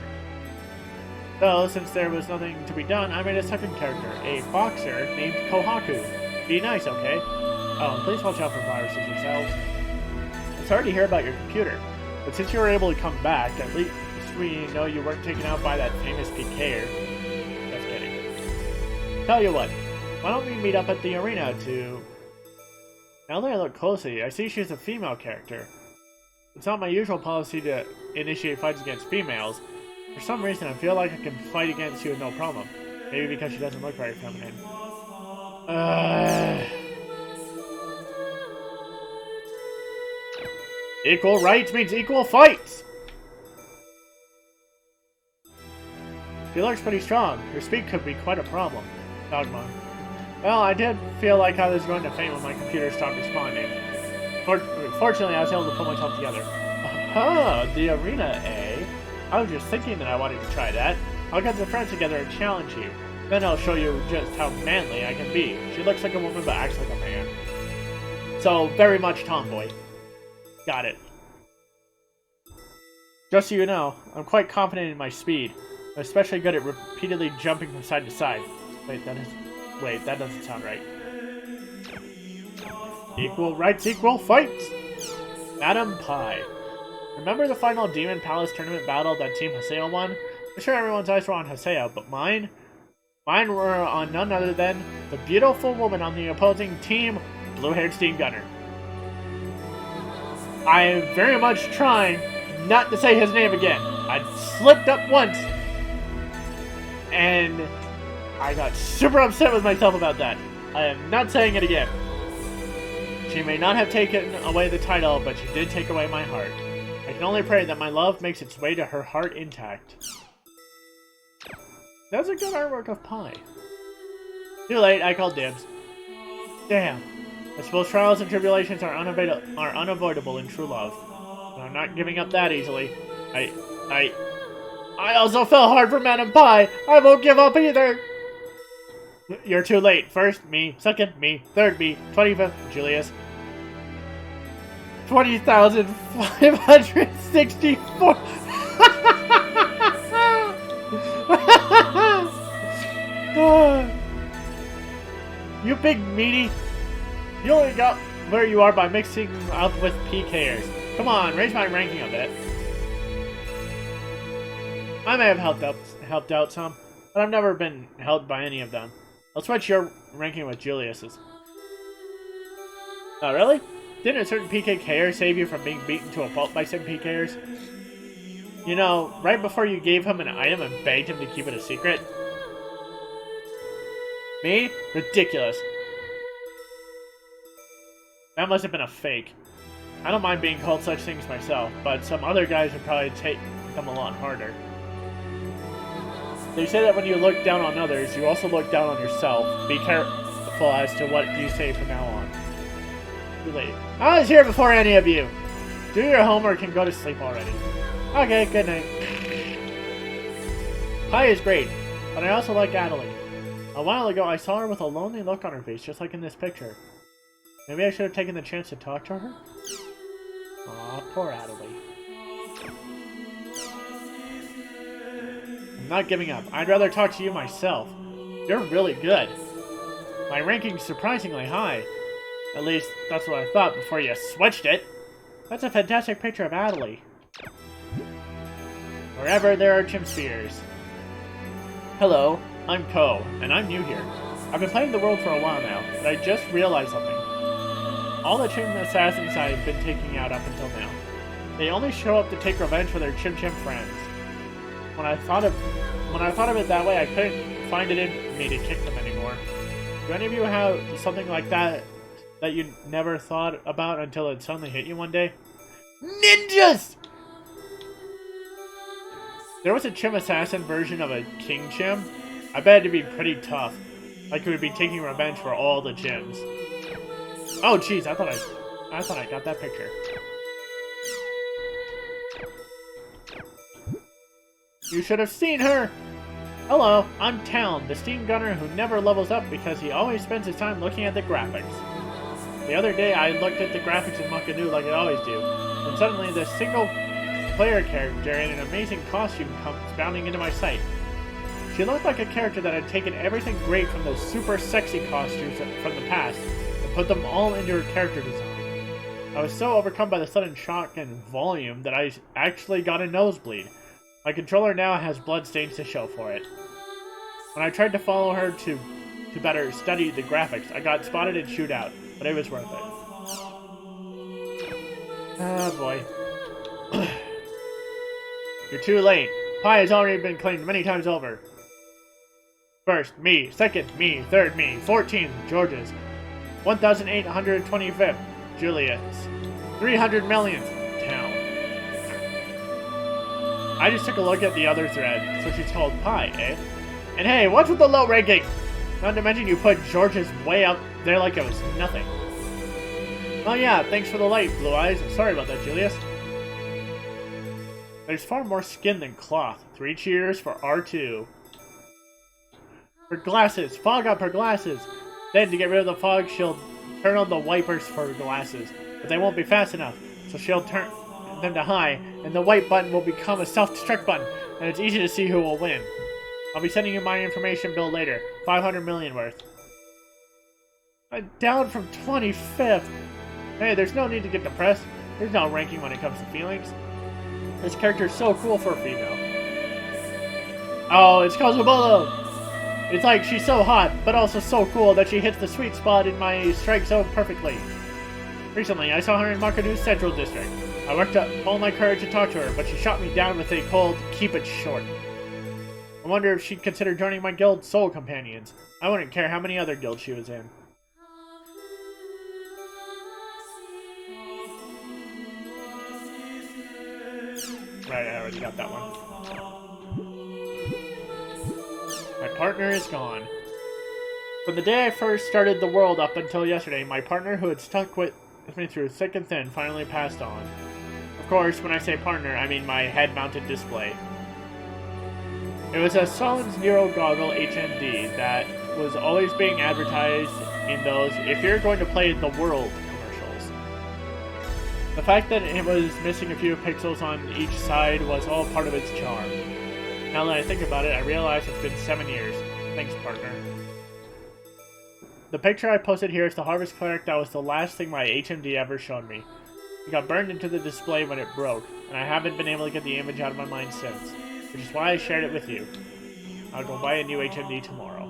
So, since there was nothing to be done, I made a second character, a boxer named Kohaku. Be nice, okay? Oh, and please watch out for viruses yourselves. I'm sorry to hear about your computer, but since you were able to come back, at least we know you weren't taken out by that famous PKer. Just kidding. Tell you what, why don't we meet up at the arena to... Now that I look closely, I see she's a female character. It's not my usual policy to initiate fights against females. For some reason, I feel like I can fight against you with no problem. Maybe because she doesn't look very feminine. Equal rights means equal fights! She looks pretty strong. Her speed could be quite a problem. Dogma. Well, I did feel like I was going to faint when my computer stopped responding. Fortunately, I was able to pull myself together. Aha! The arena, eh? I was just thinking that I wanted to try that. I'll get some friends together and challenge you. Then I'll show you just how manly I can be. She looks like a woman but acts like a man. So, very much tomboy. Got it. Just so you know, I'm quite confident in my speed. I'm especially good at repeatedly jumping from side to side. Wait, that doesn't sound right. Equal rights, equal fights! Madam Pi. Remember the final Demon Palace tournament battle that Team Haseo won? I'm sure everyone's eyes were on Haseo, but mine were on none other than the beautiful woman on the opposing team, blue-haired steam gunner. I am very much trying not to say his name again. I slipped up once, and I got super upset with myself about that. I am not saying it again. She may not have taken away the title, but she did take away my heart. I can only pray that my love makes its way to her heart intact. That's a good artwork of Pi. Too late, I called dibs. Damn. I suppose trials and tribulations are unavoidable in true love. But I'm not giving up that easily. I also fell hard for Madam Pi. I won't give up either. You're too late. First, me. Second, me. Third, me. 25th, Julius. 20,564. You big meaty. You only got where you are by mixing up with PKers. Come on, raise my ranking a bit. I may have helped out some, but I've never been helped by any of them. I'll switch your ranking with Julius's. Oh, really? Didn't a certain PKer save you from being beaten to a pulp by some PKers? You know, right before you gave him an item and begged him to keep it a secret? Me? Ridiculous. That must have been a fake. I don't mind being called such things myself, but some other guys would probably take them a lot harder. They say that when you look down on others, you also look down on yourself. Be careful as to what you say from now on. Too late. I was here before any of you. Do your homework and go to sleep already. Okay, good night. Pi is great, but I also like Adelie. A while ago, I saw her with a lonely look on her face, just like in this picture. Maybe I should have taken the chance to talk to her? Aw, poor Adelie. I'm not giving up. I'd rather talk to you myself. You're really good. My ranking's surprisingly high. At least, that's what I thought before you switched it. That's a fantastic picture of Adelie. Wherever there are chimp spheres. Hello, I'm Ko, and I'm new here. I've been playing the world for a while now, but I just realized something. All the chimp assassins I've been taking out up until now, they only show up to take revenge for their chimp friends. When I thought of it that way, I couldn't find it in me to kick them anymore. Do any of you have something like that that you never thought about until it suddenly hit you one day? Ninjas! There was a chimp assassin version of a king chimp. I bet it'd be pretty tough. Like it would be taking revenge for all the chimps. Oh jeez, I thought I got that picture. You should have seen her! Hello, I'm Talon, the steam gunner who never levels up because he always spends his time looking at the graphics. The other day I looked at the graphics in Muckadoo like I always do, and suddenly this single-player character in an amazing costume comes bounding into my sight. She looked like a character that had taken everything great from those super sexy costumes from the past and put them all into her character design. I was so overcome by the sudden shock and volume that I actually got a nosebleed. My controller now has bloodstains to show for it. When I tried to follow her to better study the graphics, I got spotted and shooed out, but it was worth it. Ah, boy. You're too late. Pie has already been claimed many times over. First, me. Second, me. Third, me. 14th, George's. 1,825th, Julius. 300 millionth, Town. I just took a look at the other thread, so she's called Pie, eh? And hey, what's with the low ranking? Not to mention you put George's way out there like it was nothing. Oh yeah, thanks for the light, Blue Eyes. Sorry about that, Julius. There's far more skin than cloth. 3 cheers for R2. Her glasses. Fog up her glasses. Then, to get rid of the fog, she'll turn on the wipers for her glasses. But they won't be fast enough, so she'll turn them to high, and the white button will become a self-destruct button, and it's easy to see who will win. I'll be sending you my information bill later. 500 million worth. I'm down from 25th. Hey, there's no need to get depressed. There's no ranking when it comes to feelings. This character is so cool for a female. Oh, it's Kozubolo! It's like she's so hot, but also so cool that she hits the sweet spot in my strike zone perfectly. Recently, I saw her in Muckadoo's Central District. I worked up all my courage to talk to her, but she shot me down with a cold, keep it short. I wonder if she'd consider joining my guild, Soul Companions. I wouldn't care how many other guilds she was in. Right, I already got that one. My partner is gone. From the day I first started the world up until yesterday, my partner who had stuck with me through thick and thin finally passed on. Of course, when I say partner, I mean my head-mounted display. It was a Solin's Nero Goggle HMD that was always being advertised in those "if you're going to play the world" commercials. The fact that it was missing a few pixels on each side was all part of its charm. Now that I think about it, I realize it's been 7 years. Thanks, partner. The picture I posted here is the Harvest Cleric that was the last thing my HMD ever showed me. It got burned into the display when it broke, and I haven't been able to get the image out of my mind since, which is why I shared it with you. I'll go buy a new HMD tomorrow.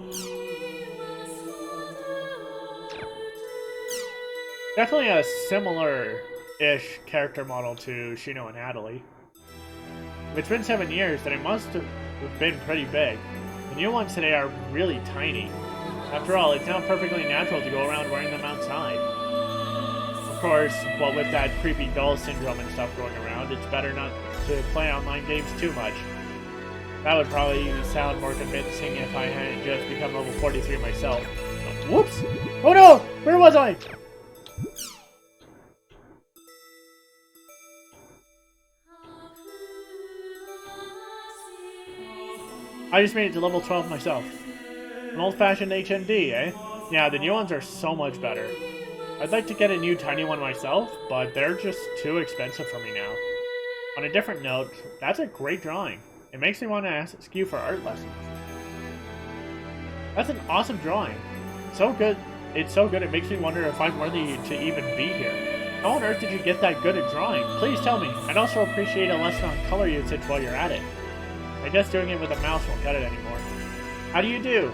Definitely a similar-ish character model to Shino and Natalie. If it's been 7 years, then it must have been pretty big. The new ones today are really tiny. After all, it's now perfectly natural to go around wearing them outside. Of course, what with that creepy doll syndrome and stuff going around, it's better not to play online games too much. That would probably sound more convincing if I hadn't just become level 43 myself. Whoops! Oh no! Where was I? I just made it to level 12 myself. An old-fashioned HMD, eh? Yeah, the new ones are so much better. I'd like to get a new tiny one myself, but they're just too expensive for me now. On a different note, that's a great drawing. It makes me want to ask you for art lessons. That's an awesome drawing. So good. It's so good it makes me wonder if I'm worthy to even be here. How on earth did you get that good at drawing? Please tell me. I'd also appreciate a lesson on color usage while you're at it. I guess doing it with a mouse won't cut it anymore. How do you do?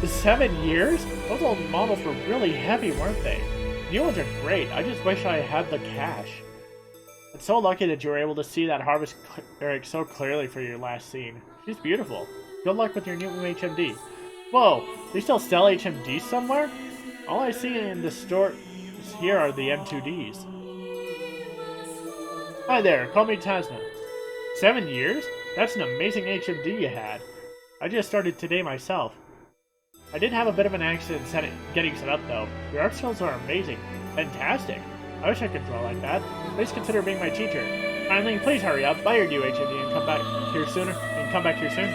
7 years? Those old models were really heavy, weren't they? New ones are great. I just wish I had the cash. It's so lucky that you were able to see that Harvest Cleric so clearly for your last scene. She's beautiful. Good luck with your new HMD. Whoa, they still sell HMDs somewhere? All I see in the store here are the M2Ds. Hi there, call me Tasna. 7 years? That's an amazing HMD you had. I just started today myself. I did have a bit of an accident getting set up though. Your art skills are amazing. Fantastic. I wish I could draw like that. Please consider being my teacher. Finally, please hurry up, buy your new HMD and come back here soon.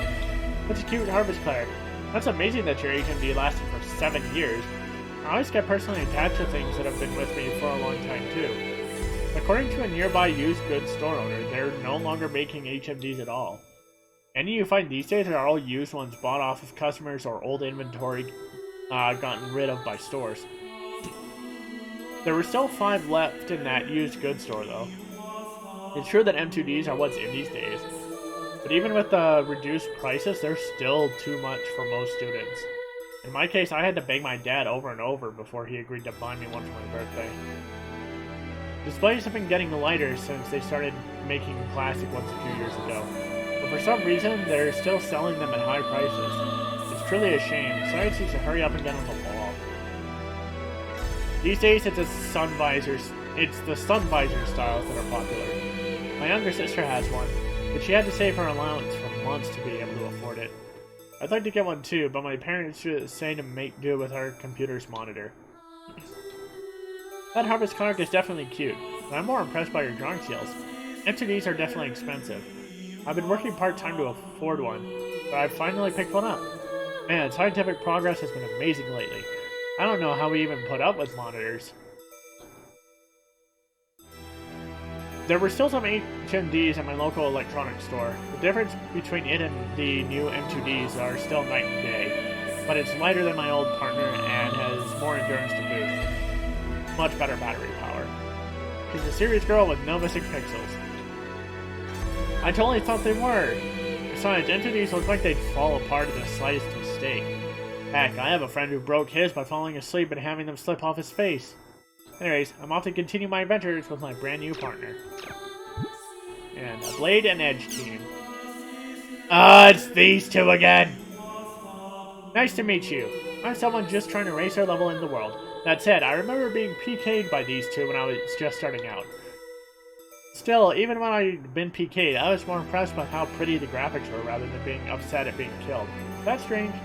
Such a cute harvest cleric. That's amazing that your HMD lasted for 7 years. I always get personally attached to things that have been with me for a long time too. According to a nearby used goods store owner, they're no longer making HMDs at all. Any you find these days are all used ones bought off of customers or old inventory gotten rid of by stores. There were still 5 left in that used goods store though. It's true that M2Ds are what's in these days, but even with the reduced prices, they're still too much for most students. In my case, I had to beg my dad over and over before he agreed to buy me one for my birthday. Displays have been getting lighter since they started making plastic ones a few years ago, but for some reason, they're still selling them at high prices. It's truly a shame. Science needs to hurry up and get on the ball. These days, it's the sun visor styles that are popular. My younger sister has one, but she had to save her allowance for months to be able to afford it. I'd like to get one too, but my parents say to make do with our computer's monitor. That harvest cleric is definitely cute, but I'm more impressed by your drawing skills. M2Ds are definitely expensive. I've been working part-time to afford one, but I finally picked one up. Man, scientific progress has been amazing lately. I don't know how we even put up with monitors. There were still some HMDs at my local electronics store. The difference between it and the new M2Ds are still night and day, but it's lighter than my old partner and has more endurance to boot. Much better battery power. She's a serious girl with no missing pixels. I totally thought they were. Besides, M2Ds look like they'd fall apart at the slightest mistake. Heck, I have a friend who broke his by falling asleep and having them slip off his face. Anyways, I'm off to continue my adventures with my brand new partner. And a Blade and Edge team. It's these two again! Nice to meet you. I'm someone just trying to raise their level in the world. That said, I remember being PK'd by these two when I was just starting out. Still, even when I'd been PK'd, I was more impressed by how pretty the graphics were rather than being upset at being killed. That's strange.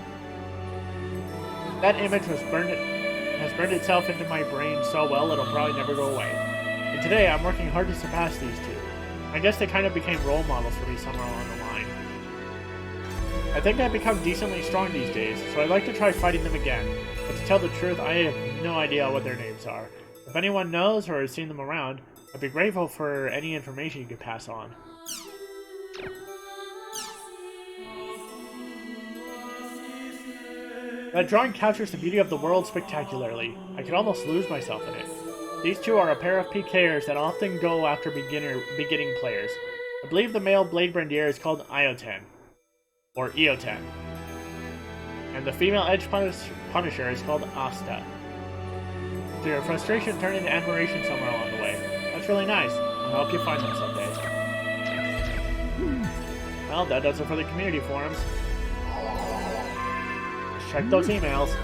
That image has burned itself into my brain so well it'll probably never go away. And today I'm working hard to surpass these two. I guess they kind of became role models for me somewhere along the line. I think I've become decently strong these days, so I'd like to try fighting them again. But to tell the truth, I have no idea what their names are. If anyone knows or has seen them around, I'd be grateful for any information you could pass on. That drawing captures the beauty of the world spectacularly. I could almost lose myself in it. These two are a pair of PKers that often go after beginning players. I believe the male Blade Brandier is called Ioten, or Eoten, and the female Edge Punisher is called Asta. So your frustration turned into admiration somewhere along the way. That's really nice. I'll help you find them someday. Well, that does it for the community forums. Check those emails.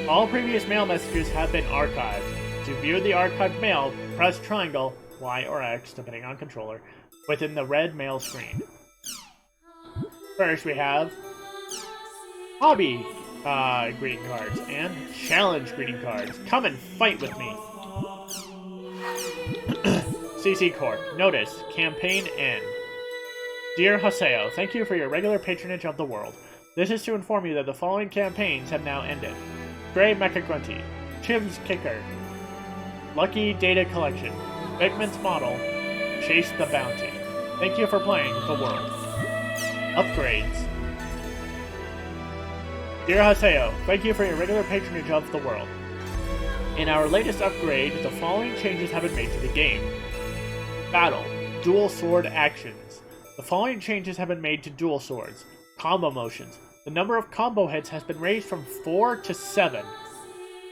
All previous mail messages have been archived. To view the archived mail, press triangle, Y or X, depending on controller, within the red mail screen. First, we have Hobby greeting cards and Challenge greeting cards. Come and fight with me. CC Corp. Notice. Campaign end. Dear Haseo, thank you for your regular patronage of the world. This is to inform you that the following campaigns have now ended. Grey Mecha Grunty, Chim's Kicker, Lucky Data Collection, Figment's Model, Chase the Bounty. Thank you for playing the world. Upgrades. Dear Haseo, thank you for your regular patronage of the world. In our latest upgrade, the following changes have been made to the game. Battle. Dual Sword Actions. The following changes have been made to dual swords. Combo motions. The number of combo hits has been raised from 4 to 7.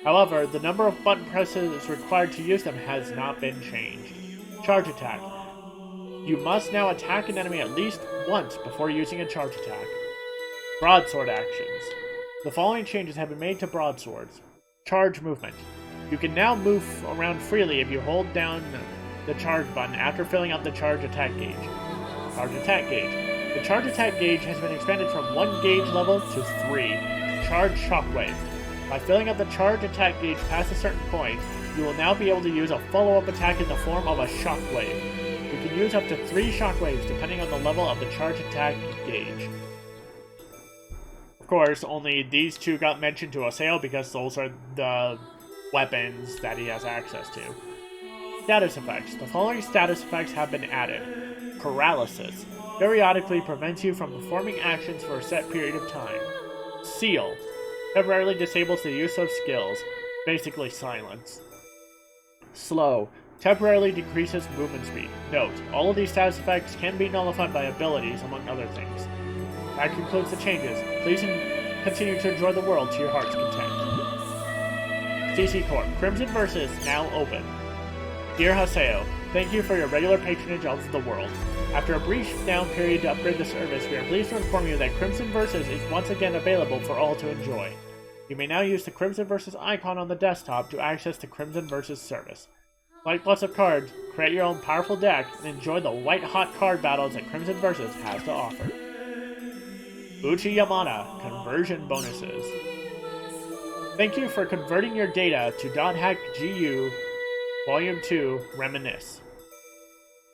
However, the number of button presses required to use them has not been changed. Charge attack. You must now attack an enemy at least once before using a charge attack. Broadsword actions. The following changes have been made to broadswords. Charge movement. You can now move around freely if you hold down the charge button after filling up the charge attack gauge. Charge attack gauge. The charge attack gauge has been expanded from 1 gauge level to 3. Charge shockwave. By filling up the charge attack gauge past a certain point, you will now be able to use a follow-up attack in the form of a shockwave. You can use up to 3 shockwaves depending on the level of the charge attack gauge. course, only these two got mentioned to Haseo because those are the weapons that he has access to. Status effects. The following status effects have been added. Paralysis. Periodically prevents you from performing actions for a set period of time. Seal. Temporarily disables the use of skills. Basically silence. Slow. Temporarily decreases movement speed. Note, all of these status effects can be nullified by abilities, among other things. That concludes the changes. Please continue to enjoy the world to your heart's content. CC Corp. Crimson Versus now open. Dear Haseo, thank you for your regular patronage of the world. After a brief down period to upgrade the service, we are pleased to inform you that Crimson Versus is once again available for all to enjoy. You may now use the Crimson Versus icon on the desktop to access the Crimson Versus service. Like lots of cards, create your own powerful deck, and enjoy the white-hot card battles that Crimson Versus has to offer. Uchi Yamada, conversion bonuses. Thank you for converting your data to .hack.gu Volume 2 Reminisce.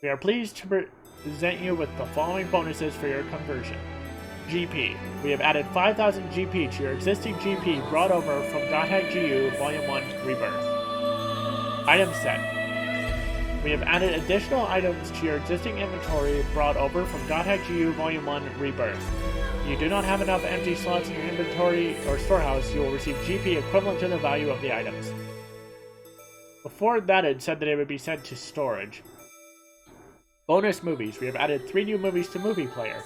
We are pleased to present you with the following bonuses for your conversion. GP. We have added 5,000 GP to your existing GP brought over from .hack.gu Volume 1 Rebirth. Item set. We have added additional items to your existing inventory brought over from .hack.gu Volume 1 Rebirth. If you do not have enough empty slots in your inventory or storehouse, you will receive GP equivalent to the value of the items. Before that, it said that it would be sent to storage. Bonus movies. We have added 3 new movies to Movie Player.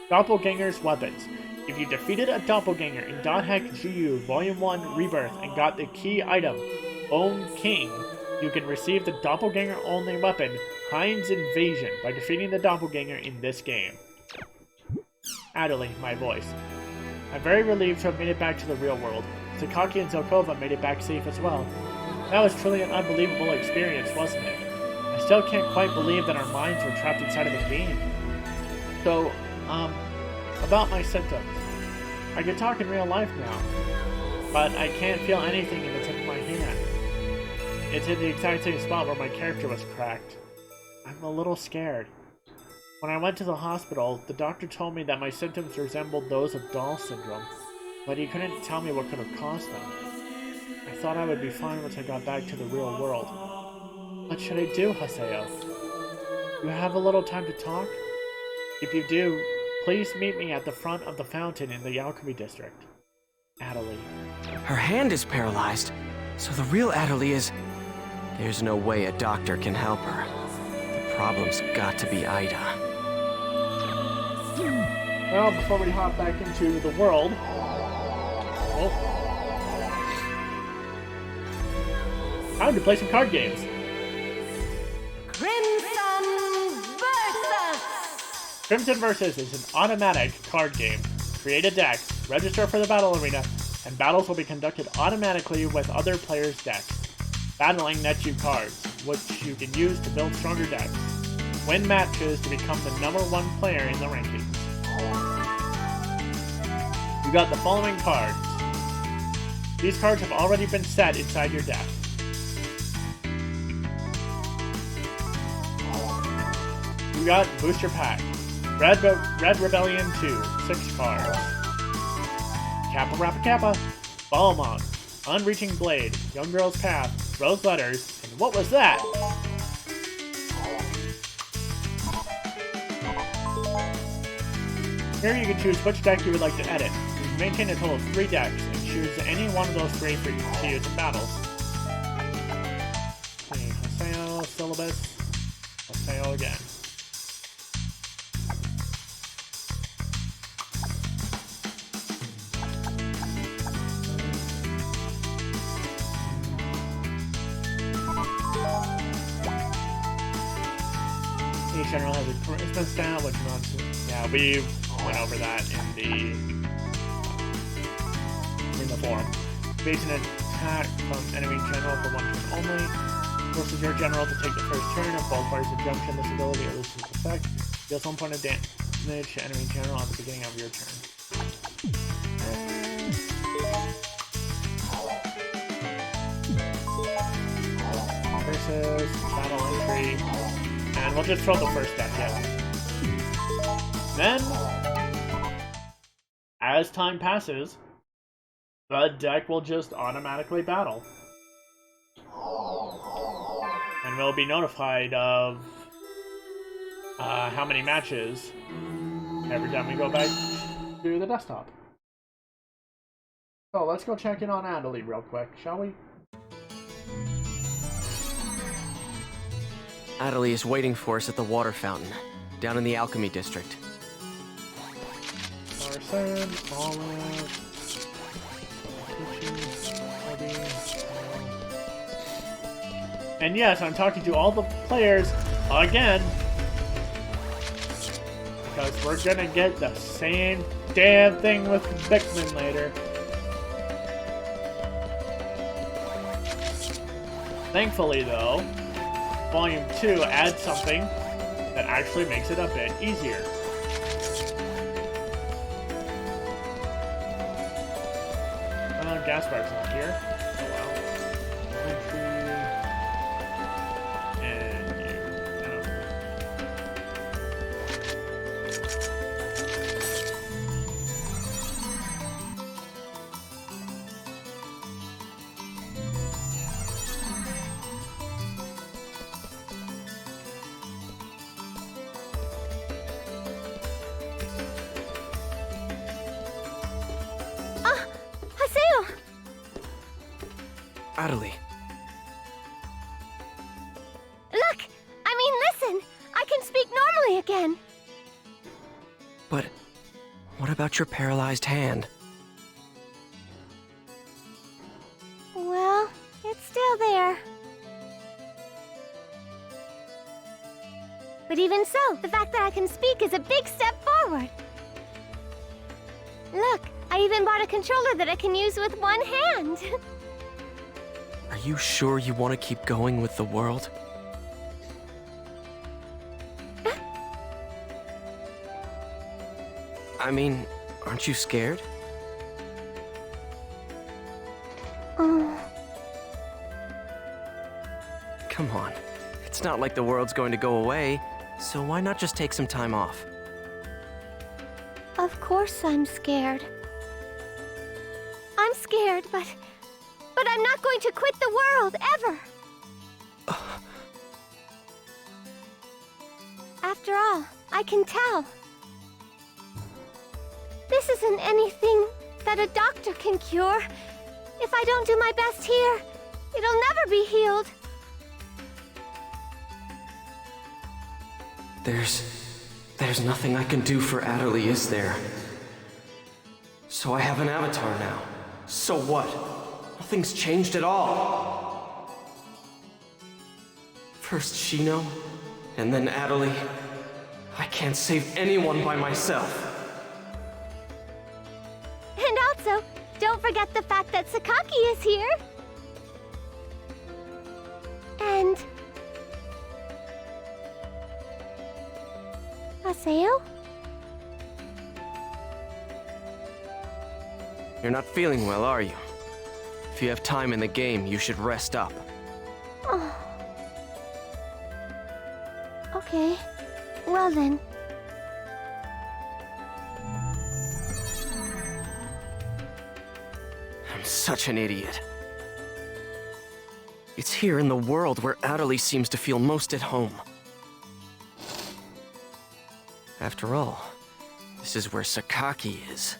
Doppelganger's Weapons. If you defeated a doppelganger in .hack.gu Volume 1 Rebirth and got the key item, Bone King, you can receive the doppelganger-only weapon, Hein's Invasion, by defeating the doppelganger in this game. Adderley, my voice. I'm very relieved to have made it back to the real world. Sakaki and Zelkova made it back safe as well. That was truly an unbelievable experience, wasn't it? I still can't quite believe that our minds were trapped inside of a game. So, about my symptoms. I can talk in real life now, but I can't feel anything in the tip of my hand. It's in the exact same spot where my character was cracked. I'm a little scared. When I went to the hospital, the doctor told me that my symptoms resembled those of Doll syndrome, but he couldn't tell me what could have caused them. I thought I would be fine once I got back to the real world. What should I do, Haseo? You have a little time to talk? If you do, please meet me at the front of the fountain in the Alchemy District. Adderley.
Her hand is paralyzed, so the real Adderley is... There's no way a doctor can help her. The problem's got to be Ida.
Well, before we hop back into the world... Oh. Time to play some card games. Crimson Versus is an automatic card game. Create a deck, register for the battle arena, and battles will be conducted automatically with other players' decks. Battling nets you cards, which you can use to build stronger decks. Win matches to become the #1 player in the rankings. You got the following cards. These cards have already been set inside your deck. You got Booster Pack. Red Rebellion 2, 6 cards. Kappa Rappa Kappa. Balmog. Unreaching Blade. Young Girl's Path. Rose Letters. And what was that? Here you can choose which deck you would like to edit. You can maintain a total of 3 decks and choose any one of those 3 for you to use in battles. Okay, Haseo, Syllabus. Haseo again. Each general has a charisma stat, which runs. Yeah, we went over that in the forum. Base an attack from enemy general for 1 turn only. Forces your general to take the first turn if both parties junction this ability or loses its effect. Deals 1 point of damage to enemy general at the beginning of your turn. Versus battle entry. And we'll just throw the first deck in. Then, as time passes, the deck will just automatically battle. And we'll be notified of how many matches every time we go back to the desktop. So let's go check in on Adelie real quick, shall we?
Adelie is waiting for us at the water fountain, down in the Alchemy District.
Arsene, olive, and yes, I'm talking to all the players again, because we're gonna get the same damn thing with Bickman later. Thankfully, though, Volume 2 adds something that actually makes it a bit easier. Gaspar's not here. Oh well. And you.
Adelie.
Look! Listen! I can speak normally again!
But what about your paralyzed hand?
Well, it's still there. But even so, the fact that I can speak is a big step forward. Look, I even bought a controller that I can use with one hand.
Are you sure you want to keep going with the world? I mean, aren't you scared? Come on. It's not like the world's going to go away, so why not just take some time off?
Of course I'm scared. I'm scared, but I'm not going to quit the world, ever! After all, I can tell. This isn't anything that a doctor can cure. If I don't do my best here, it'll never be healed.
There's nothing I can do for Adelie, is there? So I have an avatar now. So what? Nothing's changed at all. First Shino, and then Adelie. I can't save anyone by myself.
And also, don't forget the fact that Sakaki is here. And Haseo?
You're not feeling well, are you? If you have time in the game, you should rest up.
Oh. Okay. Well then.
I'm such an idiot. It's here in the world where Adelie seems to feel most at home. After all, this is where Sakaki is.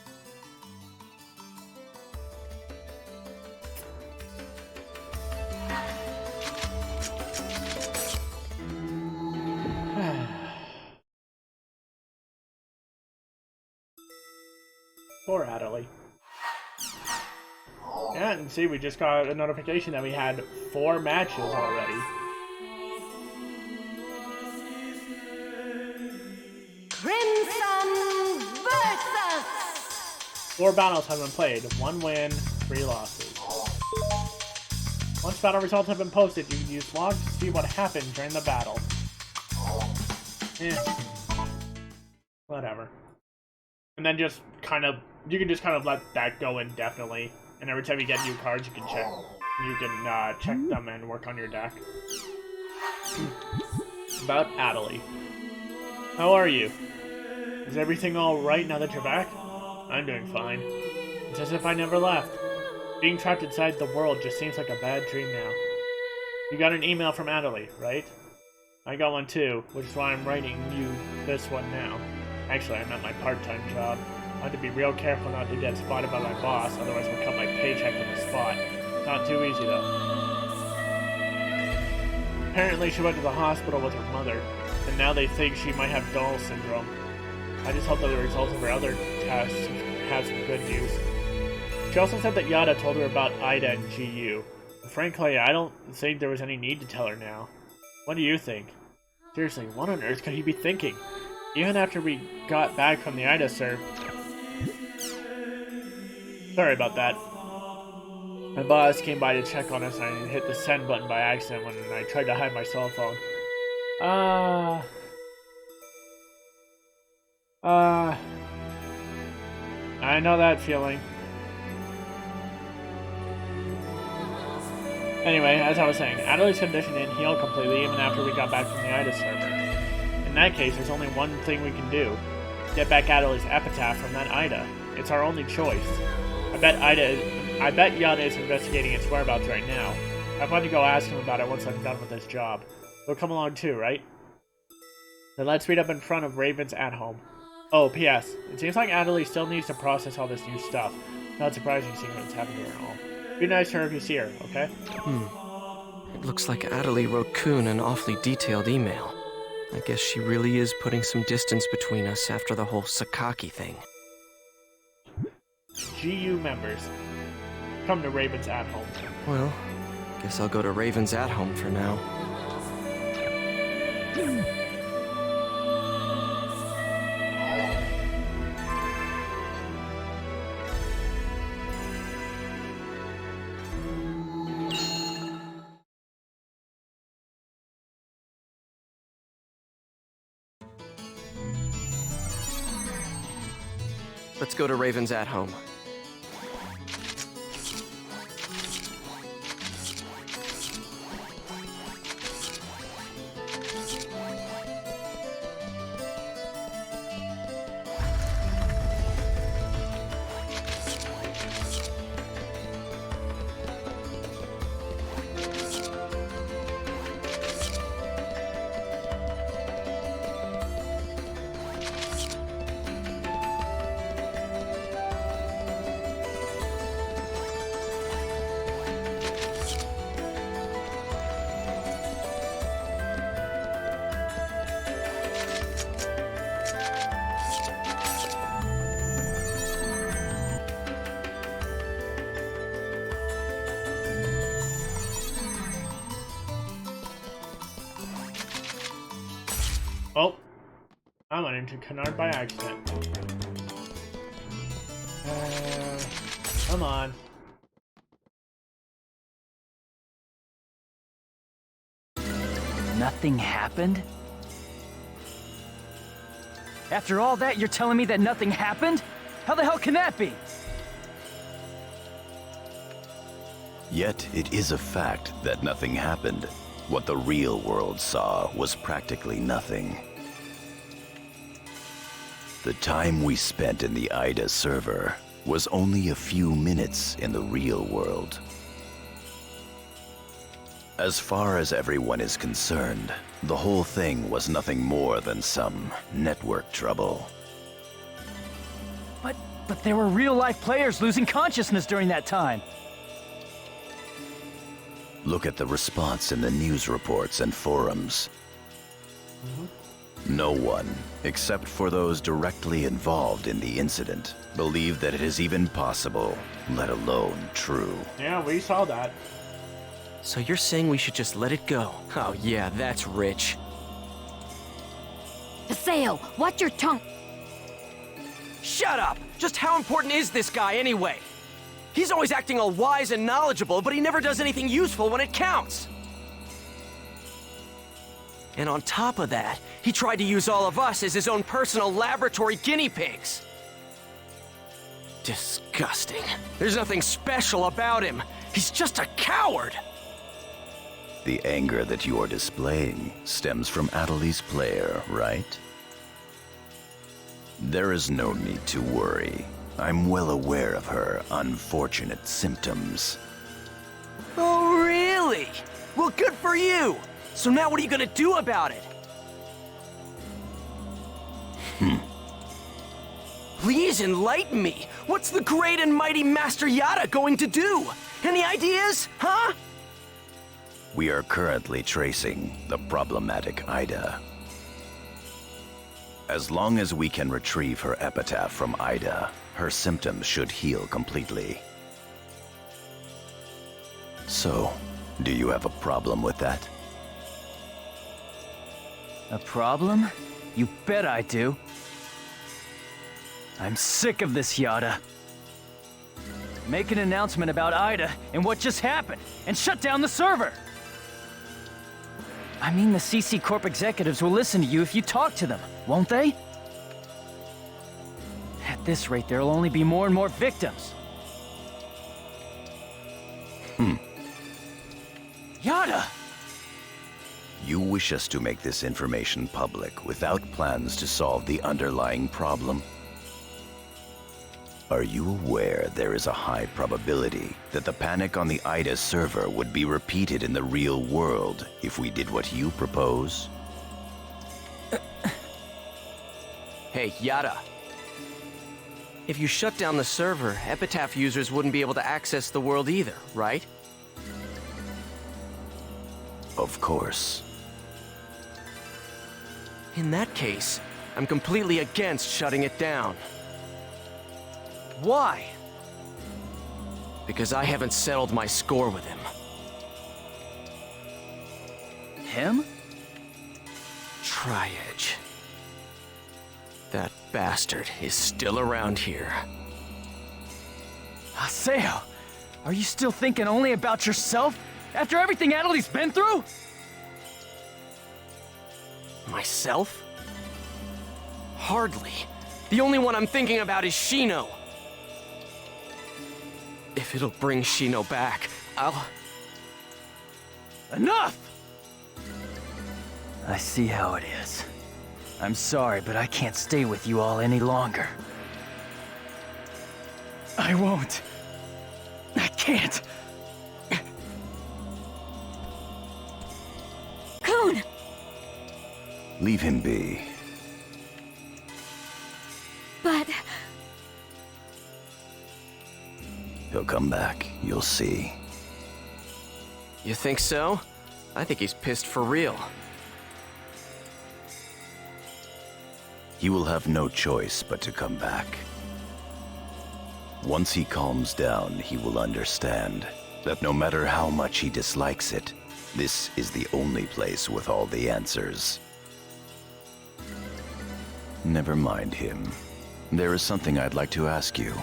Poor Adelie. Yeah, and see, we just got a notification that we had 4 matches already.
Crimson versus
4 battles have been played, 1 win, 3 losses. Once battle results have been posted, you can use logs to see what happened during the battle. Whatever. And then just kind of, you can just kind of let that go indefinitely. And every time you get new cards, you can check them and work on your deck. About Adelie. How are you? Is everything alright now that you're back? I'm doing fine. It's as if I never left. Being trapped inside the world just seems like a bad dream now. You got an email from Adelie, right? I got one too, which is why I'm writing you this one now. Actually, I'm at my part-time job. I have to be real careful not to get spotted by my boss, otherwise we'll cut my paycheck on the spot. Not too easy though. Apparently she went to the hospital with her mother, and now they think she might have Doll syndrome. I just hope that the results of her other tests have some good news. She also said that Yada told her about Ida and GU. Frankly, I don't think there was any need to tell her now. What do you think? Seriously, what on earth could he be thinking? Even after we got back from the Ida serve. Sorry about that. My boss came by to check on us and I hit the send button by accident when I tried to hide my cell phone. I know that feeling. Anyway, as I was saying, Adelie's condition didn't heal completely even after we got back from the Ida server. In that case, there's only one thing we can do. Get back Adelie's epitaph from that Ida. It's our only choice. I bet Yada is investigating its whereabouts right now. I plan to go ask him about it once I'm done with this job. You'll come along too, right? Then let's meet up in front of Raven's at home. Oh, P.S. It seems like Adelie still needs to process all this new stuff. Not surprising seeing what's happened to her and all. Be nice to her if you see her, okay?
It looks like Adelie wrote Kuhn an awfully detailed email. I guess she really is putting some distance between us after the whole Sakaki thing.
GU members, come to Raven's at home.
Well, guess I'll go to Raven's at home for now. Let's go to Raven's at home.
Oh, I went into Canard by accident. Come on.
Nothing happened? After all that, you're telling me that nothing happened? How the hell can that be?
Yet it is a fact that nothing happened. What the real world saw was practically nothing. The time we spent in the Ida server was only a few minutes in the real world. As far as everyone is concerned, the whole thing was nothing more than some network trouble.
But there were real-life players losing consciousness during that time.
Look at the response in the news reports and forums. No one, except for those directly involved in the incident, believed that it is even possible, let alone true.
Yeah, we saw that.
So you're saying we should just let it go? Oh yeah, that's rich.
Paseo, watch your tongue.
Shut up! Just how important is this guy anyway? He's always acting all wise and knowledgeable, but he never does anything useful when it counts. And on top of that, he tried to use all of us as his own personal laboratory guinea pigs. Disgusting. There's nothing special about him. He's just a coward.
The anger that you are displaying stems from Adelie's player, right? There is no need to worry. I'm well aware of her unfortunate symptoms.
Oh, really? Well, good for you! So now what are you gonna do about it? Please enlighten me! What's the great and mighty Master Yada going to do? Any ideas, huh?
We are currently tracing the problematic Ida. As long as we can retrieve her epitaph from Ida, her symptoms should heal completely. So, do you have a problem with that?
A problem? You bet I do. I'm sick of this, Yada. Make an announcement about Ida and what just happened, and shut down the server! I mean, the CC Corp executives will listen to you if you talk to them, won't they? At this rate, there'll only be more and more victims. Yada!
You wish us to make this information public without plans to solve the underlying problem? Are you aware there is a high probability that the panic on the Ida server would be repeated in the real world if we did what you propose?
Hey, Yada. If you shut down the server, Epitaph users wouldn't be able to access the world either, right?
Of course.
In that case, I'm completely against shutting it down.
Why?
Because I haven't settled my score with him.
Him?
Tri-Edge. That bastard is still around here.
Haseo, are you still thinking only about yourself? After everything Adeli's been through?
Myself? Hardly. The only one I'm thinking about is Shino. If it'll bring Shino back, I'll...
Enough! I see how it is. I'm sorry, but I can't stay with you all any longer. I won't. I can't.
Kun!
Leave him be.
But...
He'll come back, you'll see.
You think so? I think he's pissed for real.
He will have no choice but to come back. Once he calms down, he will understand that no matter how much he dislikes it, this is the only place with all the answers. Never mind him. There is something I'd like to ask you.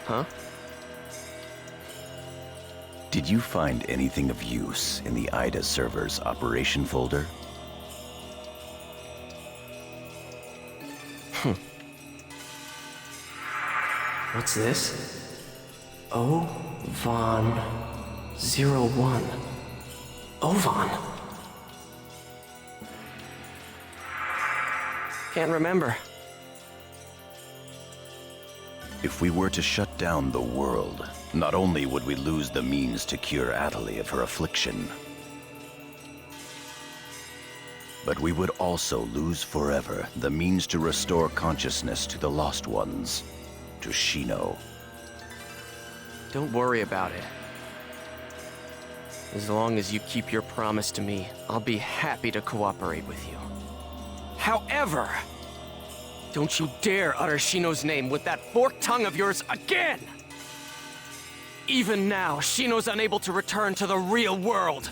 Huh?
Did you find anything of use in the Ida server's operation folder?
What's this? O-Von 01. Ovan? Can't remember.
If we were to shut down the world, not only would we lose the means to cure Adeli of her affliction, but we would also lose forever the means to restore consciousness to the lost ones, to Shino.
Don't worry about it. As long as you keep your promise to me, I'll be happy to cooperate with you. However, don't you dare utter Shino's name with that forked tongue of yours again! Even now, Shino's unable to return to the real world.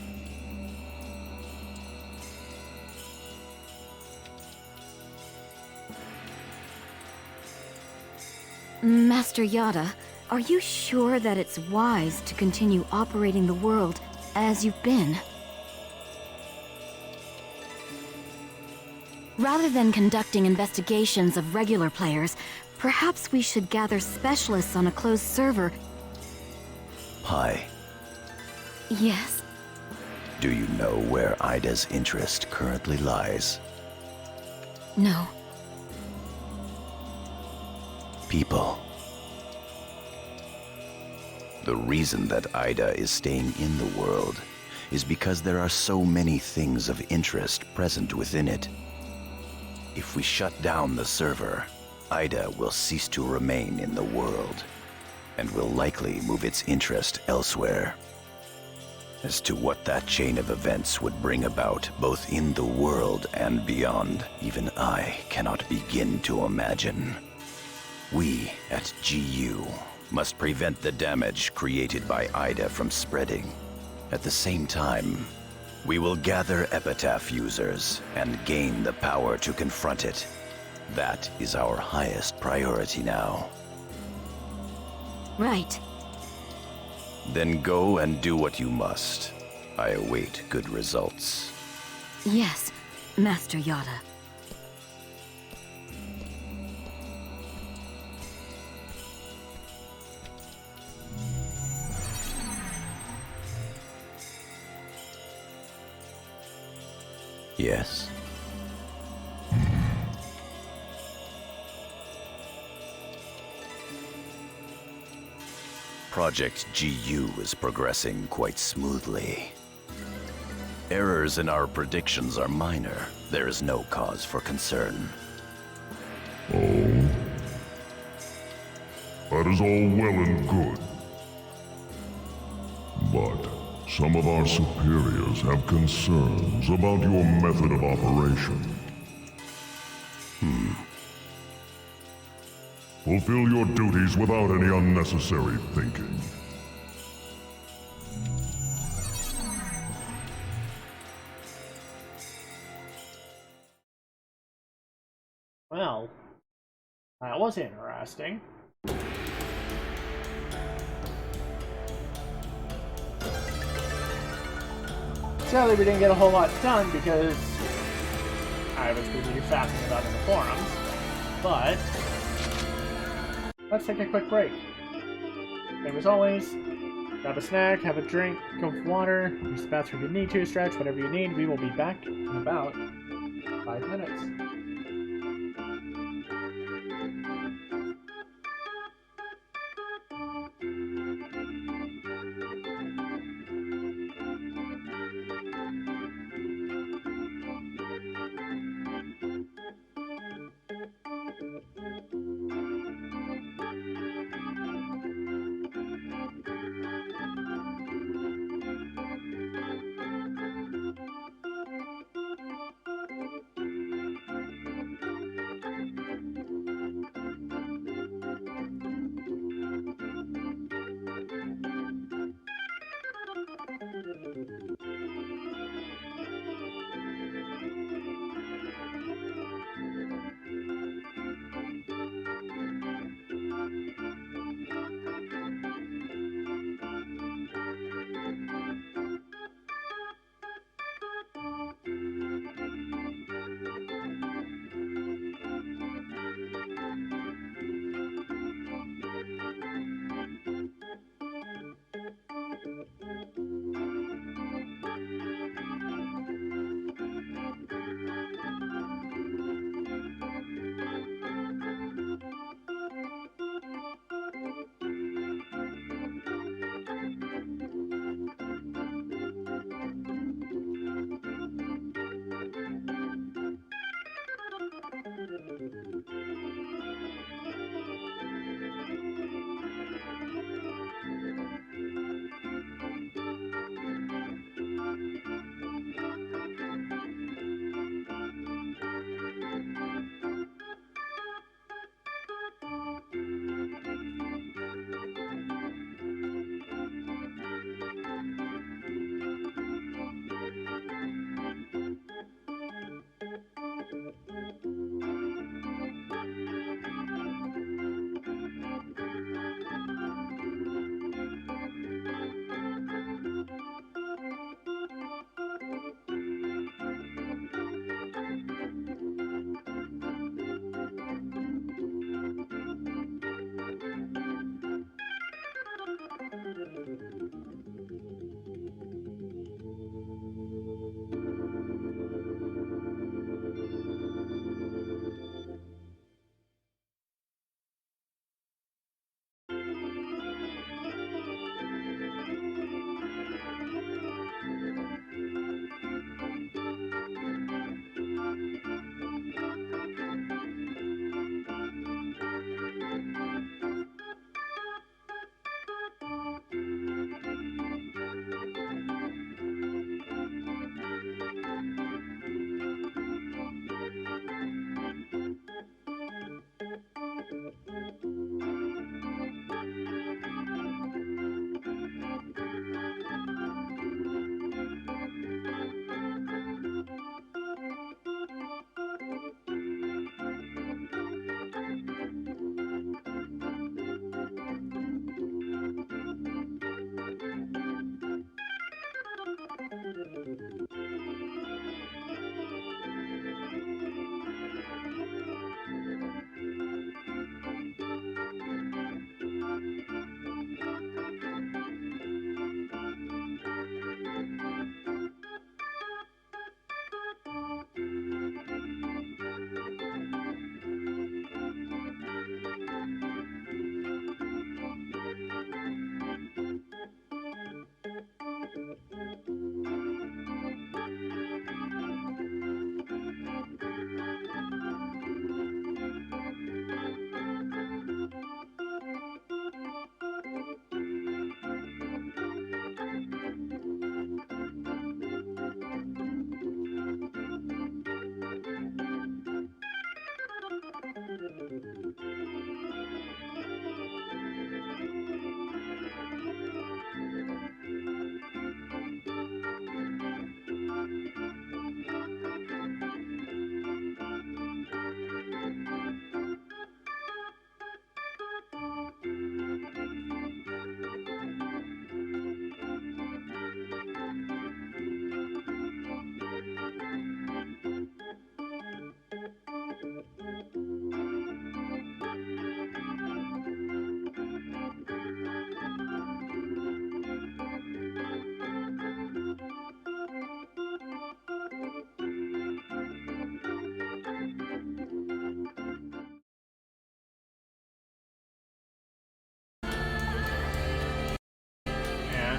Master Yada, are you sure that it's wise to continue operating the world as you've been? Rather than conducting investigations of regular players, perhaps we should gather specialists on a closed server.
Hi.
Yes?
Do you know where Ida's interest currently lies?
No.
people. The reason that Ida is staying in the world is because there are so many things of interest present within it. If we shut down the server, Ida will cease to remain in the world, and will likely move its interest elsewhere. As to what that chain of events would bring about, both in the world and beyond, even I cannot begin to imagine. We at GU must prevent the damage created by Ida from spreading. At the same time, we will gather Epitaph users and gain the power to confront it. That is our highest priority now.
Right.
Then go and do what you must. I await good results.
Yes, Master Yada.
Yes. Project GU is progressing quite smoothly. Errors in our predictions are minor. There is no cause for concern.
Oh? That is all well and good. But some of our superiors have concerns about your method of operation. Fulfill your duties without any unnecessary thinking.
Well, that was interesting. Sadly, we didn't get a whole lot done because I was busy faffing about in the forums, but let's take a quick break. Same as always, grab a snack, have a drink, go for water, use the bathroom if you need to, stretch, whatever you need. We will be back in about 5 minutes.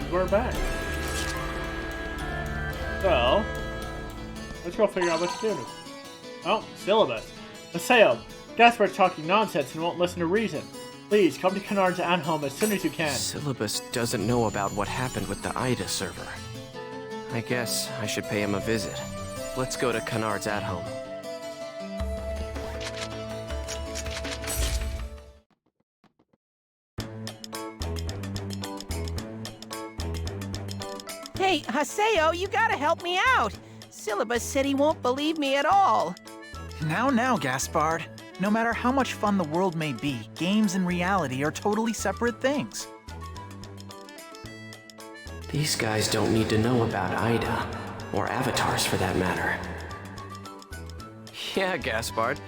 And we're back. So, let's go figure out what to do. Oh, syllabus. Haseo, Gaspar's talking nonsense and won't listen to reason. Please, come to Canard's at-home as soon as you can.
Syllabus doesn't know about what happened with the Ida server. I guess I should pay him a visit. Let's go to Canard's at-home.
Hey, Haseo, you gotta help me out. Syllabus said he won't believe me at all.
Now, Gaspard. No matter how much fun the world may be, games and reality are totally separate things.
These guys don't need to know about Ida, or avatars for that matter. Yeah, Gaspard.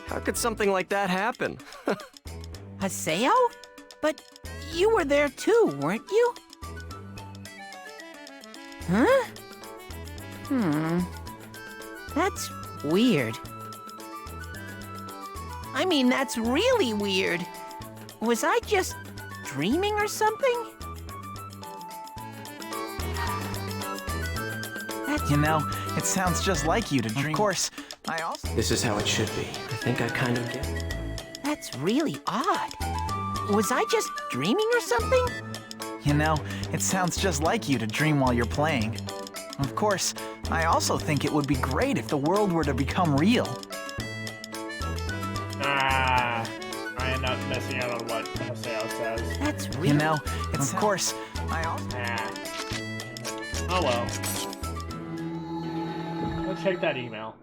How could something like that happen?
Haseo? But you were there too, weren't you? Huh? That's weird. I mean, that's really weird. Was I just dreaming or something?
You know, it sounds just like you to dream. Of course, I also...
This is how it should be. I think I kind of get it.
That's really odd. Was I just dreaming or something?
You know, it sounds just like you to dream while you're playing. Of course, I also think it would be great if the world were to become real.
I am not messing out on what Haseo says.
That's real.
You know, it's... Of course, I also...
Oh well. Let's check that email.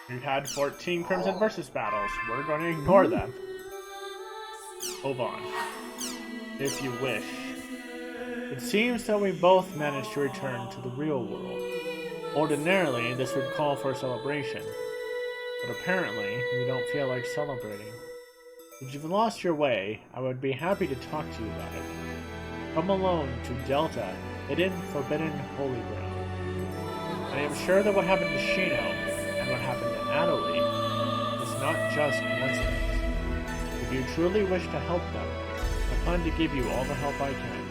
We've had 14 Crimson versus battles. We're going to ignore them. Move on. If you wish. It seems that we both managed to return to the real world. Ordinarily, this would call for a celebration. But apparently, you don't feel like celebrating. If you've lost your way, I would be happy to talk to you about it. Come alone to Delta, hidden, forbidden, holy ground. I am sure that what happened to Shino, and what happened to Natalie, is not just coincidence. If you truly wish to help them, I plan to give you all the help I can.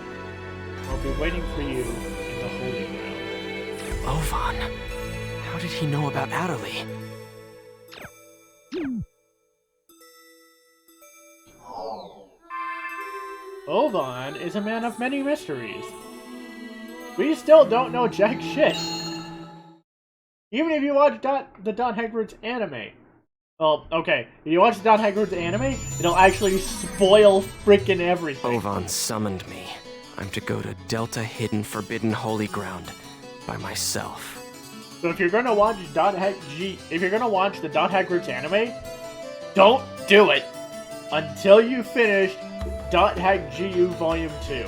I'll be waiting for you in the holy ground.
Ovan, how did he know about Natalie?
Ovan is a man of many mysteries. We still don't know jack shit. Even if you watch the Dot Hagrid's anime. Well, okay, if you watch the Dot Hagrid's anime, it'll actually spoil frickin' everything.
Ovan summoned me. I'm to go to Delta Hidden Forbidden Holy Ground by myself.
So if you're gonna watch the Dot Hagrid's anime, don't do it until you finish Dot Hack GU Volume 2.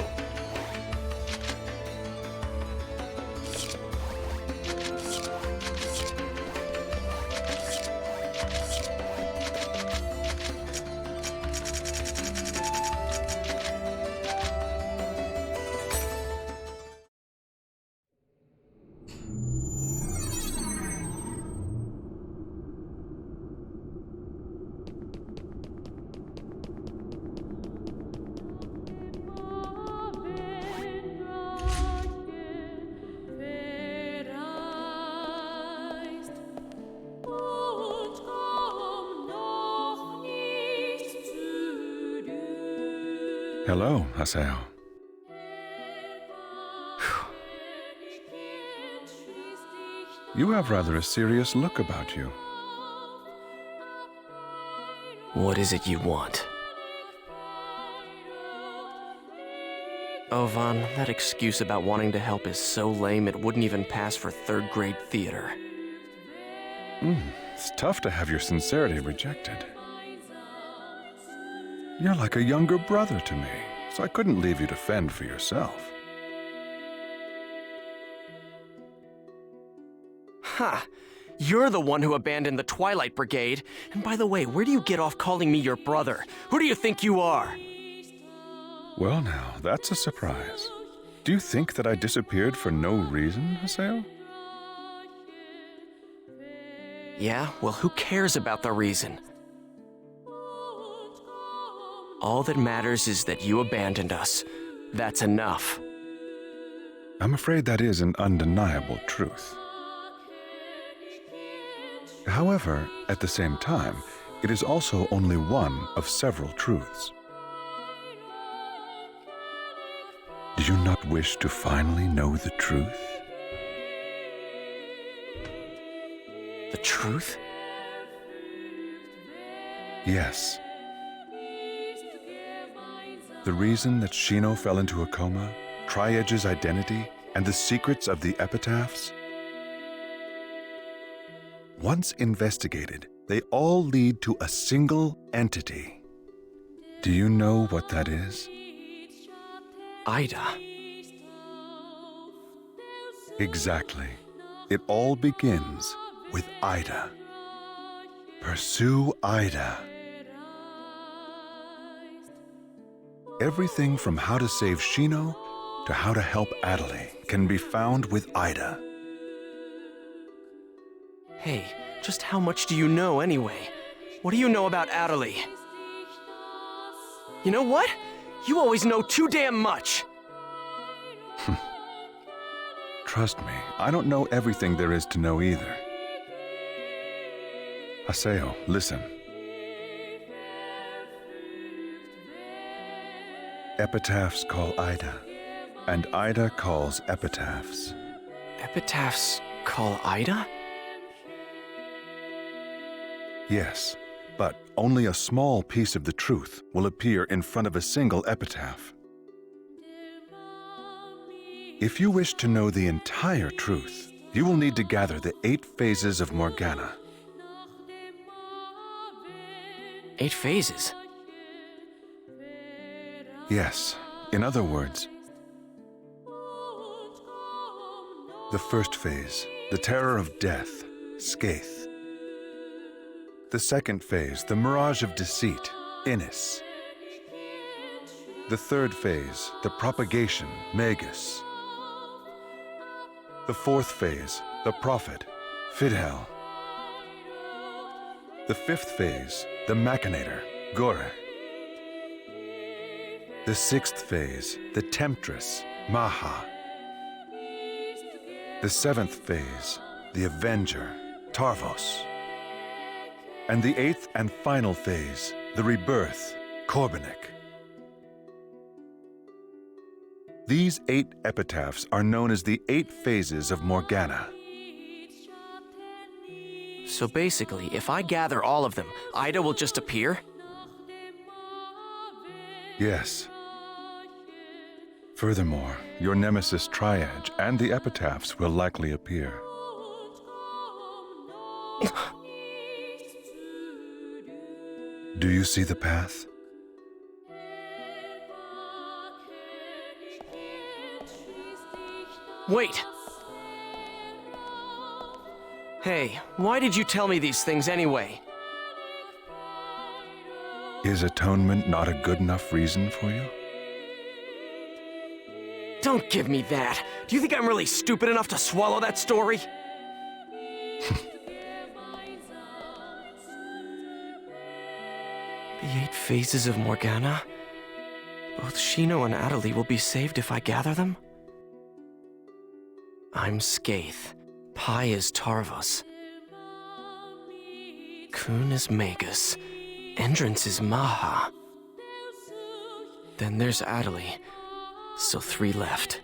Hello, Haseo. You have rather a serious look about you.
What is it you want? Ovan, that excuse about wanting to help is so lame it wouldn't even pass for third-grade theater.
It's tough to have your sincerity rejected. You're like a younger brother to me, so I couldn't leave you to fend for yourself.
Ha! You're the one who abandoned the Twilight Brigade. And by the way, where do you get off calling me your brother? Who do you think you are?
Well now, that's a surprise. Do you think that I disappeared for no reason, Haseo?
Yeah? Well, who cares about the reason? All that matters is that you abandoned us. That's enough.
I'm afraid that is an undeniable truth. However, at the same time, it is also only one of several truths. Do you not wish to finally know the truth?
The truth?
Yes. The reason that Shino fell into a coma, Tri-Edge's identity, and the secrets of the epitaphs? Once investigated, they all lead to a single entity. Do you know what that is?
Ida.
Exactly. It all begins with Ida. Pursue Ida. Everything from how to save Shino to how to help Adelaide can be found with Ida.
Hey, just how much do you know anyway? What do you know about Adderley? You know what? You always know too damn much!
Trust me, I don't know everything there is to know either. Haseo, listen. Epitaphs call Ida, and Ida calls epitaphs.
Epitaphs call Ida?
Yes, but only a small piece of the truth will appear in front of a single epitaph. If you wish to know the entire truth, you will need to gather the 8 phases of Morgana.
8 phases?
Yes, in other words, the first phase, the terror of death, Skaith. The second phase, the mirage of deceit, Innis. The third phase, the propagation, Magus. The fourth phase, the prophet, Fidhel. The fifth phase, the machinator, Gore. The sixth phase, the temptress, Maha. The seventh phase, the avenger, Tarvos. And the 8th and final phase, the rebirth, Korbanik. These 8 epitaphs are known as the 8 phases of Morgana.
So basically, if I gather all of them, Ida will just appear?
Yes. Furthermore, your nemesis Tri-Edge and the epitaphs will likely appear. Do you see the path?
Wait! Hey, why did you tell me these things anyway?
Is atonement not a good enough reason for you?
Don't give me that! Do you think I'm really stupid enough to swallow that story? The 8 phases of Morgana? Both Shino and Adderley will be saved if I gather them? I'm Skaith. Pi is Tarvos. Kun is Magus. Entrance is Maha. Then there's Adderley. So 3 left.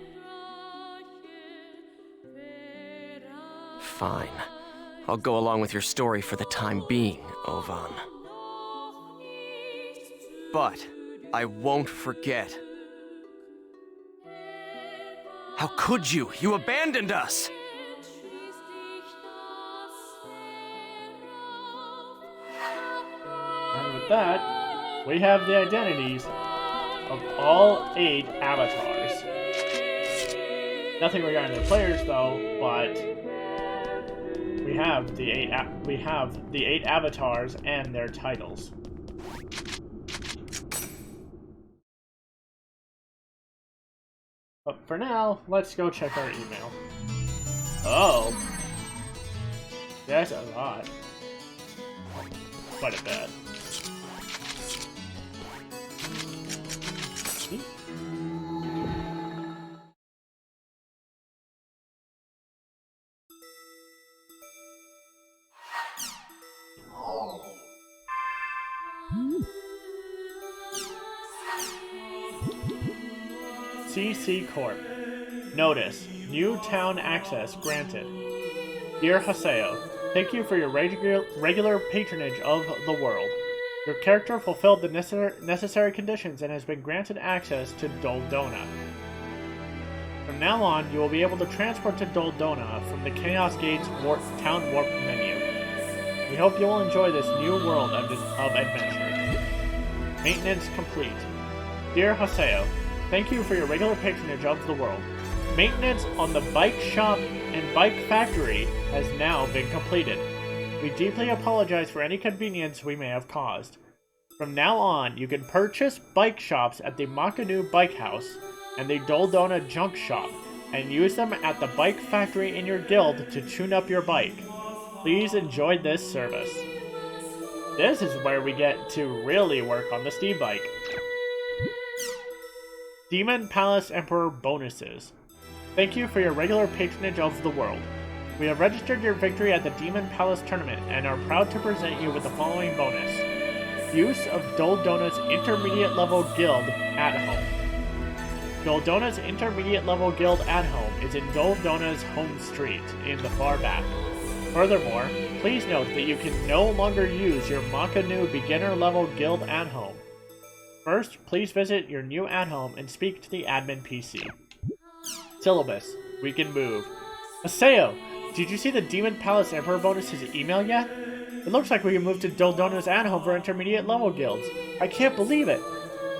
Fine. I'll go along with your story for the time being, Ovan. But I won't forget. How could you? You abandoned us!
And with that, we have the identities of all 8 avatars. Nothing regarding the players though, but we have the 8 avatars and their titles. But for now, let's go check our email. Oh. That's a lot. Quite a bit. CC Corp. Notice, new town access granted. Dear Haseo, thank you for your regular patronage of the world. Your character fulfilled the necessary conditions and has been granted access to Doldona. From now on, you will be able to transport to Doldona from the Chaos Gate's Town Warp menu. We hope you will enjoy this new world of adventure. Maintenance complete. Dear Haseo, thank you for your regular patronage of the world. Maintenance on the bike shop and bike factory has now been completed. We deeply apologize for any inconvenience we may have caused. From now on, you can purchase bike shops at the Makanu Bike House and the Doldona Junk Shop, and use them at the bike factory in your guild to tune up your bike. Please enjoy this service. This is where we get to really work on the Steam Bike. Demon Palace Emperor bonuses. Thank you for your regular patronage of the world. We have registered your victory at the Demon Palace tournament and are proud to present you with the following bonus. Use of Doldona's intermediate level guild at home. Doldona's intermediate level guild at home is in Doldona's home street in the far back. Furthermore, please note that you can no longer use your Makanu beginner level guild at home. First, please visit your new at home and speak to the admin PC. Syllabus. We can move. Haseo, did you see the Demon Palace Emperor bonus's email yet? It looks like we can move to Doldona's at home for intermediate level guilds. I can't believe it!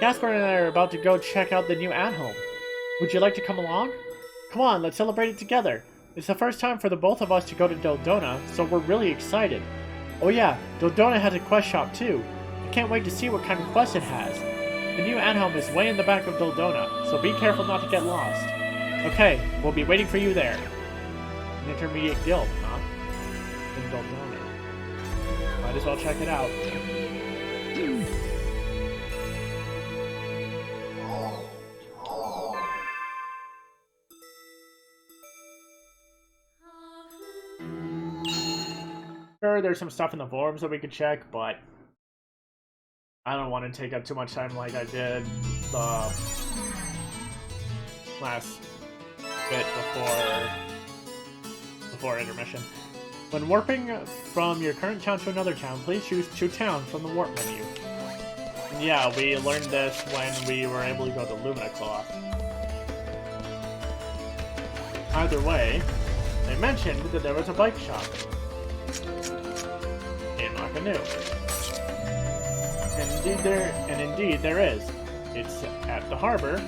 Casper and I are about to go check out the new at-home. Would you like to come along? Come on, let's celebrate it together. It's the first time for the both of us to go to Doldona, so we're really excited. Oh yeah, Doldona has a quest shop too. I can't wait to see what kind of quest it has. The new at-home is way in the back of Doldona, so be careful not to get lost. Okay, we'll be waiting for you there. An intermediate guild, huh? In Doldona. Might as well check it out. Sure, there's some stuff in the forums that we could check, but I don't want to take up too much time like I did the last bit before intermission. When warping from your current town to another town, please choose to town from the warp menu. And yeah, we learned this when we were able to go to Lumina Cloth. Either way, they mentioned that there was a bike shop in Makanu. And indeed there is. It's at the harbor.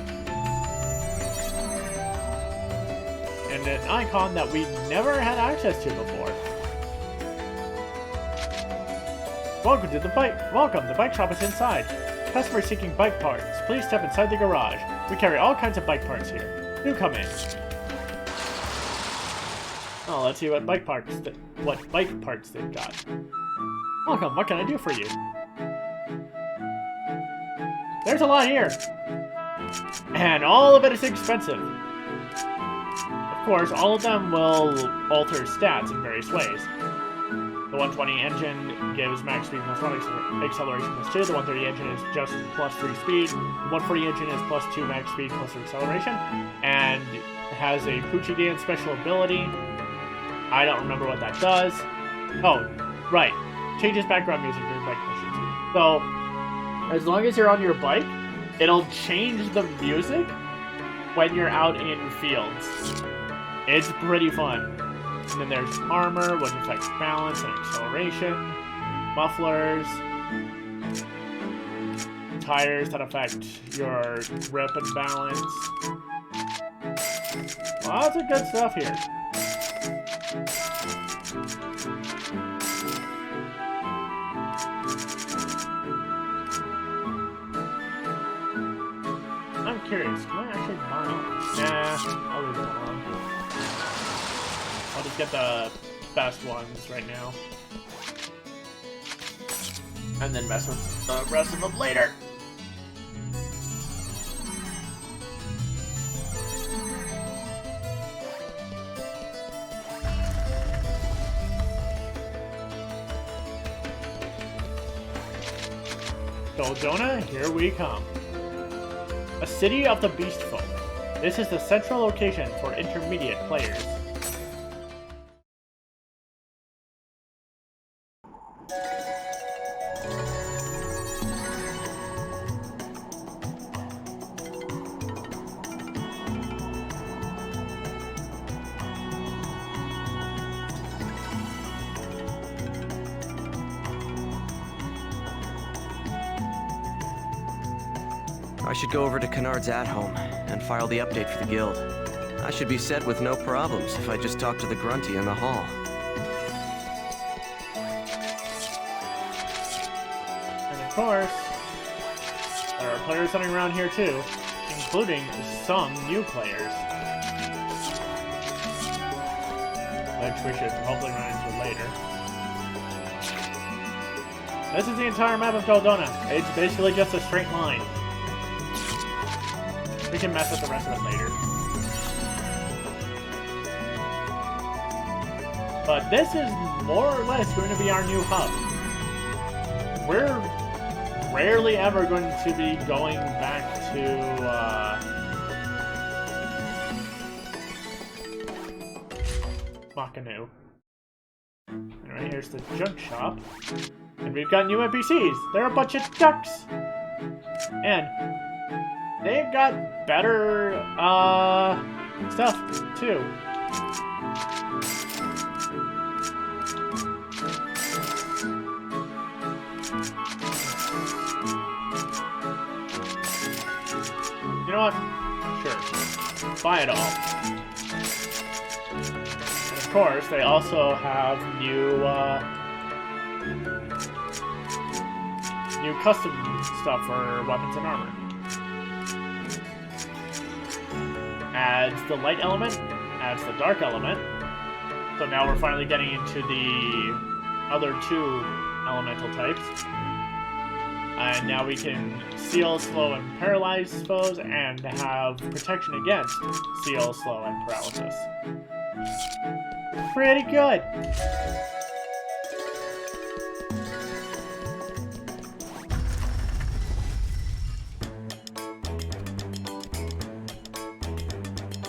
And an icon that we never had access to before. Welcome, the bike shop is inside. Customers seeking bike parts, please step inside the garage. We carry all kinds of bike parts here. Do come in. Oh, let's see what bike parts they've got. Welcome, what can I do for you? There's a lot here! And all of it is expensive. Of course, all of them will alter stats in various ways. The 120 engine gives max speed plus 1 acceleration plus 2. The 130 engine is just plus 3 speed. The 140 engine is plus 2 max speed plus acceleration. And has a Poochie Dance special ability. I don't remember what that does. Oh, right. Changes background music during bike missions. So, as long as you're on your bike, it'll change the music when you're out in fields. It's pretty fun. And then there's armor, which affects balance and acceleration. Mufflers. Tires that affect your grip and balance. Lots of good stuff here. I'm curious, can I actually buy one? Nah, I'll leave it alone. I'll just get the best ones right now. And then mess with the rest of them later. Doldona, here we come. A city of the beast folk. This is the central location for intermediate players.
I should go over to Kennard's at-home and file the update for the guild. I should be set with no problems if I just talk to the grunty in the hall.
And of course, there are players running around here too, including some new players, which we should hopefully run into later. This is the entire map of Doldona. It's basically just a straight line. We can mess with the rest of it later. But this is more or less going to be our new hub. We're rarely ever going to be going back to, Makanu. Anyway, here's the junk shop. And we've got new NPCs. They're a bunch of ducks. And they've got better, stuff, too. You know what? Sure. Buy it all. And of course, they also have new, new custom stuff for weapons and armor. Adds the light element, adds the dark element. So now we're finally getting into the other two elemental types. And now we can seal, slow, and paralyze foes, and have protection against seal, slow, and paralysis. Pretty good!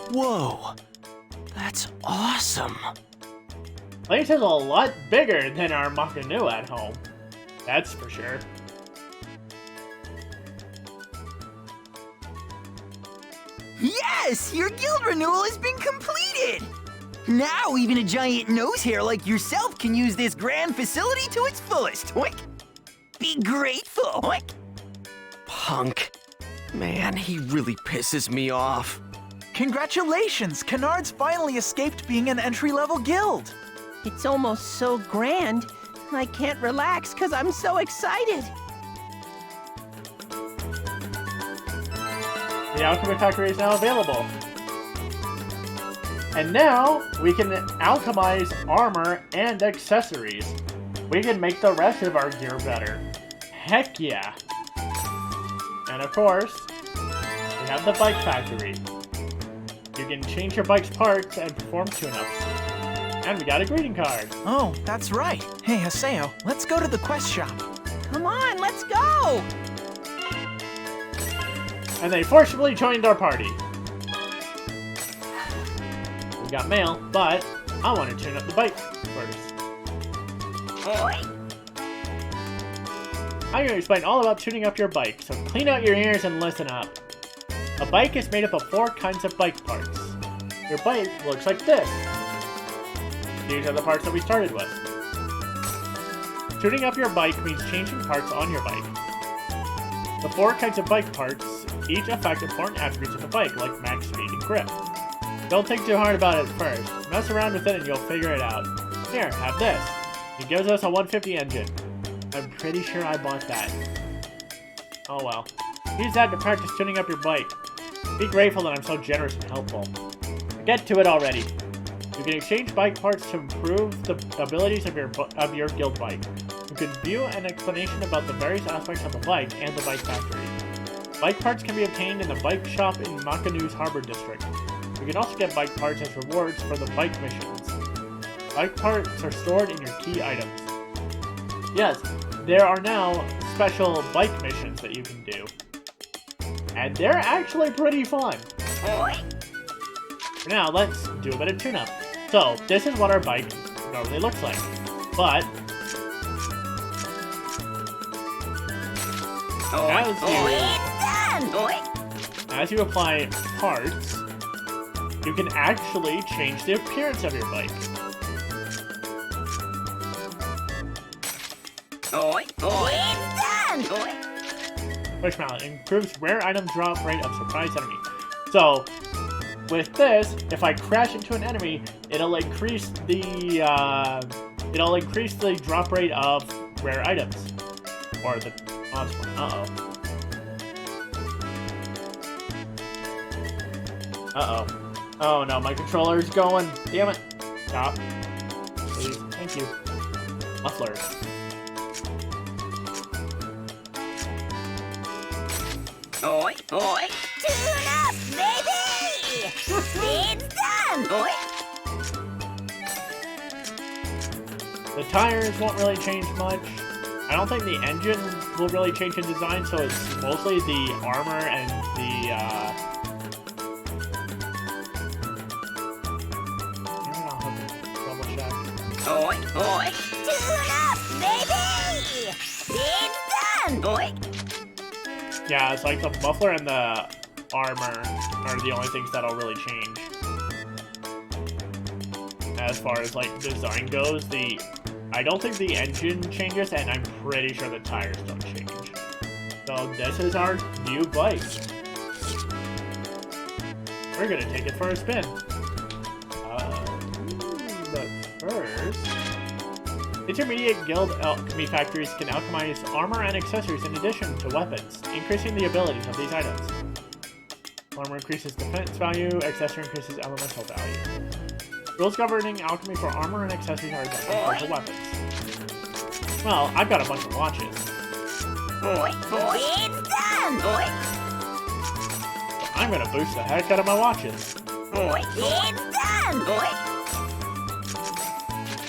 Whoa! That's awesome!
Place is a lot bigger than our Makanu at home. That's for sure.
Yes! Your guild renewal has been completed! Now even a giant nose hair like yourself can use this grand facility to its fullest. Oink! Be grateful. Oink!
Punk. Man, he really pisses me off.
Congratulations! Kennard's finally escaped being an entry-level guild.
It's almost so grand, I can't relax because I'm so excited.
The Alchemy Factory is now available. And now, we can alchemize armor and accessories. We can make the rest of our gear better. Heck yeah! And of course, we have the Bike Factory. You can change your bike's parts and perform tune-ups. And we got a greeting card.
Oh, that's right. Hey, Haseo, let's go to the quest shop.
Come on, let's go!
And they forcibly joined our party. We got mail, but I want to tune up the bike first. I'm going to explain all about tuning up your bike, so clean out your ears and listen up. A bike is made up of 4 kinds of bike parts. Your bike looks like this. These are the parts that we started with. Tuning up your bike means changing parts on your bike. The 4 kinds of bike parts each affect important attributes of the bike, like max speed and grip. Don't think too hard about it first. Mess around with it and you'll figure it out. Here, have this. It gives us a 150 engine. I'm pretty sure I bought that. Oh well. Use that to practice tuning up your bike. Be grateful that I'm so generous and helpful. Get to it already. You can exchange bike parts to improve the abilities of your guild bike. You can view an explanation about the various aspects of the bike and the bike factory. Bike parts can be obtained in the bike shop in Makanu's Harbor District. You can also get bike parts as rewards for the bike missions. Bike parts are stored in your key items. Yes, there are now special bike missions that you can do. And they're actually pretty fun. For now, let's do a bit of tune-up. So, this is what our bike normally looks like. But as you apply parts, you can actually change the appearance of your bike. Push mallet improves rare item drop rate of surprise enemy. So, with this, if I crash into an enemy, it'll increase the drop rate of rare items, or the odds for. Oh no, my controller's going. Damn it! Stop. Please, thank you. Muffler.
Oi, oi, tune up, baby! It's done, boy!
The tires won't really change much. I don't think the engine will really change in design, so it's mostly the armor and the, double check.
Oi, oi, tune up, baby! It's done, boy!
Yeah, it's like the muffler and the armor are the only things that'll really change. As far as like design goes, I don't think the engine changes, and I'm pretty sure the tires don't change. So this is our new bike. We're gonna take it for a spin. But first, intermediate guild alchemy factories can alchemize armor and accessories in addition to weapons, increasing the abilities of these items. Armor increases defense value, accessory increases elemental value. Rules governing alchemy for armor and accessories are identical to weapons. Well, I've got a bunch of watches.
It's done, boy!
So I'm gonna boost the heck out of my watches.
It's done, boy!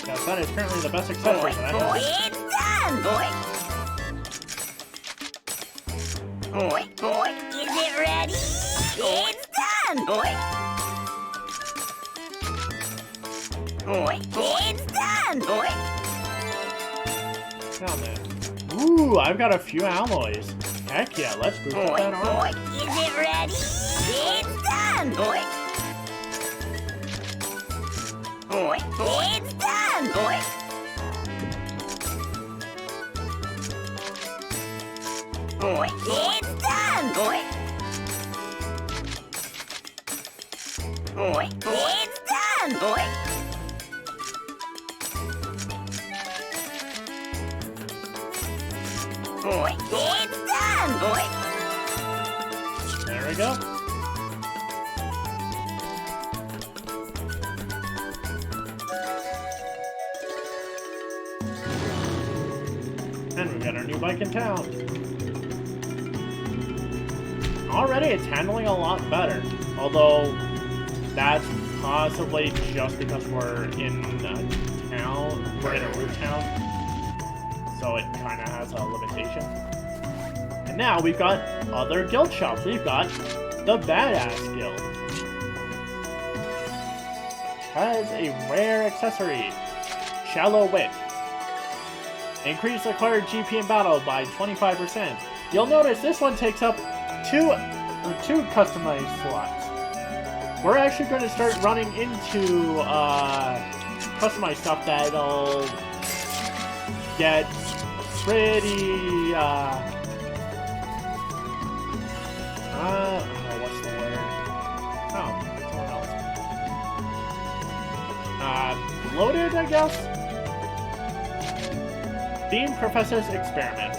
Now that is currently the best accessory that I have.
It's done, boy! Boy, is it ready? It's done, boy! It's done, boy!
Now then. Ooh, I've got a few alloys. Heck yeah, let's boost up that armor.
Is it ready? It's done, boy! It's done, boy! It's done, boy! It's done, boy! It's done, boy!
There we go. And we got our new bike in town. Already it's handling a lot better. Although, that's possibly just because we're in a town. We're in a root town. So it kind of has a limitation. And now we've got other guild shops. We've got the Badass Guild. Which has a rare accessory. Shallow Wit. Increase acquired GP in battle by 25%. You'll notice this one takes up two customized slots. We're actually going to start running into customized stuff that'll get pretty what's the word? Oh, someone else. Loaded, I guess? Steam Professor's Experiment.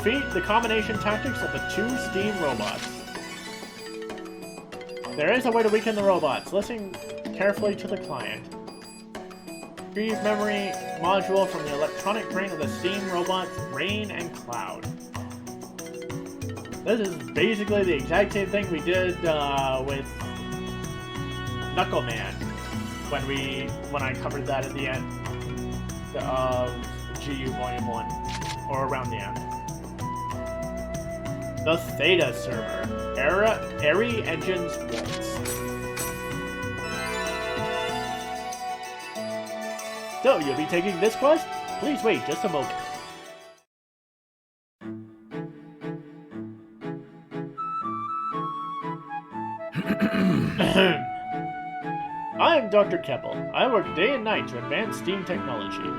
Defeat the combination tactics of the two steam robots. There is a way to weaken the robots. Listen carefully to the client. Retrieve memory module from the electronic brain of the steam robots Rain and Cloud. This is basically the exact same thing we did with Knuckleman when I covered that at the end of GU Volume 1, or around the end. The Theta server, Airy Engines Waltz. So, you'll be taking this quest? Please wait just a moment. I am Dr. Keppel. I work day and night to advance STEAM technology.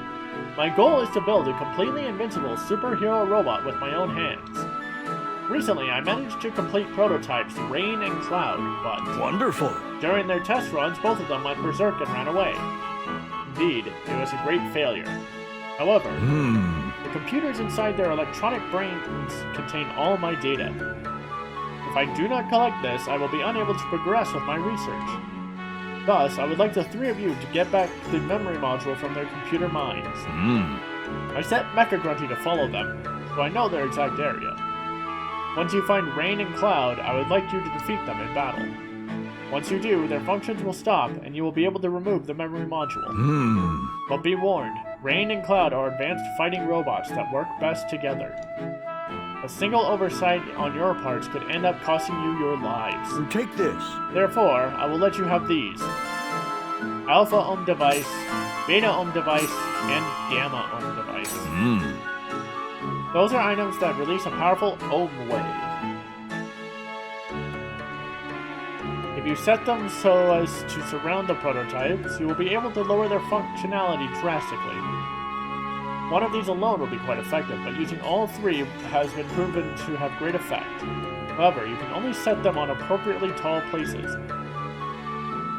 My goal is to build a completely invincible superhero robot with my own hands. Recently, I managed to complete prototypes Rain and Cloud, but...
Wonderful!
During their test runs, both of them went berserk and ran away. Indeed, it was a great failure. However, the computers inside their electronic brains contain all my data. If I do not collect this, I will be unable to progress with my research. Thus, I would like the three of you to get back the memory module from their computer minds. I set Mecha Grunty to follow them, so I know their exact area. Once you find Rain and Cloud, I would like you to defeat them in battle. Once you do, their functions will stop, and you will be able to remove the memory module. But be warned, Rain and Cloud are advanced fighting robots that work best together. A single oversight on your parts could end up costing you your lives.
Take this.
Therefore, I will let you have these. Alpha Ohm device, Beta Ohm device, and Gamma Ohm device. Those are items that release a powerful Ohm wave. If you set them so as to surround the prototypes, you will be able to lower their functionality drastically. One of these alone will be quite effective, but using all three has been proven to have great effect. However, you can only set them on appropriately tall places.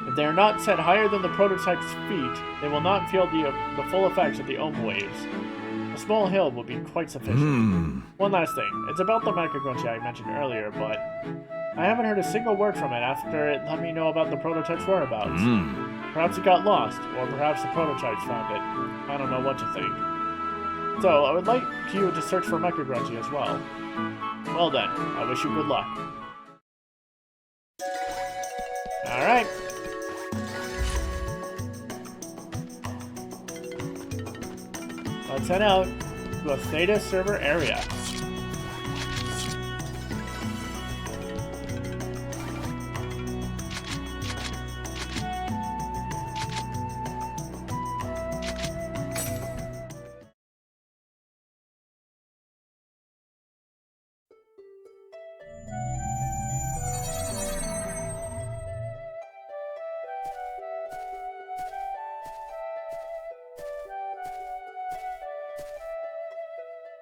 If they are not set higher than the prototype's feet, they will not feel the full effects of the Ohm waves. A small hill will be quite sufficient. One last thing, it's about the Mecha Grunty I mentioned earlier, but I haven't heard a single word from it after it let me know about the prototype's whereabouts. Perhaps it got lost, or perhaps the prototypes found it. I don't know what to think. So, I would like you to search for Mecha Grunty as well. Well then, I wish you good luck. Alright. Let's head out to a Theta server area.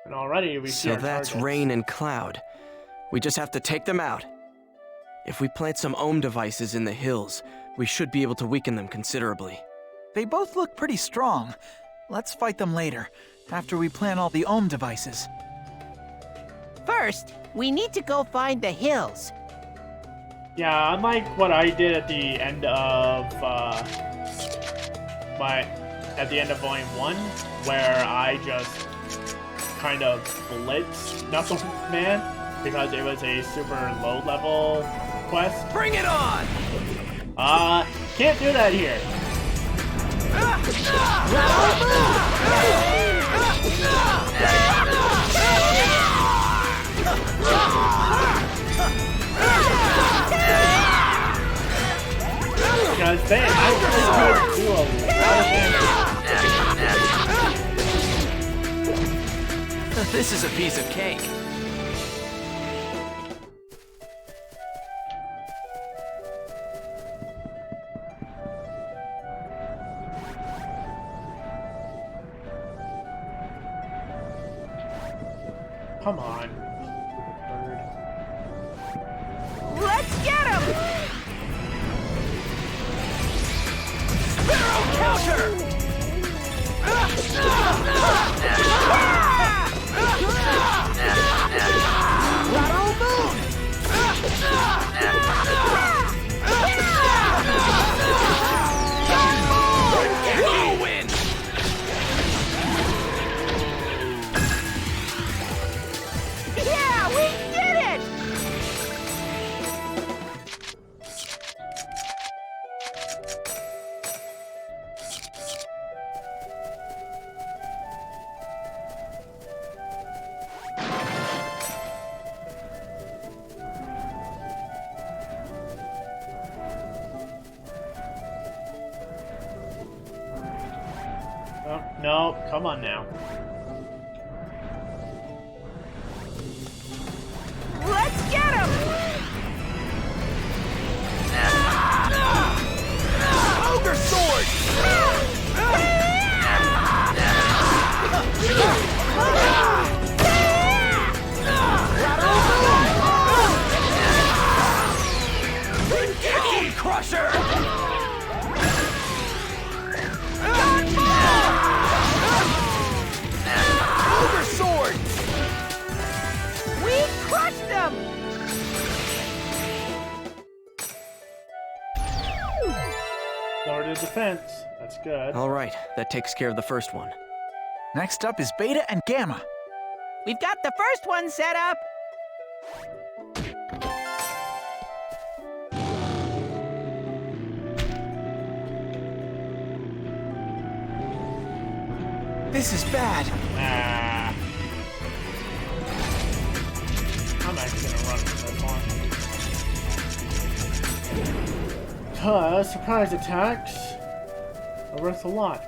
And already we see
So
our
that's
targets.
Rain and Cloud. We just have to take them out. If we plant some Ohm devices in the hills, we should be able to weaken them considerably.
They both look pretty strong. Let's fight them later, after we plant all the Ohm devices.
First, we need to go find the hills.
Yeah, unlike what I did at the end of Volume 1, where I just kind of blitzed Knuckles Man because it was a super low level quest.
Bring it on!
Can't do that here. Because they, I really could do a lot of damage.
This is a piece of cake.
Come on.
Let's get him!
Sparrow counter!
Rattle boom!
Whirlwind!
Yeah, we did it!
Oh, no, come on now.
Let's get him!
Ogre sword!
Cookie Crusher!
Ogre sword!
We crushed him!
Lower to defense. That's good.
All right, that takes care of the first one.
Next up is Beta and Gamma.
We've got the first one set up.
This is bad.
I'm actually gonna run for that one. Surprise attacks are worth a lot.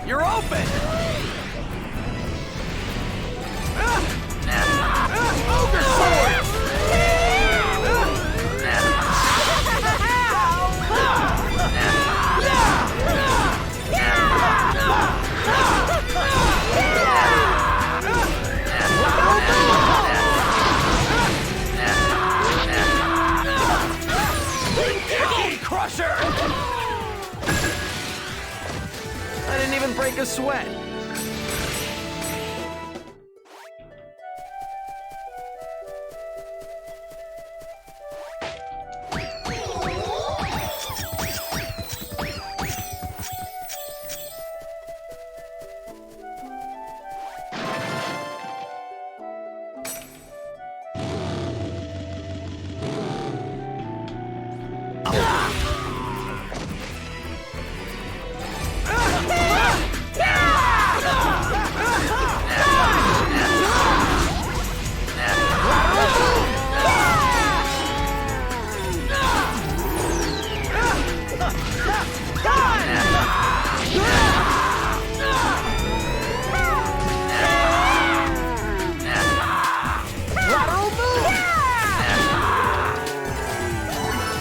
You're open!
Ogre sword!
Cookie Crusher!
I didn't even break a sweat.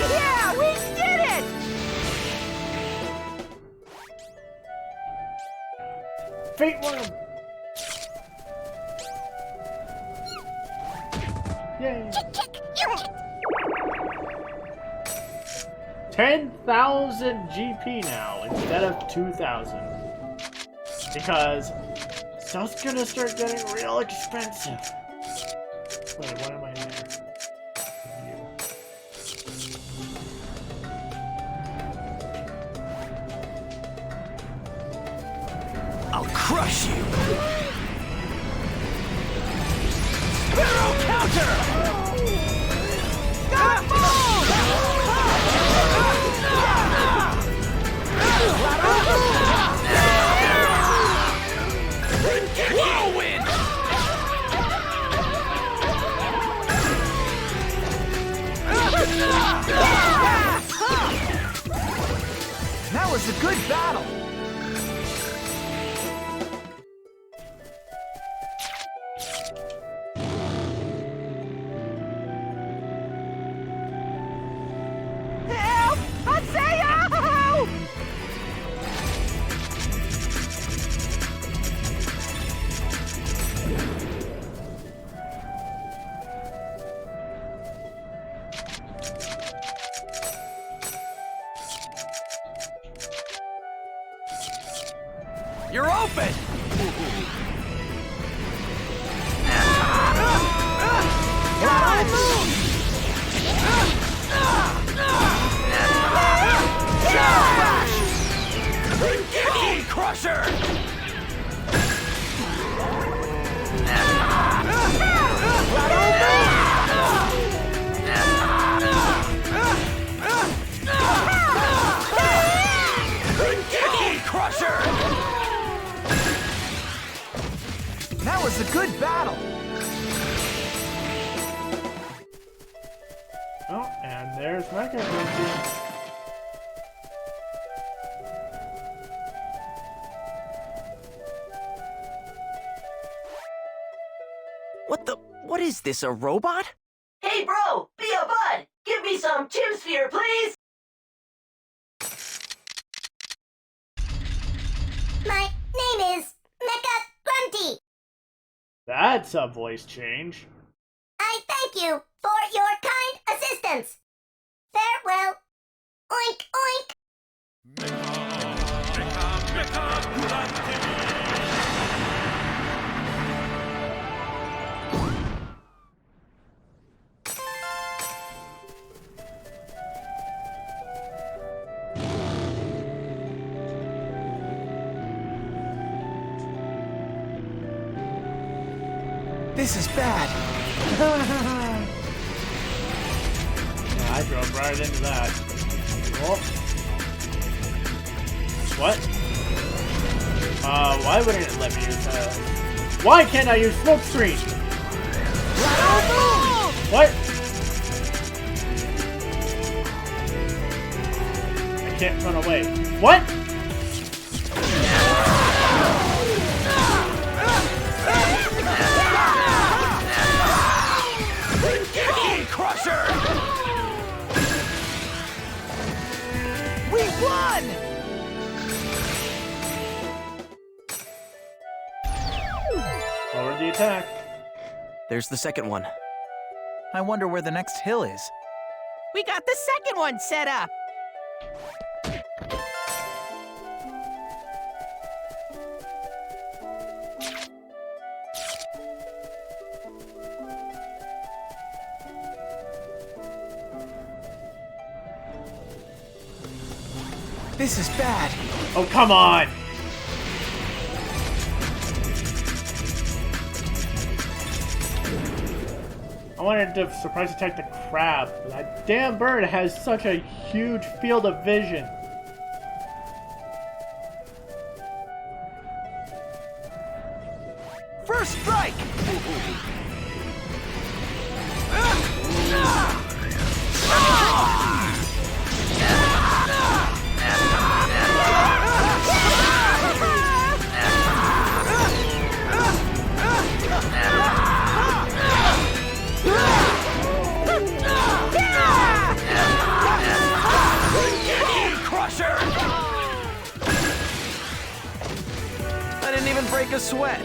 Yeah, we did it!
Fate worm! Yay! 10,000 GP now instead of 2,000. Because stuff's gonna start getting real expensive. Wait, why am I there?
I'll crush you! Sparrow counter! Whirlwind!
That was a good battle.
Help! Haseo!
You're open! Cookie Crusher! Cookie Crusher!
That was a good battle.
And there's Mecha Grunty.
What is this, a robot?
Hey bro, be a bud! Give me some Chimsphere, please!
My name is Mecha Grunty.
That's a voice change.
I thank you for your kind assistance. Farewell. Oink oink.
This is bad.
I drove right into that. Oh. What? Why wouldn't it let me use why can't I use smoke screen? What? I can't run away. What?
Crusher! We won!
Lower the attack.
There's the second one.
I wonder where the next hill is.
We got the second one set up.
This is bad.
Oh, come on! I wanted to surprise attack the crab, but that damn bird has such a huge field of vision.
First strike!
I didn't even break a sweat.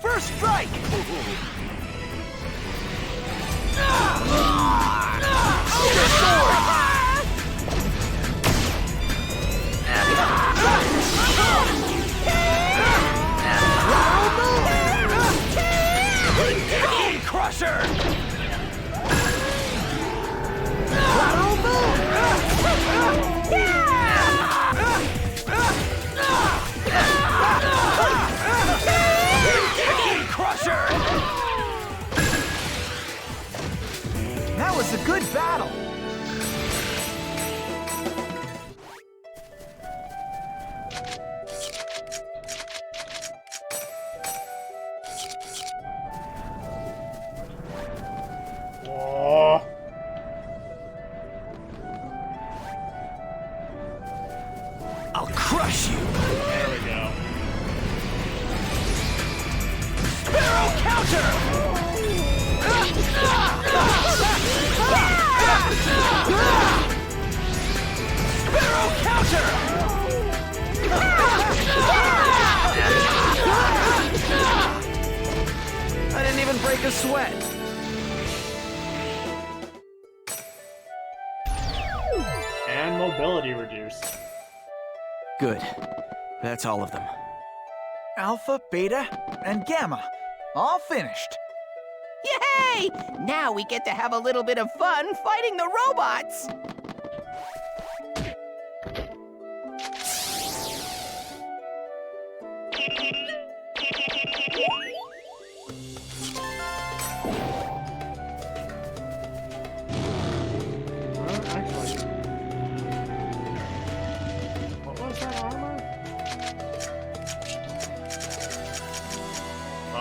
First strike! Crusher! Crusher!
That was a good battle.
Oh.
I'll crush you!
There we go.
Sparrow counter! Sparrow counter!
I didn't even break a sweat.
And mobility reduced.
Good. That's all of them.
Alpha, Beta, and Gamma. All finished.
Yay! Now we get to have a little bit of fun fighting the robots.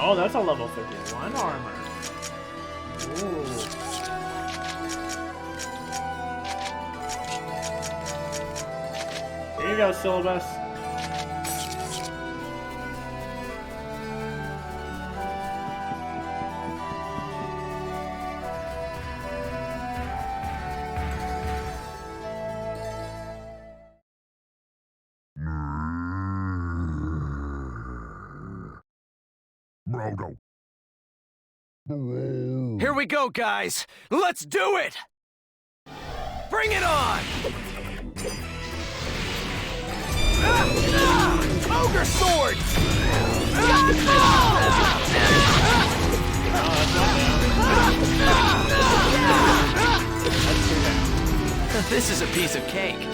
Oh, that's a level 51 armor. Ooh. Here you go, Syllabus.
Here we go, guys! Let's do it! Bring it on! Ogre sword! This is a piece of cake.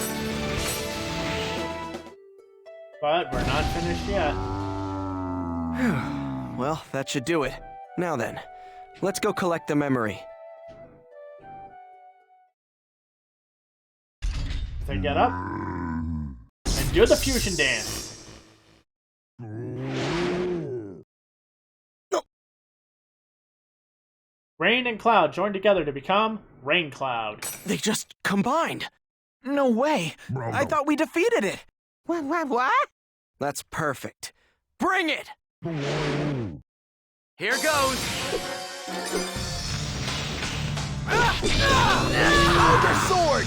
But we're not finished yet.
Well, that should do it. Now then, let's go collect the memory.
So get up and do the fusion dance.
No.
Rain and Cloud join together to become Rain Cloud.
They just combined.
No way. I thought we defeated it.
What?
That's perfect. Bring it! Here goes!
Ogre sword!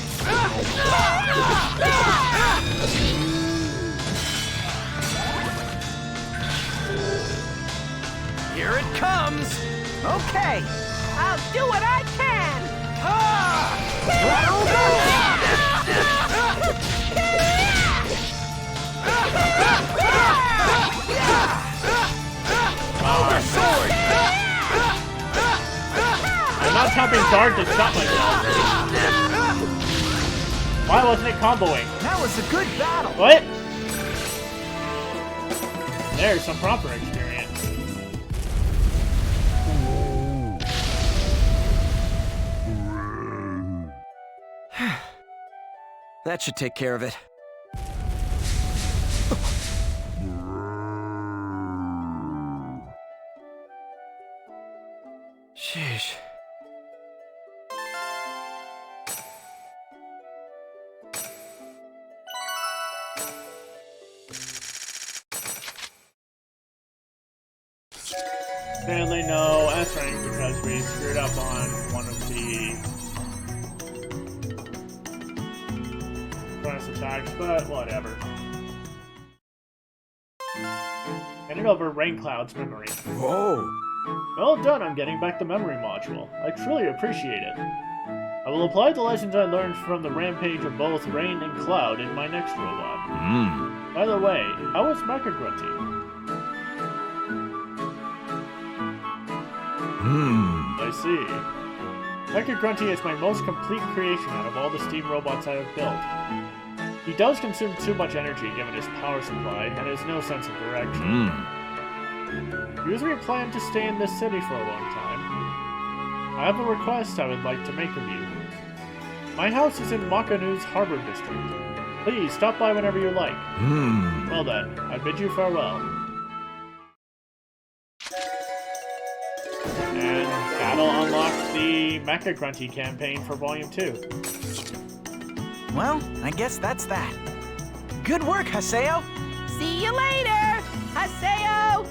Here it comes!
Okay, I'll do what I can!
Ogre sword! I'm not tapping guard to stop myself. Why wasn't it comboing?
That was a good battle.
What? There's some proper experience.
That should take care of it. Sheesh.
Sadly, no S rank because we screwed up on one of the bonus attacks, but whatever. Handing over Rain Cloud's memory.
Whoa!
Well done on getting back the memory module. I truly appreciate it. I will apply the lessons I learned from the rampage of both Rain and Cloud in my next robot. By the way, how was Mecha Grunty? I see. Mecha Grunty is my most complete creation out of all the steam robots I have built. He does consume too much energy given his power supply and has no sense of direction. Usually plan to stay in this city for a long time. I have a request I would like to make of you. My house is in Makanu's Harbor District. Please stop by whenever you like. Well then, I bid you farewell. And that'll unlock the Mecha Grunty campaign for Volume 2.
Well, I guess that's that. Good work, Haseo!
See you later, Haseo!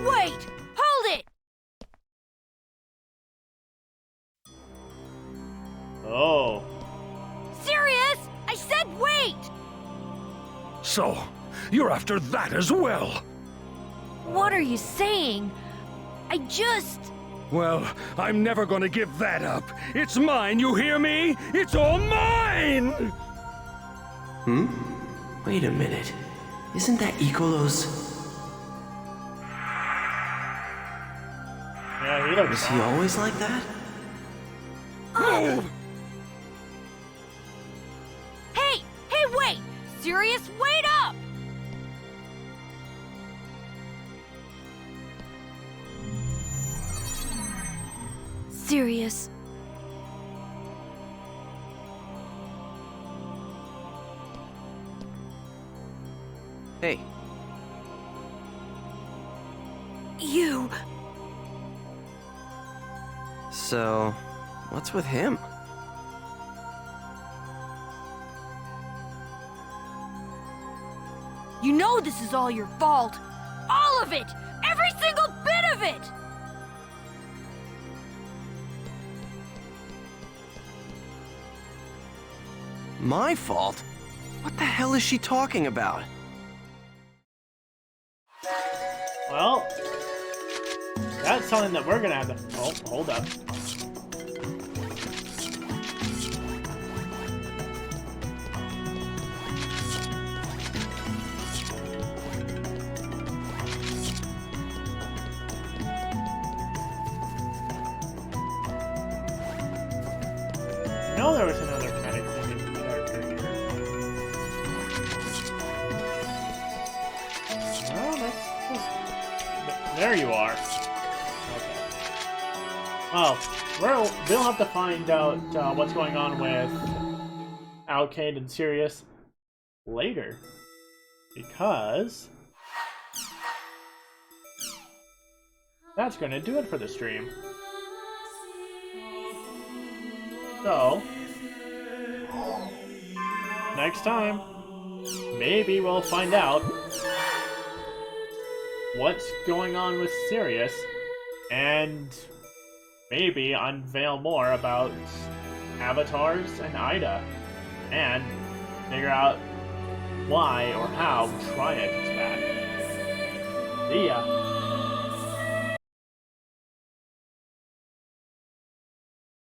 Wait! Hold it!
Oh.
Serious? I said wait!
So, you're after that as well?
What are you saying? I just...
Well, I'm never gonna give that up. It's mine, you hear me? It's all mine!
Wait a minute. Isn't that Icolo's?
Yeah, he looks
Was he always like that?
Hey! Hey, wait! Serious, wait up!
Serious,
Hey.
You...
So, what's with him?
You know this is all your fault! All of it! Every single bit of it!
My fault? What the hell is she talking about?
Well, that's something that we're gonna have to... Oh, hold up. I know there was another kind of thing character here. Well, that's... There you are. Okay. Well, we'll have to find out what's going on with Alcade and Sirius later. Because... that's gonna do it for the stream. So, next time, maybe we'll find out what's going on with Sirius, and maybe unveil more about avatars and Ida, and figure out why or how Triad is back. See ya!